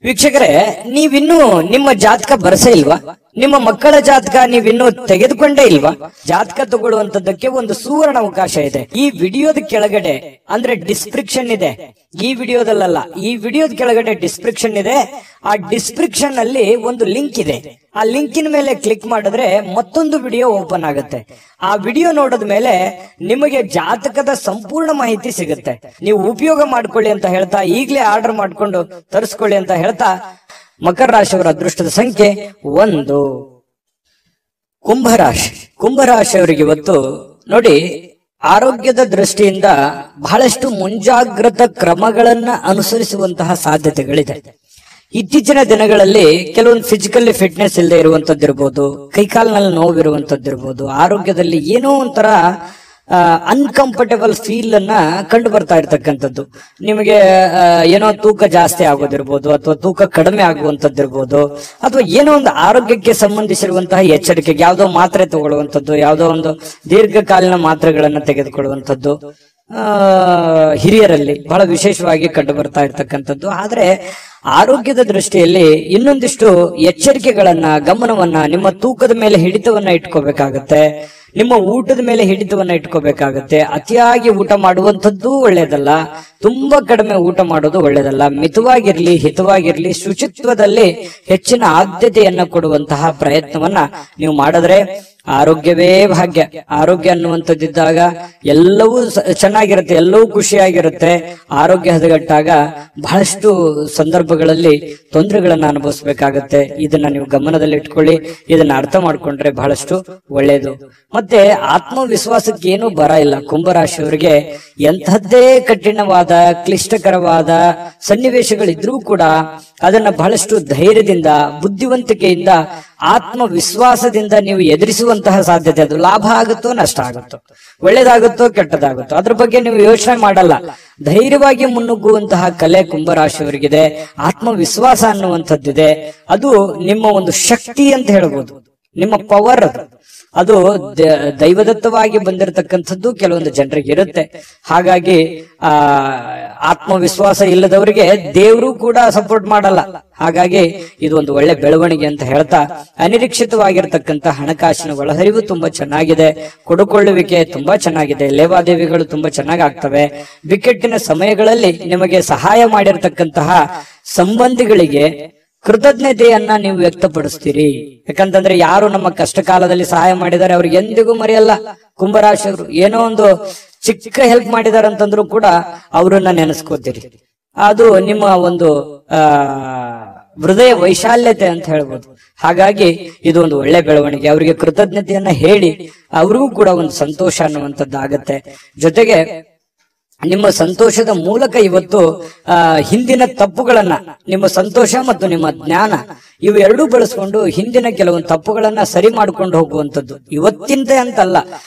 ವೀಕ್ಷಕರೇ, ನೀವಿನ್ನೂ ನಿಮ್ಮ ಜಾತಕ ಬರಸೇ ಇಲ್ವಾ? ನಿಮ್ಮ ಮಕ್ಕಳ ಜಾತಕ ನೀವಿನ್ನೂ ತೆಗೆದುಕೊಂಡೇ ಇಲ್ವಾ? ಜಾತಕ ತಗೊಳ್ಳುವಂತದ್ದಕ್ಕೆ ಒಂದು ಸುವರ್ಣ ಅವಕಾಶ ಇದೆ. ಈ ವಿಡಿಯೋದ ಕೆಳಗಡೆ ಅಂದ್ರೆ ಡಿಸ್ಕ್ರಿಪ್ಷನ್ ಇದೆ. ಈ ವಿಡಿಯೋದಲ್ಲ, ಈ ವಿಡಿಯೋದ ಕೆಳಗಡೆ ಡಿಸ್ಕ್ರಿಪ್ಷನ್ ಇದೆ. ಆ ಡಿಸ್ಕ್ರಿಪ್ಷನ್ ಅಲ್ಲಿ ಒಂದು ಲಿಂಕ್ ಇದೆ. ಆ ಲಿಂಕಿನ ಮೇಲೆ ಕ್ಲಿಕ್ ಮಾಡಿದ್ರೆ ಮತ್ತೊಂದು ವಿಡಿಯೋ ಓಪನ್ ಆಗುತ್ತೆ. ಆ ವಿಡಿಯೋ ನೋಡಿದ ಮೇಲೆ ನಿಮಗೆ ಜಾತಕದ ಸಂಪೂರ್ಣ ಮಾಹಿತಿ ಸಿಗುತ್ತೆ. ನೀವು ಉಪಯೋಗ ಮಾಡ್ಕೊಳ್ಳಿ ಅಂತ ಹೇಳ್ತಾ, ಈಗಲೇ ಆರ್ಡರ್ ಮಾಡ್ಕೊಂಡು ತರಿಸ್ಕೊಳ್ಳಿ ಅಂತ ಹೇಳ್ತಾ, ಮಕರ ರಾಶಿಯವರ ಅದೃಷ್ಟದ ಸಂಖ್ಯೆ 1. ಕುಂಭರಾಶಿಯವರಿಗೆ ಇವತ್ತು ನೋಡಿ, ಆರೋಗ್ಯದ ದೃಷ್ಟಿಯಿಂದ ಬಹಳಷ್ಟು ಮುಂಜಾಗ್ರತಾ ಕ್ರಮಗಳನ್ನ ಅನುಸರಿಸುವಂತಹ ಸಾಧ್ಯತೆಗಳಿದೆ. ಇತ್ತೀಚಿನ ದಿನಗಳಲ್ಲಿ ಕೆಲವೊಂದು ಫಿಸಿಕಲಿ ಫಿಟ್ನೆಸ್ ಇಲ್ಲದೆ ಇರುವಂತದ್ದಿರ್ಬೋದು, ಕೈಕಾಲಿನಲ್ಲಿ ನೋವಿರುವಂತದ್ದಿರ್ಬೋದು, ಆರೋಗ್ಯದಲ್ಲಿ ಏನೋ ಒಂಥರ ಅನ್ಕಂಫರ್ಟೇಬಲ್ ಫೀಲ್ ಅನ್ನ ಕಂಡು ಬರ್ತಾ ಇರ್ತಕ್ಕಂಥದ್ದು. ನಿಮಗೆ ಏನೋ ತೂಕ ಜಾಸ್ತಿ ಆಗೋದಿರ್ಬೋದು, ಅಥವಾ ತೂಕ ಕಡಿಮೆ ಆಗುವಂತದ್ದಿರ್ಬೋದು, ಅಥವಾ ಏನೋ ಒಂದು ಆರೋಗ್ಯಕ್ಕೆ ಸಂಬಂಧಿಸಿರುವಂತಹ ಎಚ್ಚರಿಕೆಗೆ ಯಾವುದೋ ಮಾತ್ರೆ ತಗೊಳ್ಳುವಂಥದ್ದು, ಯಾವುದೋ ಒಂದು ದೀರ್ಘಕಾಲೀನ ಮಾತ್ರೆಗಳನ್ನ ತೆಗೆದುಕೊಳ್ಳುವಂಥದ್ದು ಹಿರಿಯರಲ್ಲಿ ಬಹಳ ವಿಶೇಷವಾಗಿ ಕಂಡು ಬರ್ತಾ ಇರ್ತಕ್ಕಂಥದ್ದು. ಆದ್ರೆ ಆರೋಗ್ಯದ ದೃಷ್ಟಿಯಲ್ಲಿ ಇನ್ನೊಂದಿಷ್ಟು ಎಚ್ಚರಿಕೆಗಳನ್ನ, ಗಮನವನ್ನ, ನಿಮ್ಮ ತೂಕದ ಮೇಲೆ ಹಿಡಿತವನ್ನ ಇಟ್ಕೋಬೇಕಾಗತ್ತೆ. ನಿಮ್ಮ ಊಟದ ಮೇಲೆ ಹಿಡಿತವನ್ನ ಇಟ್ಕೋಬೇಕಾಗತ್ತೆ. ಅತಿಯಾಗಿ ಊಟ ಮಾಡುವಂಥದ್ದು ಒಳ್ಳೇದಲ್ಲ, ತುಂಬಾ ಕಡಿಮೆ ಊಟ ಮಾಡೋದು ಒಳ್ಳೇದಲ್ಲ. ಮಿತವಾಗಿರ್ಲಿ, ಹಿತವಾಗಿರ್ಲಿ, ಶುಚಿತ್ವದಲ್ಲಿ ಹೆಚ್ಚಿನ ಆದ್ಯತೆಯನ್ನ ಕೊಡುವಂತಹ ಪ್ರಯತ್ನವನ್ನ ನೀವು ಮಾಡಿದ್ರೆ ಆರೋಗ್ಯವೇ ಭಾಗ್ಯ. ಆರೋಗ್ಯ ಅನ್ನುವಂಥದ್ದಿದ್ದಾಗ ಎಲ್ಲವೂ ಚೆನ್ನಾಗಿರುತ್ತೆ, ಎಲ್ಲವೂ ಖುಷಿಯಾಗಿರುತ್ತೆ. ಆರೋಗ್ಯ ಹದಗೆಟ್ಟಾಗ ಬಹಳಷ್ಟು ಸಂದರ್ಭಗಳಲ್ಲಿ ತೊಂದರೆಗಳನ್ನ ಅನುಭವಿಸ್ಬೇಕಾಗತ್ತೆ. ಇದನ್ನ ನೀವು ಗಮನದಲ್ಲಿ ಇಟ್ಕೊಳ್ಳಿ. ಇದನ್ನ ಅರ್ಥ ಮಾಡ್ಕೊಂಡ್ರೆ ಬಹಳಷ್ಟು ಒಳ್ಳೇದು. ಮತ್ತೆ ಆತ್ಮವಿಶ್ವಾಸಕ್ಕೆ ಏನೂ ಬರ ಇಲ್ಲ. ಕುಂಭರಾಶಿಯವರಿಗೆ ಎಂಥದ್ದೇ ಕಠಿಣವಾದ, ಕ್ಲಿಷ್ಟಕರವಾದ ಸನ್ನಿವೇಶಗಳಿದ್ರೂ ಕೂಡ ಅದನ್ನ ಬಹಳಷ್ಟು ಧೈರ್ಯದಿಂದ, ಬುದ್ಧಿವಂತಿಕೆಯಿಂದ, ಆತ್ಮವಿಶ್ವಾಸದಿಂದ ನೀವು ಎದುರಿಸುವಂತಹ ಸಾಧ್ಯತೆ. ಅದು ಲಾಭ ಆಗುತ್ತೋ ನಷ್ಟ ಆಗುತ್ತೋ, ಒಳ್ಳೇದಾಗುತ್ತೋ ಕೆಟ್ಟದಾಗುತ್ತೋ, ಅದ್ರ ಬಗ್ಗೆ ನೀವು ಯೋಚನೆ ಮಾಡಲ್ಲ. ಧೈರ್ಯವಾಗಿ ಮುನ್ನುಗ್ಗುವಂತಹ ಕಲೆ ಕುಂಭರಾಶಿಯವರಿಗಿದೆ. ಆತ್ಮವಿಶ್ವಾಸ ಅನ್ನುವಂಥದ್ದಿದೆ. ಅದು ನಿಮ್ಮ ಒಂದು ಶಕ್ತಿ ಅಂತ ಹೇಳ್ಬೋದು. ನಿಮ್ಮ ಪವರ್ ಅದು ದೈವದತ್ತವಾಗಿ ಬಂದಿರತಕ್ಕಂಥದ್ದು ಕೆಲವೊಂದು ಜನರಿಗೆ ಇರುತ್ತೆ. ಹಾಗಾಗಿ ಆತ್ಮವಿಶ್ವಾಸ ಇಲ್ಲದವರಿಗೆ ದೇವರು ಕೂಡ ಸಪೋರ್ಟ್ ಮಾಡಲ್ಲ. ಹಾಗಾಗಿ ಇದು ಒಂದು ಒಳ್ಳೆ ಬೆಳವಣಿಗೆ ಅಂತ ಹೇಳ್ತಾ, ಅನಿರೀಕ್ಷಿತವಾಗಿರ್ತಕ್ಕಂಥ ಹಣಕಾಸಿನ ಒಳಹರಿವು ತುಂಬಾ ಚೆನ್ನಾಗಿದೆ, ಕೊಡುಕೊಳ್ಳುವಿಕೆ ತುಂಬಾ ಚೆನ್ನಾಗಿದೆ, ಲೇವಾದೇವಿಗಳು ತುಂಬಾ ಚೆನ್ನಾಗಿ ಆಗ್ತವೆ. ಬಿಕ್ಕಟ್ಟಿನ ಸಮಯಗಳಲ್ಲಿ ನಿಮಗೆ ಸಹಾಯ ಮಾಡಿರ್ತಕ್ಕಂತಹ ಸಂಬಂಧಿಗಳಿಗೆ ಕೃತಜ್ಞತೆಯನ್ನ ನೀವು ವ್ಯಕ್ತಪಡಿಸ್ತೀರಿ. ಯಾಕಂತಂದ್ರೆ ಯಾರು ನಮ್ಮ ಕಷ್ಟ ಕಾಲದಲ್ಲಿ ಸಹಾಯ ಮಾಡಿದ್ದಾರೆ ಅವ್ರಿಗೆ ಎಂದಿಗೂ ಮರೆಯಲ್ಲ. ಕುಂಭರಾಶಿಯವರು ಏನೋ ಒಂದು ಚಿಕ್ಕ ಹೆಲ್ಪ್ ಮಾಡಿದಾರೆ ಅಂತಂದ್ರು ಕೂಡ ಅವರನ್ನ ನೆನೆಸ್ಕೋತೀರಿ. ಅದು ನಿಮ್ಮ ಒಂದು ಹೃದಯ ವೈಶಾಲ್ಯತೆ ಅಂತ ಹೇಳ್ಬೋದು. ಹಾಗಾಗಿ ಇದು ಒಂದು ಒಳ್ಳೆ ಬೆಳವಣಿಗೆ. ಅವರಿಗೆ ಕೃತಜ್ಞತೆಯನ್ನ ಹೇಳಿ ಅವ್ರಿಗೂ ಕೂಡ ಒಂದು ಸಂತೋಷ ಅನ್ನುವಂಥದ್ದಾಗತ್ತೆ. ಜೊತೆಗೆ ನಿಮ್ಮ ಸಂತೋಷದ ಮೂಲಕ ಇವತ್ತು ಹಿಂದಿನ ತಪ್ಪುಗಳನ್ನ, ನಿಮ್ಮ ಸಂತೋಷ ಮತ್ತು ನಿಮ್ಮ ಜ್ಞಾನ ಇವು ಎರಡೂ ಬಳಸ್ಕೊಂಡು ಹಿಂದಿನ ಕೆಲವೊಂದು ತಪ್ಪುಗಳನ್ನ ಸರಿ ಮಾಡ್ಕೊಂಡು ಹೋಗುವಂಥದ್ದು. ಇವತ್ತಿಂದ ಅಂತಲ್ಲ,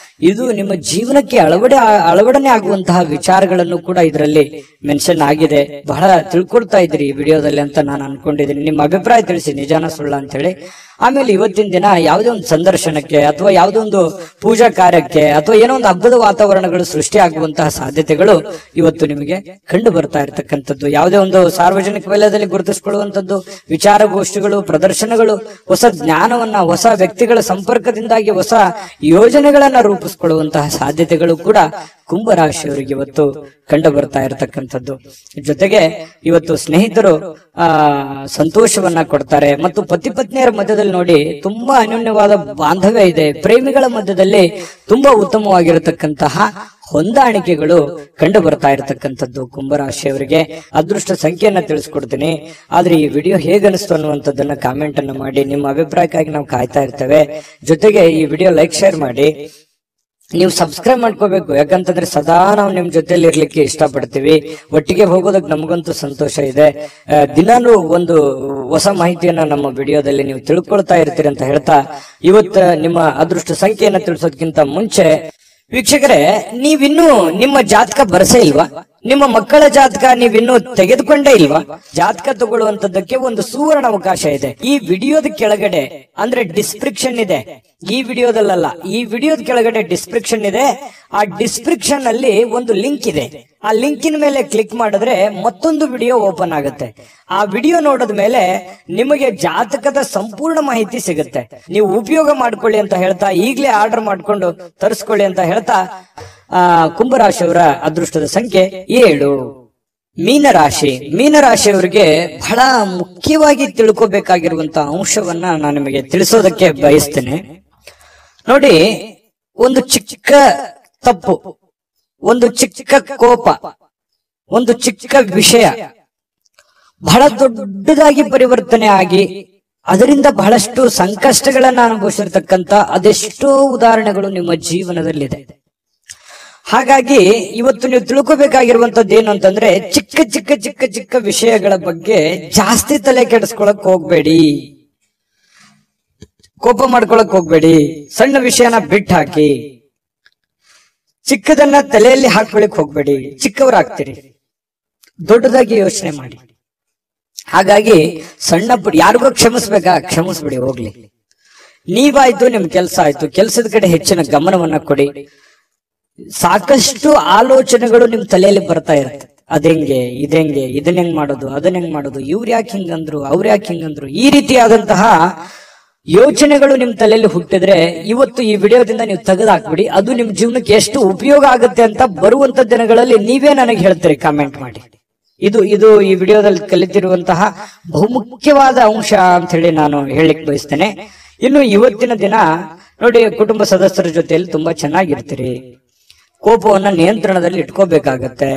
ಇದು ನಿಮ್ಮ ಜೀವನಕ್ಕೆ ಅಳವಡನೆ ಆಗುವಂತಹ ವಿಚಾರಗಳನ್ನು ಕೂಡ ಇದರಲ್ಲಿ ಮೆನ್ಷನ್ ಆಗಿದೆ. ಬಹಳ ತಿಳ್ಕೊಳ್ತಾ ಇದ್ರಿ ಈ ವಿಡಿಯೋದಲ್ಲಿ ಅಂತ ನಾನು ಅನ್ಕೊಂಡಿದ್ದೀನಿ. ನಿಮ್ಮ ಅಭಿಪ್ರಾಯ ತಿಳಿಸಿ, ನಿಜಾನ ಸುಳ್ಳ ಅಂತ ಹೇಳಿ. ಆಮೇಲೆ ಇವತ್ತಿನ ದಿನ ಯಾವುದೇ ಒಂದು ಸಂದರ್ಶನಕ್ಕೆ ಅಥವಾ ಯಾವುದೋ ಒಂದು ಪೂಜಾ ಕಾರ್ಯಕ್ಕೆ ಅಥವಾ ಏನೋ ಒಂದು ಹಬ್ಬದ ವಾತಾವರಣಗಳು ಸೃಷ್ಟಿ ಆಗುವಂತಹ ಸಾಧ್ಯತೆಗಳು ಇವತ್ತು ನಿಮಗೆ ಕಂಡು ಬರ್ತಾ ಇರತಕ್ಕಂಥದ್ದು. ಯಾವುದೇ ಒಂದು ಸಾರ್ವಜನಿಕ ವಲಯದಲ್ಲಿ ಗುರುತಿಸಿಕೊಳ್ಳುವಂಥದ್ದು, ವಿಚಾರಗೋಷ್ಠಿಗಳು, ಪ್ರದರ್ಶನಗಳು, ಹೊಸ ಜ್ಞಾನವನ್ನ, ಹೊಸ ವ್ಯಕ್ತಿಗಳ ಸಂಪರ್ಕದಿಂದಾಗಿ ಹೊಸ ಯೋಜನೆಗಳನ್ನ ರೂಪಿಸಿಕೊಳ್ಳುವಂತಹ ಸಾಧ್ಯತೆಗಳು ಕೂಡ ಕುಂಭರಾಶಿಯವರಿಗೆ ಇವತ್ತು ಕಂಡು ಬರ್ತಾ ಇರತಕ್ಕಂಥದ್ದು. ಜೊತೆಗೆ ಇವತ್ತು ಸ್ನೇಹಿತರು ಸಂತೋಷವನ್ನ ಕೊಡ್ತಾರೆ ಮತ್ತು ಪತಿ ಪತ್ನಿಯರ ಮಧ್ಯದಲ್ಲಿ ನೋಡಿ ತುಂಬಾ ಅನ್ಯೋನ್ಯವಾದ ಬಾಂಧವ್ಯ ಇದೆ. ಪ್ರೇಮಿಗಳ ಮಧ್ಯದಲ್ಲಿ ತುಂಬಾ ಉತ್ತಮವಾಗಿರತಕ್ಕಂತಹ ಹೊಂದಾಣಿಕೆಗಳು ಕಂಡು ಬರ್ತಾ ಇರತಕ್ಕಂಥದ್ದು ಕುಂಭರಾಶಿಯವರಿಗೆ. ಅದೃಷ್ಟ ಸಂಖ್ಯೆಯನ್ನ ತಿಳಿಸ್ಕೊಡ್ತೀನಿ. ಆದ್ರೆ ಈ ವಿಡಿಯೋ ಹೇಗನಿಸ್ತು ಅನ್ನುವಂಥದ್ದನ್ನ ಕಾಮೆಂಟ್ ಅನ್ನ ಮಾಡಿ. ನಿಮ್ಮ ಅಭಿಪ್ರಾಯಕ್ಕಾಗಿ ನಾವು ಕಾಯ್ತಾ ಇರ್ತೇವೆ. ಜೊತೆಗೆ ಈ ವಿಡಿಯೋ ಲೈಕ್, ಶೇರ್ ಮಾಡಿ. ನೀವು ಸಬ್ಸ್ಕ್ರೈಬ್ ಮಾಡ್ಕೋಬೇಕು. ಯಾಕಂತಂದ್ರೆ ಸದಾ ನಾವು ನಿಮ್ ಜೊತೆಲಿ ಇರ್ಲಿಕ್ಕೆ ಇಷ್ಟಪಡ್ತೀವಿ. ಒಟ್ಟಿಗೆ ಹೋಗೋದಕ್ಕೆ ನಮಗಂತೂ ಸಂತೋಷ ಇದೆ. ದಿನಾನು ಒಂದು ಹೊಸ ಮಾಹಿತಿಯನ್ನ ನಮ್ಮ ವಿಡಿಯೋದಲ್ಲಿ ನೀವು ತಿಳ್ಕೊಳ್ತಾ ಇರ್ತೀರಿ ಅಂತ ಹೇಳ್ತಾ, ಇವತ್ತು ನಿಮ್ಮ ಅದೃಷ್ಟ ಸಂಖ್ಯೆಯನ್ನ ತಿಳಿಸೋದಕ್ಕಿಂತ ಮುಂಚೆ ವೀಕ್ಷಕರೇ, ನೀವಿನ್ನೂ ನಿಮ್ಮ ಜಾತಕ ಬರಸೇ ಇಲ್ವಾ? ನಿಮ್ಮ ಮಕ್ಕಳ ಜಾತಕ ನೀವಿನ್ನೂ ತೆಗೆದುಕೊಂಡೇ ಇಲ್ವಾ? ಜಾತಕ ತಗೊಳ್ಳುವಂತದ್ದಕ್ಕೆ ಒಂದು ಸುವರ್ಣ ಅವಕಾಶ ಇದೆ. ಈ ವಿಡಿಯೋದ ಕೆಳಗಡೆ ಅಂದ್ರೆ ಡಿಸ್ಕ್ರಿಪ್ಷನ್ ಇದೆ. ಈ ವಿಡಿಯೋದಲ್ಲ, ಈ ವಿಡಿಯೋದ ಕೆಳಗಡೆ ಡಿಸ್ಕ್ರಿಪ್ಷನ್ ಇದೆ. ಆ ಡಿಸ್ಕ್ರಿಪ್ಷನ್ ಅಲ್ಲಿ ಒಂದು ಲಿಂಕ್ ಇದೆ. ಆ ಲಿಂಕಿನ ಮೇಲೆ ಕ್ಲಿಕ್ ಮಾಡಿದ್ರೆ ಮತ್ತೊಂದು ವಿಡಿಯೋ ಓಪನ್ ಆಗುತ್ತೆ. ಆ ವಿಡಿಯೋ ನೋಡಿದ ಮೇಲೆ ನಿಮಗೆ ಜಾತಕದ ಸಂಪೂರ್ಣ ಮಾಹಿತಿ ಸಿಗುತ್ತೆ. ನೀವು ಉಪಯೋಗ ಮಾಡ್ಕೊಳ್ಳಿ ಅಂತ ಹೇಳ್ತಾ, ಈಗಲೇ ಆರ್ಡರ್ ಮಾಡ್ಕೊಂಡು ತರಿಸ್ಕೊಳ್ಳಿ ಅಂತ ಹೇಳ್ತಾ, ಕುಂಭರಾಶಿಯವರ ಅದೃಷ್ಟದ ಸಂಖ್ಯೆ 7. ಮೀನರಾಶಿ. ಮೀನರಾಶಿಯವರಿಗೆ ಬಹಳ ಮುಖ್ಯವಾಗಿ ತಿಳ್ಕೋಬೇಕಾಗಿರುವಂತಹ ಅಂಶವನ್ನ ನಾನು ನಿಮಗೆ ತಿಳಿಸೋದಕ್ಕೆ ಬಯಸ್ತೇನೆ. ನೋಡಿ, ಒಂದು ಚಿಕ್ಕ ತಪ್ಪು, ಒಂದು ಚಿಕ್ಕ ಕೋಪ, ಒಂದು ಚಿಕ್ಕ ವಿಷಯ ಬಹಳ ದೊಡ್ಡದಾಗಿ ಪರಿವರ್ತನೆ ಆಗಿ ಅದರಿಂದ ಬಹಳಷ್ಟು ಸಂಕಷ್ಟಗಳನ್ನ ಅನುಭವಿಸಿರ್ತಕ್ಕಂಥ ಅದೆಷ್ಟೋ ಉದಾಹರಣೆಗಳು ನಿಮ್ಮ ಜೀವನದಲ್ಲಿದೆ. ಹಾಗಾಗಿ ಇವತ್ತು ನೀವು ತಿಳ್ಕೋಬೇಕಾಗಿರುವಂತದ್ದು ಏನು ಅಂತಂದ್ರೆ, ಚಿಕ್ಕ ಚಿಕ್ಕ ಚಿಕ್ಕ ಚಿಕ್ಕ ವಿಷಯಗಳ ಬಗ್ಗೆ ಜಾಸ್ತಿ ತಲೆ ಕೆಡಿಸ್ಕೊಳಕ್ ಹೋಗ್ಬೇಡಿ, ಕೋಪ ಮಾಡ್ಕೊಳಕ್ ಹೋಗ್ಬೇಡಿ. ಸಣ್ಣ ವಿಷಯನ ಬಿಟ್ಟು ಹಾಕಿ, ಚಿಕ್ಕದನ್ನ ತಲೆಯಲ್ಲಿ ಹಾಕೊಳ್ಳಿಕ್ ಹೋಗ್ಬೇಡಿ. ಚಿಕ್ಕವರಾಗ್ತೀರಿ, ದೊಡ್ಡದಾಗಿ ಯೋಚನೆ ಮಾಡಿ. ಹಾಗಾಗಿ ಸಣ್ಣ ಪುಟ್ಟ ಯಾರಿಗೋ ಕ್ಷಮಿಸ್ಬೇಕಾ, ಕ್ಷಮಿಸ್ಬಿಡಿ, ಹೋಗ್ಲಿ. ನೀವಾಯ್ತು, ನಿಮ್ ಕೆಲಸ ಆಯ್ತು, ಕೆಲಸದ ಕಡೆ ಹೆಚ್ಚಿನ ಗಮನವನ್ನ ಕೊಡಿ. ಸಾಕಷ್ಟು ಆಲೋಚನೆಗಳು ನಿಮ್ ತಲೆಯಲ್ಲಿ ಬರ್ತಾ ಇರುತ್ತೆ. ಅದಂಗೆ, ಇದಂಗೆ, ಇದನ್ನ ಹೆಂಗ್ ಮಾಡೋದು, ಅದನ್ನ ಹೆಂಗ್ ಮಾಡೋದು, ಇವ್ರು ಯಾಕೆ ಹಿಂಗಂದ್ರು, ಅವ್ರು ಯಾಕೆ ಹಿಂಗಂದ್ರು, ಈ ರೀತಿಯಾದಂತಹ ಯೋಚನೆಗಳು ನಿಮ್ ತಲೆಯಲ್ಲಿ ಹುಟ್ಟಿದ್ರೆ ಇವತ್ತು ಈ ವಿಡಿಯೋದಿಂದ ನೀವು ತೆಗೆದಾಕ್ಬಿಡಿ. ಅದು ನಿಮ್ ಜೀವನಕ್ಕೆ ಎಷ್ಟು ಉಪಯೋಗ ಆಗುತ್ತೆ ಅಂತ ಬರುವಂತ ದಿನಗಳಲ್ಲಿ ನೀವೇ ನನಗೆ ಹೇಳ್ತೀರಿ, ಕಾಮೆಂಟ್ ಮಾಡಿ. ಇದು ಈ ವಿಡಿಯೋದಲ್ಲಿ ಕಲಿತಿರುವಂತಹ ಬಹುಮುಖ್ಯವಾದ ಅಂಶ ಅಂತ ಹೇಳಿ ನಾನು ಹೇಳಲಿಕ್ಕೆ ಬಯಸ್ತೇನೆ. ಇನ್ನು ಇವತ್ತಿನ ದಿನ ನೋಡಿ, ಕುಟುಂಬ ಸದಸ್ಯರ ಜೊತೆಯಲ್ಲಿ ತುಂಬಾ ಚೆನ್ನಾಗಿರ್ತೀರಿ. ಕೋಪವನ್ನ ನಿಯಂತ್ರಣದಲ್ಲಿ ಇಟ್ಕೋಬೇಕಾಗತ್ತೆ.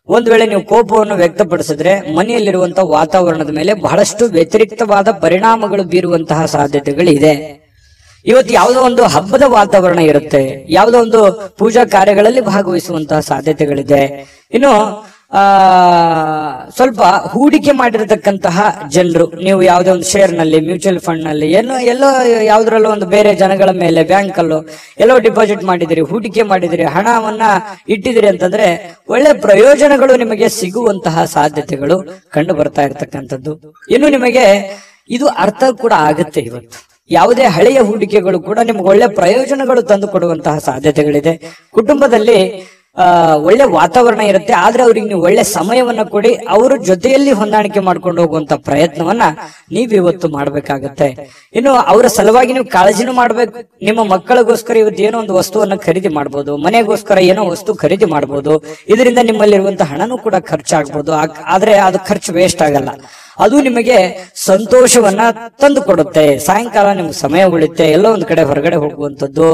ಒಂದ್ ವೇಳೆ ನೀವು ಕೋಪವನ್ನು ವ್ಯಕ್ತಪಡಿಸಿದ್ರೆ ಮನೆಯಲ್ಲಿರುವಂತಹ ವಾತಾವರಣದ ಮೇಲೆ ಬಹಳಷ್ಟು ವ್ಯತಿರಿಕ್ತವಾದ ಪರಿಣಾಮಗಳು ಬೀರುವಂತಹ ಸಾಧ್ಯತೆಗಳಿದೆ. ಇವತ್ತು ಯಾವುದೋ ಒಂದು ಹಬ್ಬದ ವಾತಾವರಣ ಇರುತ್ತೆ, ಯಾವುದೋ ಒಂದು ಪೂಜಾ ಕಾರ್ಯಗಳಲ್ಲಿ ಭಾಗವಹಿಸುವಂತಹ ಸಾಧ್ಯತೆಗಳಿದೆ. ಇನ್ನು ಸ್ವಲ್ಪ ಹೂಡಿಕೆ ಮಾಡಿರತಕ್ಕಂತಹ ಜನರು, ನೀವು ಯಾವುದೇ ಒಂದು ಶೇರ್ ನಲ್ಲಿ, ಮ್ಯೂಚುವಲ್ ಫಂಡ್ ನಲ್ಲಿ, ಎಲ್ಲೋ ಯಾವ್ದ್ರಲ್ಲೋ ಒಂದು ಬೇರೆ ಜನಗಳ ಮೇಲೆ, ಬ್ಯಾಂಕ್ ಅಲ್ಲೋ ಎಲ್ಲೋ ಡಿಪಾಸಿಟ್ ಮಾಡಿದಿರಿ, ಹೂಡಿಕೆ ಮಾಡಿದಿರಿ, ಹಣವನ್ನ ಇಟ್ಟಿದಿರಿ ಅಂತಂದ್ರೆ ಒಳ್ಳೆ ಪ್ರಯೋಜನಗಳು ನಿಮಗೆ ಸಿಗುವಂತಹ ಸಾಧ್ಯತೆಗಳು ಕಂಡು ಬರ್ತಾ ಇರತಕ್ಕಂಥದ್ದು. ಇನ್ನು ನಿಮಗೆ ಇದು ಅರ್ಥ ಕೂಡ ಆಗುತ್ತೆ. ಇವತ್ತು ಯಾವುದೇ ಹಳೆಯ ಹೂಡಿಕೆಗಳು ಕೂಡ ನಿಮ್ಗೆ ಒಳ್ಳೆ ಪ್ರಯೋಜನಗಳು ತಂದು ಕೊಡುವಂತಹ ಸಾಧ್ಯತೆಗಳಿದೆ. ಕುಟುಂಬದಲ್ಲಿ ಒಳ್ಳೆ ವಾತಾವರಣ ಇರುತ್ತೆ, ಆದ್ರೆ ಅವ್ರಿಗೆ ನೀವು ಒಳ್ಳೆ ಸಮಯವನ್ನ ಕೊಡಿ, ಅವ್ರ ಜೊತೆಯಲ್ಲಿ ಹೊಂದಾಣಿಕೆ ಮಾಡ್ಕೊಂಡು ಹೋಗುವಂತ ಪ್ರಯತ್ನವನ್ನ ನೀವು ಇವತ್ತು ಮಾಡ್ಬೇಕಾಗತ್ತೆ. ಇನ್ನು ಅವರ ಸಲುವಾಗಿ ನೀವು ಕಾಳಜಿನೂ ಮಾಡ್ಬೇಕು. ನಿಮ್ಮ ಮಕ್ಕಳಿಗೋಸ್ಕರ ಇವತ್ತು ಏನೋ ಒಂದು ವಸ್ತುವನ್ನ ಖರೀದಿ ಮಾಡ್ಬೋದು, ಮನೆಗೋಸ್ಕರ ಏನೋ ವಸ್ತು ಖರೀದಿ ಮಾಡ್ಬೋದು. ಇದರಿಂದ ನಿಮ್ಮಲ್ಲಿರುವಂತಹ ಹಣನೂ ಕೂಡ ಖರ್ಚಾಗ್ಬೋದು. ಆದ್ರೆ ಅದು ಖರ್ಚು ವೇಸ್ಟ್ ಆಗಲ್ಲ, ಅದು ನಿಮಗೆ ಸಂತೋಷವನ್ನ ತಂದು ಕೊಡುತ್ತೆ. ಸಾಯಂಕಾಲ ನಿಮ್ಗೆ ಸಮಯ ಉಳಿತೆ, ಎಲ್ಲೋ ಒಂದ್ ಕಡೆ ಹೊರಗಡೆ ಹೋಗುವಂಥದ್ದು,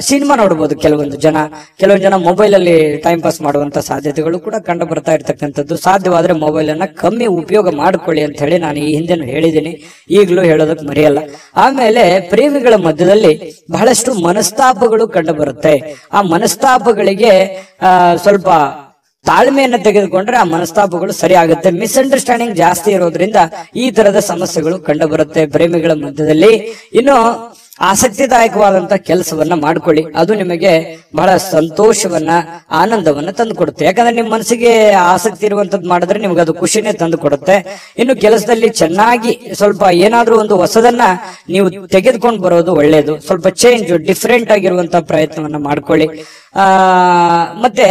ಸಿನಿಮಾ ನೋಡ್ಬೋದು. ಕೆಲವೊಂದು ಜನ ಮೊಬೈಲ್ ಅಲ್ಲಿ ಟೈಮ್ ಪಾಸ್ ಮಾಡುವಂತ ಸಾಧ್ಯತೆಗಳು ಕೂಡ ಕಂಡು ಬರ್ತಾ ಇರ್ತಕ್ಕಂಥದ್ದು. ಸಾಧ್ಯವಾದ್ರೆ ಮೊಬೈಲ್ ಅನ್ನ ಕಮ್ಮಿ ಉಪಯೋಗ ಮಾಡ್ಕೊಳ್ಳಿ ಅಂತ ಹೇಳಿ ನಾನು ಈ ಹಿಂದೆನೂ ಹೇಳಿದ್ದೀನಿ, ಈಗಲೂ ಹೇಳೋದಕ್ಕೆ ಮರೆಯಲ್ಲ. ಆಮೇಲೆ ಪ್ರೇಮಿಗಳ ಮಧ್ಯದಲ್ಲಿ ಬಹಳಷ್ಟು ಮನಸ್ತಾಪಗಳು ಕಂಡು ಬರುತ್ತೆ. ಆ ಮನಸ್ತಾಪಗಳಿಗೆ ಸ್ವಲ್ಪ ತಾಳ್ಮೆಯನ್ನು ತೆಗೆದುಕೊಂಡ್ರೆ ಆ ಮನಸ್ತಾಪಗಳು ಸರಿ ಆಗುತ್ತೆ. ಮಿಸ್ಅಂಡರ್ಸ್ಟ್ಯಾಂಡಿಂಗ್ ಜಾಸ್ತಿ ಇರೋದ್ರಿಂದ ಈ ತರದ ಸಮಸ್ಯೆಗಳು ಕಂಡು ಬರುತ್ತೆ ಪ್ರೇಮಿಗಳ ಮಧ್ಯದಲ್ಲಿ. ಇನ್ನು ಆಸಕ್ತಿದಾಯಕವಾದಂತಹ ಕೆಲಸವನ್ನ ಮಾಡ್ಕೊಳ್ಳಿ, ಅದು ನಿಮಗೆ ಬಹಳ ಸಂತೋಷವನ್ನ ಆನಂದವನ್ನ ತಂದು ಕೊಡುತ್ತೆ. ಯಾಕಂದ್ರೆ ನಿಮ್ಮ ಮನಸ್ಸಿಗೆ ಆಸಕ್ತಿ ಇರುವಂತದ್ದು ಮಾಡಿದ್ರೆ ನಿಮ್ಗೆ ಅದು ಖುಷಿನೇ ತಂದು ಕೊಡುತ್ತೆ. ಇನ್ನು ಕೆಲಸದಲ್ಲಿ ಚೆನ್ನಾಗಿ ಸ್ವಲ್ಪ ಏನಾದ್ರೂ ಒಂದು ಹೊಸದನ್ನ ನೀವು ತೆಗೆದುಕೊಂಡು ಬರೋದು ಒಳ್ಳೇದು. ಸ್ವಲ್ಪ ಚೇಂಜ್, ಡಿಫ್ರೆಂಟ್ ಆಗಿರುವಂತಹ ಪ್ರಯತ್ನವನ್ನ ಮಾಡ್ಕೊಳ್ಳಿ. ಮತ್ತೆ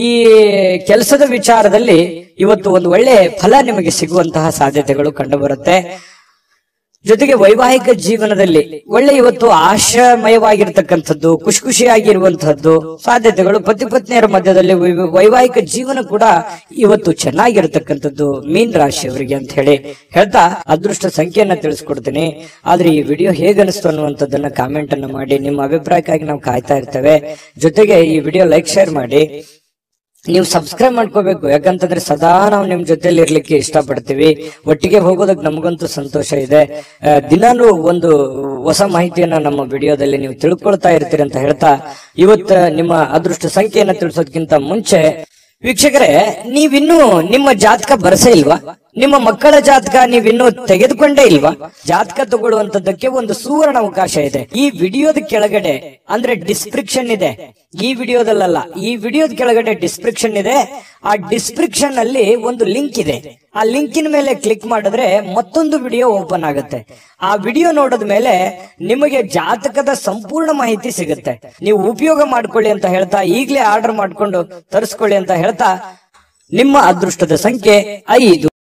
ಈ ಕೆಲಸದ ವಿಚಾರದಲ್ಲಿ ಇವತ್ತು ಒಂದು ಒಳ್ಳೆ ಫಲ ನಿಮಗೆ ಸಿಗುವಂತಹ ಸಾಧ್ಯತೆಗಳು ಕಂಡು ಬರುತ್ತೆ. ಜೊತೆಗೆ ವೈವಾಹಿಕ ಜೀವನದಲ್ಲಿ ಒಳ್ಳೆ ಇವತ್ತು ಆಶಾಮಯವಾಗಿರ್ತಕ್ಕಂಥದ್ದು, ಖುಷಿಯಾಗಿರುವಂತಹದ್ದು ಸಾಧ್ಯತೆಗಳು. ಪತಿ ಪತ್ನಿಯರ ಮಧ್ಯದಲ್ಲಿ ವೈವಾಹಿಕ ಜೀವನ ಕೂಡ ಇವತ್ತು ಚೆನ್ನಾಗಿರ್ತಕ್ಕಂಥದ್ದು ಮೀನ್ ರಾಶಿಯವರಿಗೆ ಅಂತ ಹೇಳಿ ಹೇಳ್ತಾ ಅದೃಷ್ಟ ಸಂಖ್ಯೆಯನ್ನ ತಿಳಿಸ್ಕೊಡ್ತೀನಿ. ಆದ್ರೆ ಈ ವಿಡಿಯೋ ಹೇಗನಿಸ್ತು ಅನ್ನುವಂಥದ್ದನ್ನ ಕಾಮೆಂಟ್ ಅನ್ನ ಮಾಡಿ, ನಿಮ್ಮ ಅಭಿಪ್ರಾಯಕ್ಕಾಗಿ ನಾವು ಕಾಯ್ತಾ ಇರ್ತೇವೆ. ಜೊತೆಗೆ ಈ ವಿಡಿಯೋ ಲೈಕ್ ಶೇರ್ ಮಾಡಿ, ನೀವು ಸಬ್ಸ್ಕ್ರೈಬ್ ಮಾಡ್ಕೋಬೇಕು. ಯಾಕಂತಂದ್ರೆ ಸದಾ ನಾವು ನಿಮ್ ಜೊತೆಲಿ ಇರ್ಲಿಕ್ಕೆ ಇಷ್ಟಪಡ್ತೀವಿ, ಒಟ್ಟಿಗೆ ಹೋಗೋದಕ್ಕೆ ನಮಗಂತೂ ಸಂತೋಷ ಇದೆ. ದಿನಾನು ಒಂದು ಹೊಸ ಮಾಹಿತಿಯನ್ನ ನಮ್ಮ ವಿಡಿಯೋದಲ್ಲಿ ನೀವು ತಿಳ್ಕೊಳ್ತಾ ಇರ್ತೀರಿ ಅಂತ ಹೇಳ್ತಾ, ಇವತ್ತು ನಿಮ್ಮ ಅದೃಷ್ಟ ಸಂಖ್ಯೆಯನ್ನ ತಿಳಿಸೋದಕ್ಕಿಂತ ಮುಂಚೆ ವೀಕ್ಷಕರೇ, ನೀವಿನ್ನೂ ನಿಮ್ಮ ಜಾತಕ ಬರಸೇ ಇಲ್ವಾ? ನಿಮ್ಮ ಮಕ್ಕಳ ಜಾತಕ ನೀವಿನ್ನೂ ತೆಗೆದುಕೊಂಡೇ ಇಲ್ವಾ? ಜಾತಕ ತಗೊಳ್ಳುವಂತದ್ದಕ್ಕೆ ಒಂದು ಸುವರ್ಣ ಅವಕಾಶ ಇದೆ. ಈ ವಿಡಿಯೋದ ಕೆಳಗಡೆ ಅಂದ್ರೆ ಡಿಸ್ಕ್ರಿಪ್ಷನ್ ಇದೆ, ಈ ವಿಡಿಯೋದಲ್ಲ, ಈ ವಿಡಿಯೋದ ಕೆಳಗಡೆ ಡಿಸ್ಕ್ರಿಪ್ಷನ್ ಇದೆ. ಆ ಡಿಸ್ಕ್ರಿಪ್ಷನ್ ಅಲ್ಲಿ ಒಂದು ಲಿಂಕ್ ಇದೆ. ಆ ಲಿಂಕಿನ ಮೇಲೆ ಕ್ಲಿಕ್ ಮಾಡಿದ್ರೆ ಮತ್ತೊಂದು ವಿಡಿಯೋ ಓಪನ್ ಆಗುತ್ತೆ. ಆ ವಿಡಿಯೋ ನೋಡಿದ ಮೇಲೆ ನಿಮಗೆ ಜಾತಕದ ಸಂಪೂರ್ಣ ಮಾಹಿತಿ ಸಿಗುತ್ತೆ. ನೀವು ಉಪಯೋಗ ಮಾಡ್ಕೊಳ್ಳಿ ಅಂತ ಹೇಳ್ತಾ, ಈಗಲೇ ಆರ್ಡರ್ ಮಾಡ್ಕೊಂಡು ತರಿಸ್ಕೊಳ್ಳಿ ಅಂತ ಹೇಳ್ತಾ, ನಿಮ್ಮ ಅದೃಷ್ಟದ ಸಂಖ್ಯೆ 5.